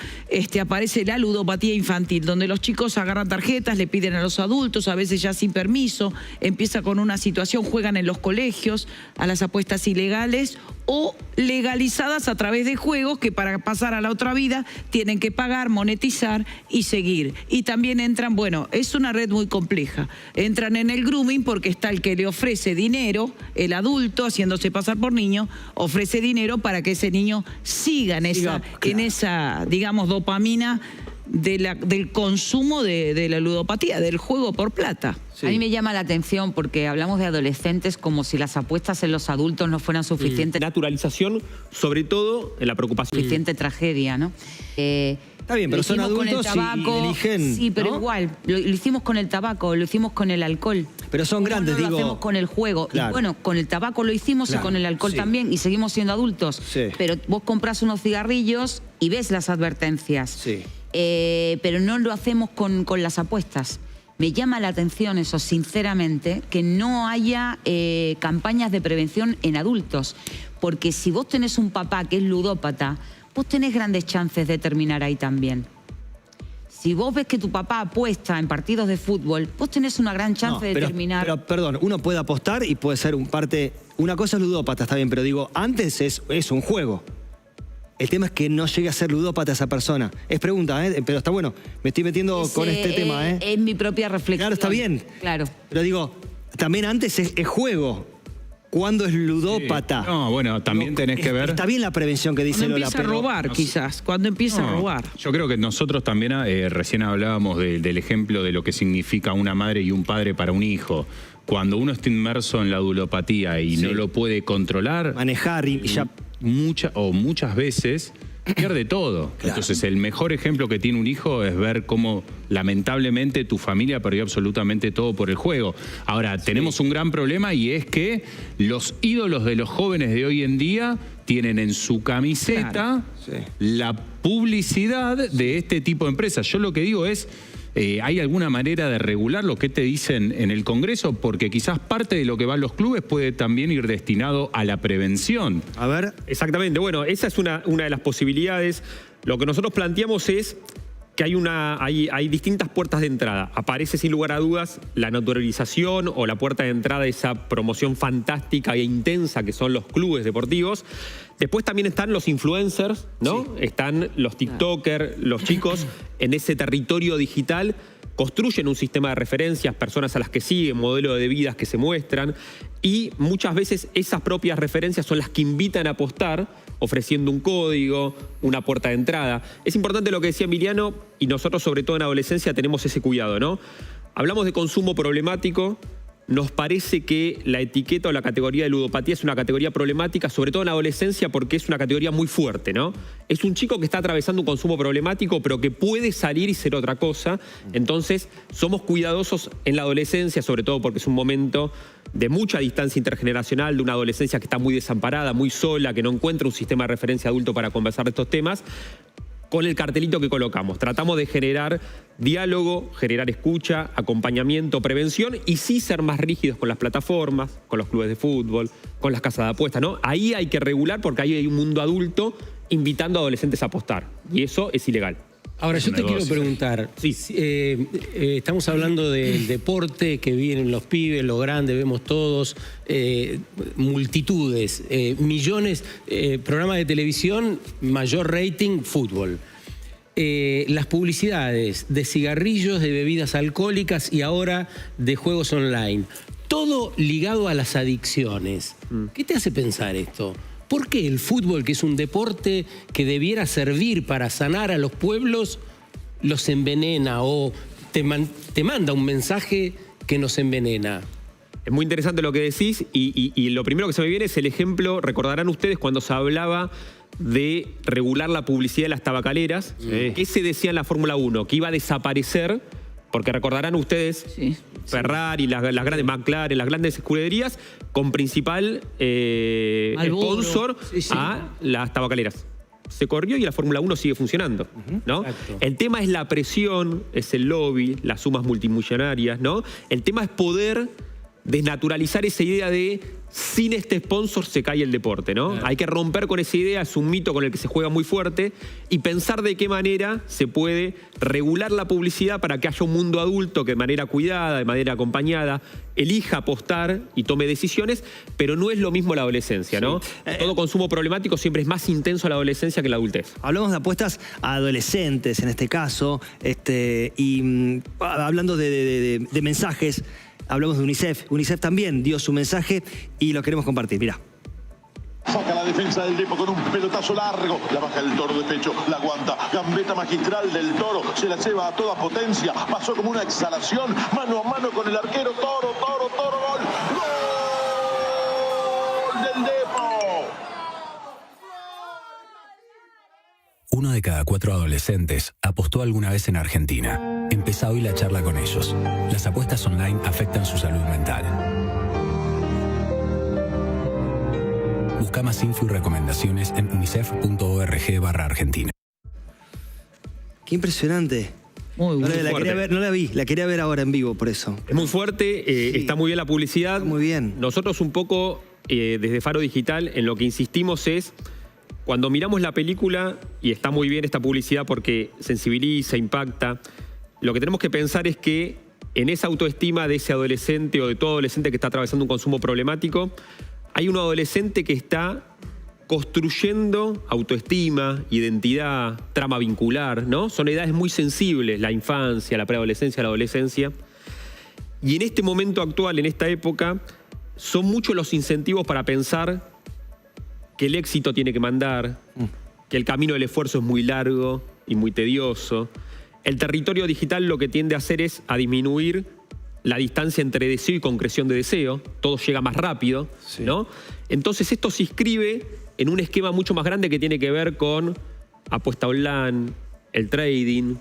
aparece la ludopatía infantil, donde los chicos agarran tarjetas, le piden a los adultos, a veces ya sin permiso, empieza con una situación, juegan en los colegios a las apuestas ilegales o legalizadas a través de juegos que para pasar a la otra vida tienen que pagar, monetizar y seguir. Y también entran, bueno, es una red muy compleja, entran en el grooming porque está el que le ofrece dinero, el adulto haciéndose pasar por niño, ofrece dinero para que ese niño siga en esa, digamos, dopamina del consumo de la ludopatía, del juego por plata. A mí me llama la atención porque hablamos de adolescentes como si las apuestas en los adultos no fueran suficiente. Naturalización, sobre todo en la preocupación. Suficiente tragedia, ¿no? Está bien, pero son adultos y eligen. Sí, pero ¿no? Igual, lo hicimos con el tabaco, lo hicimos con el alcohol. Pero son grandes, digo. Lo hacemos con el juego. Claro. Y bueno, con el tabaco lo hicimos y con el alcohol también, y seguimos siendo adultos. Pero vos compras unos cigarrillos y ves las advertencias. Pero no lo hacemos con las apuestas. Me llama la atención eso, sinceramente, que no haya campañas de prevención en adultos. Porque si vos tenés un papá que es ludópata, vos tenés grandes chances de terminar ahí también. Si vos ves que tu papá apuesta en partidos de fútbol, vos tenés una gran chance de terminar. Pero, perdón, uno puede apostar y puede ser una cosa es ludópata, está bien, pero digo, antes es un juego. El tema es que no llegue a ser ludópata esa persona. Es pregunta, pero está bueno. Me estoy metiendo con este tema, Es mi propia reflexión. Claro, está bien. Claro. Pero digo, también antes es juego. ¿Cuándo es ludópata? No, bueno, también tenés que ver... Está bien la prevención que dice Cuando Lola, empieza a pero... robar, quizás. Cuando empieza a robar. Yo creo que nosotros también recién hablábamos del ejemplo de lo que significa una madre y un padre para un hijo. Cuando uno está inmerso en la ludopatía y no lo puede controlar... Manejar y ya... muchas veces... pierde todo. Claro. Entonces, el mejor ejemplo que tiene un hijo es ver cómo, lamentablemente, tu familia perdió absolutamente todo por el juego. Ahora, tenemos un gran problema y es que los ídolos de los jóvenes de hoy en día tienen en su camiseta la publicidad de este tipo de empresas. Yo lo que digo es... ¿hay alguna manera de regular lo que te dicen en el Congreso? Porque quizás parte de lo que van los clubes puede también ir destinado a la prevención. A ver. Exactamente. Bueno, esa es una de las posibilidades. Lo que nosotros planteamos es que hay distintas puertas de entrada. Aparece sin lugar a dudas la naturalización o la puerta de entrada de esa promoción fantástica e intensa que son los clubes deportivos. Después también están los influencers, ¿no? Sí. Están los TikTokers, los chicos en ese territorio digital construyen un sistema de referencias, personas a las que siguen, modelos de vidas que se muestran y muchas veces esas propias referencias son las que invitan a apostar ofreciendo un código, una puerta de entrada. Es importante lo que decía Emiliano y nosotros sobre todo en adolescencia tenemos ese cuidado, ¿no? Hablamos de consumo problemático. Nos parece que la etiqueta o la categoría de ludopatía es una categoría problemática, sobre todo en la adolescencia, porque es una categoría muy fuerte, ¿no? Es un chico que está atravesando un consumo problemático, pero que puede salir y ser otra cosa. Entonces, somos cuidadosos en la adolescencia, sobre todo porque es un momento de mucha distancia intergeneracional, de una adolescencia que está muy desamparada, muy sola, que no encuentra un sistema de referencia adulto para conversar de estos temas. Con el cartelito que colocamos. Tratamos de generar diálogo, generar escucha, acompañamiento, prevención y sí ser más rígidos con las plataformas, con los clubes de fútbol, con las casas de apuestas, ¿no? Ahí hay que regular porque ahí hay un mundo adulto invitando a adolescentes a apostar y eso es ilegal. Ahora, yo te quiero preguntar, estamos hablando del deporte que vienen los pibes, los grandes, vemos todos, multitudes, millones, programas de televisión, mayor rating, fútbol. Las publicidades de cigarrillos, de bebidas alcohólicas y ahora de juegos online. Todo ligado a las adicciones. ¿Qué te hace pensar esto? ¿Por qué el fútbol, que es un deporte que debiera servir para sanar a los pueblos, los envenena o te manda un mensaje que nos envenena? Es muy interesante lo que decís y lo primero que se me viene es el ejemplo, recordarán ustedes cuando se hablaba de regular la publicidad de las tabacaleras, que se decía en la Fórmula 1, que iba a desaparecer, porque recordarán ustedes, Ferrari, las grandes McLaren, las grandes escuderías, con principal sponsor a las tabacaleras. Se corrió y la Fórmula 1 sigue funcionando, ¿no? El tema es la presión, es el lobby, las sumas multimillonarias, ¿no? El tema es poder desnaturalizar esa idea de sin este sponsor se cae el deporte, ¿no? Hay que romper con esa idea, es un mito con el que se juega muy fuerte y pensar de qué manera se puede regular la publicidad para que haya un mundo adulto que de manera cuidada, de manera acompañada, elija apostar y tome decisiones, pero no es lo mismo la adolescencia, ¿no? Todo consumo problemático siempre es más intenso en la adolescencia que en la adultez. Hablamos de apuestas a adolescentes en este caso, y hablando de mensajes, hablamos de UNICEF. UNICEF también dio su mensaje y lo queremos compartir. Mirá. Saca la defensa del Depo con un pelotazo largo. La baja del Toro de pecho, la aguanta. Gambeta magistral del Toro. Se la lleva a toda potencia. Pasó como una exhalación. Mano a mano con el arquero. Toro, gol. ¡Gol del Depo! 1 de cada 4 adolescentes apostó alguna vez en Argentina. Empezá hoy la charla con ellos. Las apuestas online afectan su salud mental. Busca más info y recomendaciones en unicef.org/Argentina. Qué impresionante. Muy la quería ver ahora en vivo, por eso. Es muy fuerte, está muy bien la publicidad. Muy bien. Nosotros un poco, desde Faro Digital, en lo que insistimos es, cuando miramos la película, y está muy bien esta publicidad porque sensibiliza, impacta, lo que tenemos que pensar es que en esa autoestima de ese adolescente o de todo adolescente que está atravesando un consumo problemático, hay un adolescente que está construyendo autoestima, identidad, trama vincular, ¿no? Son edades muy sensibles, la infancia, la preadolescencia, la adolescencia. Y en este momento actual, en esta época, son muchos los incentivos para pensar que el éxito tiene que mandar, que el camino del esfuerzo es muy largo y muy tedioso. El territorio digital lo que tiende a hacer es a disminuir la distancia entre deseo y concreción de deseo. Todo llega más rápido, ¿no? Entonces esto se inscribe en un esquema mucho más grande que tiene que ver con apuesta online, el trading,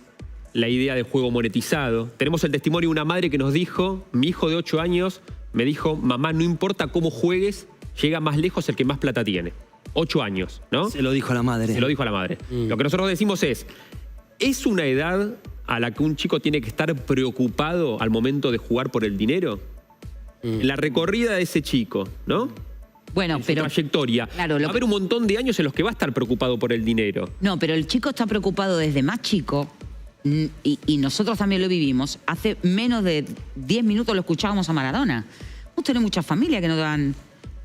la idea de juego monetizado. Tenemos el testimonio de una madre que nos dijo, mi hijo de 8 años me dijo, mamá, no importa cómo juegues, llega más lejos el que más plata tiene. 8 años, ¿no? Se lo dijo a la madre. Se lo dijo a la madre. Lo que nosotros decimos ¿es una edad a la que un chico tiene que estar preocupado al momento de jugar por el dinero? La recorrida de ese chico, ¿no? Bueno, pero... trayectoria. Claro, va a haber un montón de años en los que va a estar preocupado por el dinero. No, pero el chico está preocupado desde más chico, y nosotros también lo vivimos. Hace menos de 10 minutos lo escuchábamos a Maradona. Usted tiene muchas familias que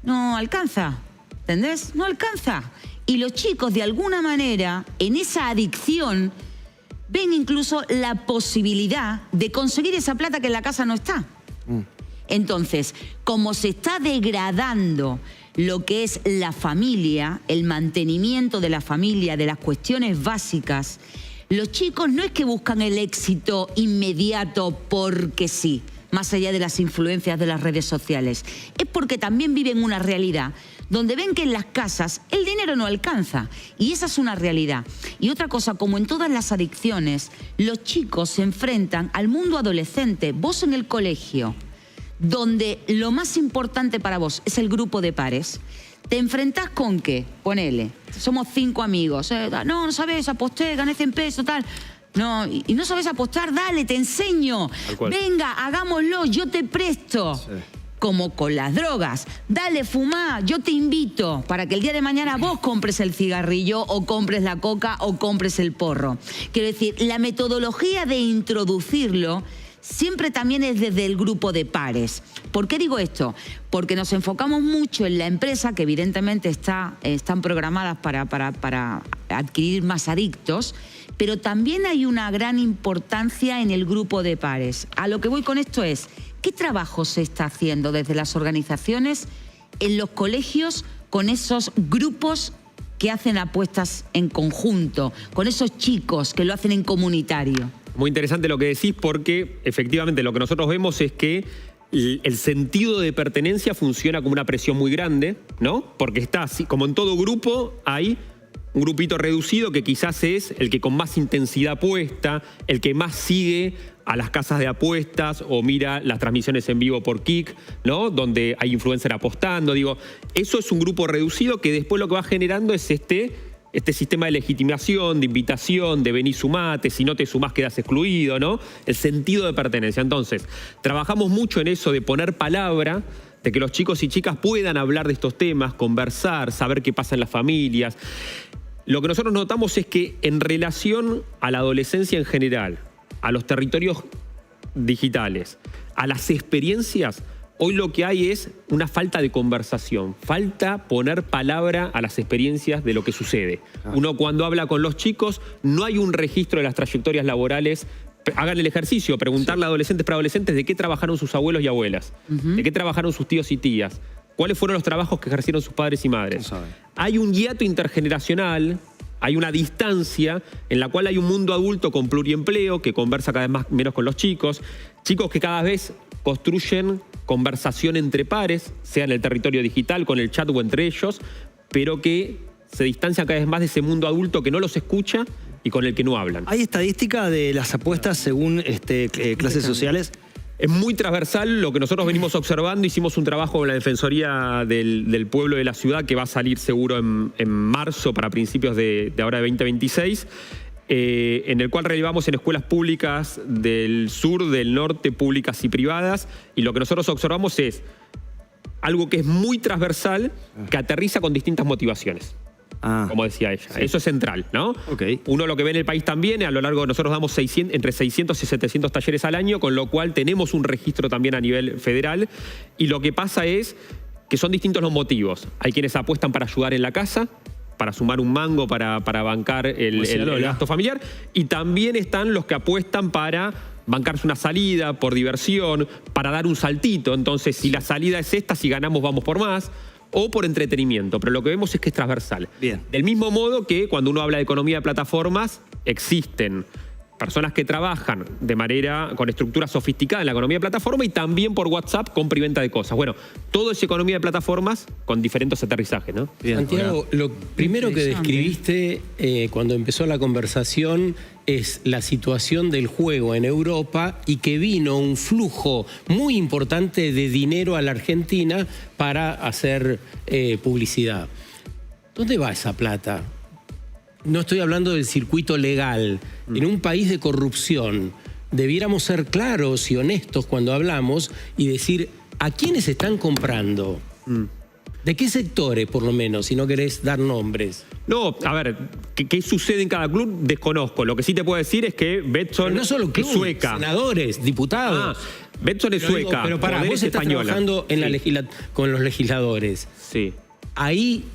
no alcanza, ¿entendés? No alcanza. Y los chicos, de alguna manera, en esa adicción, ven incluso la posibilidad de conseguir esa plata que en la casa no está. Entonces, como se está degradando lo que es la familia, el mantenimiento de la familia, de las cuestiones básicas, los chicos no es que buscan el éxito inmediato porque sí, más allá de las influencias de las redes sociales. Es porque también viven una realidad donde ven que en las casas el dinero no alcanza. Y esa es una realidad. Y otra cosa, como en todas las adicciones, los chicos se enfrentan al mundo adolescente. Vos en el colegio, donde lo más importante para vos es el grupo de pares, ¿te enfrentás con qué? Ponele, somos 5 amigos. No sabes, aposté, gané 100 pesos, tal. No, y no sabes apostar, dale, te enseño. Venga, hagámoslo, yo te presto. Sí. Como con las drogas. Dale, fumá, yo te invito para que el día de mañana vos compres el cigarrillo o compres la coca o compres el porro. Quiero decir, la metodología de introducirlo siempre también es desde el grupo de pares. ¿Por qué digo esto? Porque nos enfocamos mucho en la empresa, que evidentemente están programadas para adquirir más adictos, pero también hay una gran importancia en el grupo de pares. A lo que voy con esto es, ¿qué trabajo se está haciendo desde las organizaciones en los colegios con esos grupos que hacen apuestas en conjunto, con esos chicos que lo hacen en comunitario? Muy interesante lo que decís, porque efectivamente lo que nosotros vemos es que el sentido de pertenencia funciona como una presión muy grande, ¿no? Porque está así, como en todo grupo hay un grupito reducido que quizás es el que con más intensidad apuesta, el que más sigue a las casas de apuestas o mira las transmisiones en vivo por Kik, ¿no? Donde hay influencer apostando. Digo, eso es un grupo reducido que después lo que va generando es este sistema de legitimación, de invitación, de vení, sumate, si no te sumás quedas excluido, ¿no? El sentido de pertenencia. Entonces, trabajamos mucho en eso de poner palabra, de que los chicos y chicas puedan hablar de estos temas, conversar, saber qué pasa en las familias. Lo que nosotros notamos es que en relación a la adolescencia en general, a los territorios digitales, a las experiencias, hoy lo que hay es una falta de conversación, falta poner palabra a las experiencias de lo que sucede. Uno cuando habla con los chicos no hay un registro de las trayectorias laborales. Hagan el ejercicio, preguntarle a adolescentes para adolescentes de qué trabajaron sus abuelos y abuelas, de qué trabajaron sus tíos y tías, cuáles fueron los trabajos que ejercieron sus padres y madres. Hay un hiato intergeneracional, hay una distancia en la cual hay un mundo adulto con pluriempleo que conversa cada vez menos con los chicos que cada vez construyen conversación entre pares, sea en el territorio digital, con el chat o entre ellos, pero que se distancian cada vez más de ese mundo adulto que no los escucha y con el que no hablan. ¿Hay estadística de las apuestas según clases sociales? Es muy transversal lo que nosotros venimos observando. Hicimos un trabajo con la Defensoría del Pueblo de la Ciudad que va a salir seguro en marzo para principios de ahora de 2026, en el cual relevamos en escuelas públicas del sur, del norte, públicas y privadas, y lo que nosotros observamos es algo que es muy transversal, que aterriza con distintas motivaciones. Como decía ella. Sí. Eso es central, ¿no? Uno lo que ve en el país también, a lo largo nosotros damos entre 600 y 700 talleres al año, con lo cual tenemos un registro también a nivel federal, y lo que pasa es que son distintos los motivos. Hay quienes apuestan para ayudar en la casa, para sumar un mango, para bancar el gasto familiar, y también están los que apuestan para bancarse una salida por diversión, para dar un saltito. Entonces, si la salida es esta, si ganamos vamos por más, o por entretenimiento. Pero lo que vemos es que es transversal. Bien. Del mismo modo que cuando uno habla de economía de plataformas, existen personas que trabajan de manera con estructura sofisticada en la economía de plataforma y también por WhatsApp compra y venta de cosas. Bueno, todo es economía de plataformas con diferentes aterrizajes, ¿no? Bien. Santiago, lo primero que describiste cuando empezó la conversación es la situación del juego en Europa y que vino un flujo muy importante de dinero a la Argentina para hacer publicidad. ¿Dónde va esa plata? No estoy hablando del circuito legal. En un país de corrupción debiéramos ser claros y honestos cuando hablamos y decir a quiénes están comprando. ¿De qué sectores, por lo menos, si no querés dar nombres? No, a ver, ¿qué sucede en cada club? Desconozco. Lo que sí te puedo decir es que Betson no solo club, es sueca. Senadores, diputados. Betson es sueca. Pero para vos estás trabajando en con los legisladores. Sí. Ahí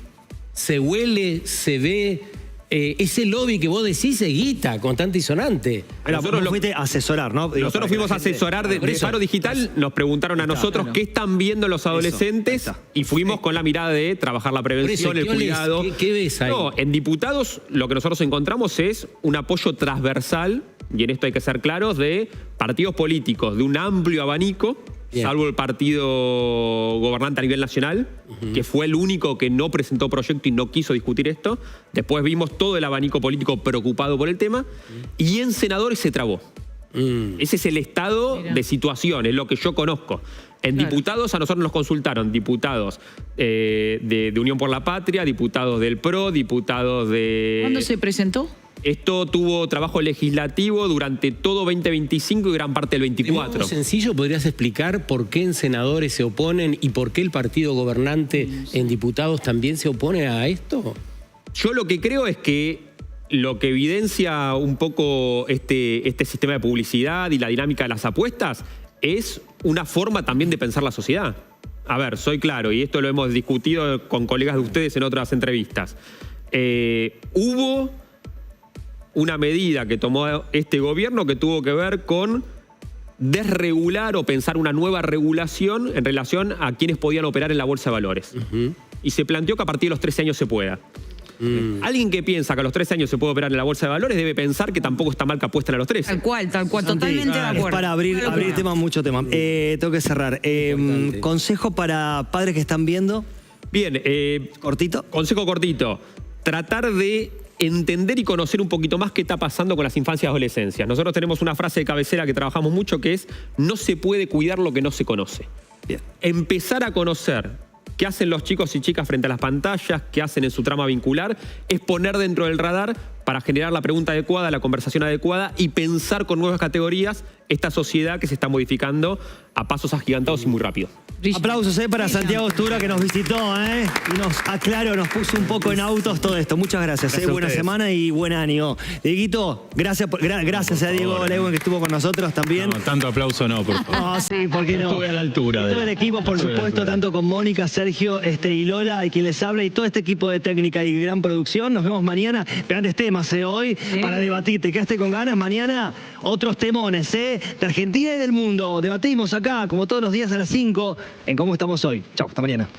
se huele, se ve... ese lobby que vos decís es guita, constante y sonante. Nosotros fuiste a asesorar, ¿no? Nosotros fuimos a asesorar de Faro Digital, nos preguntaron a nosotros qué están viendo los adolescentes y fuimos con la mirada de trabajar la prevención, el cuidado. ¿Qué ves ahí? No, en diputados lo que nosotros encontramos es un apoyo transversal, y en esto hay que ser claros, de partidos políticos de un amplio abanico, salvo el partido gobernante a nivel nacional, que fue el único que no presentó proyecto y no quiso discutir esto. Después vimos todo el abanico político preocupado por el tema. Y en senadores se trabó. Ese es el estado de situación, es lo que yo conozco. En diputados a nosotros nos consultaron diputados de Unión por la Patria, diputados del PRO, diputados de... ¿Cuándo se presentó? Esto tuvo trabajo legislativo durante todo 2025 y gran parte del 24. ¿De modo sencillo podrías explicar por qué en senadores se oponen y por qué el partido gobernante en diputados también se opone a esto? Yo lo que creo es que lo que evidencia un poco este sistema de publicidad y la dinámica de las apuestas es una forma también de pensar la sociedad. A ver, soy claro, y esto lo hemos discutido con colegas de ustedes en otras entrevistas. Hubo una medida que tomó este gobierno que tuvo que ver con desregular o pensar una nueva regulación en relación a quienes podían operar en la bolsa de valores. Y se planteó que a partir de los 13 años se pueda. Alguien que piensa que a los 13 años se puede operar en la bolsa de valores debe pensar que tampoco está mal que apuesten a los 13. Tal cual, totalmente de acuerdo. Es para abrir temas, mucho tema. Tengo que cerrar. Consejo para padres que están viendo. Bien. ¿Cortito? Consejo cortito. Tratar de entender y conocer un poquito más qué está pasando con las infancias y adolescencias. Nosotros tenemos una frase de cabecera que trabajamos mucho que es: no se puede cuidar lo que no se conoce. Bien. Empezar a conocer qué hacen los chicos y chicas frente a las pantallas, qué hacen en su trama vincular, es poner dentro del radar para generar la pregunta adecuada, la conversación adecuada y pensar con nuevas categorías esta sociedad que se está modificando a pasos agigantados y muy rápido. Aplausos para Santiago Ostura que nos visitó y nos aclaró, nos puso un poco en autos todo esto. Muchas gracias. Buena semana y buen año. Dieguito, gracias a Diego Lewen que estuvo con nosotros también. No, tanto aplauso no, por favor. No, sí, ¿por qué no? Estuve a la altura. Todo el equipo, por supuesto, tanto con Mónica, Sergio y Lola, y quien les habla, y todo este equipo de técnica y gran producción. Nos vemos mañana. Grandes temas hoy para debatir. ¿Te quedaste con ganas? Mañana otros temones de Argentina y del mundo. Debatimos acá, como todos los días a las 5, en Cómo Estamos Hoy. Chau, hasta mañana.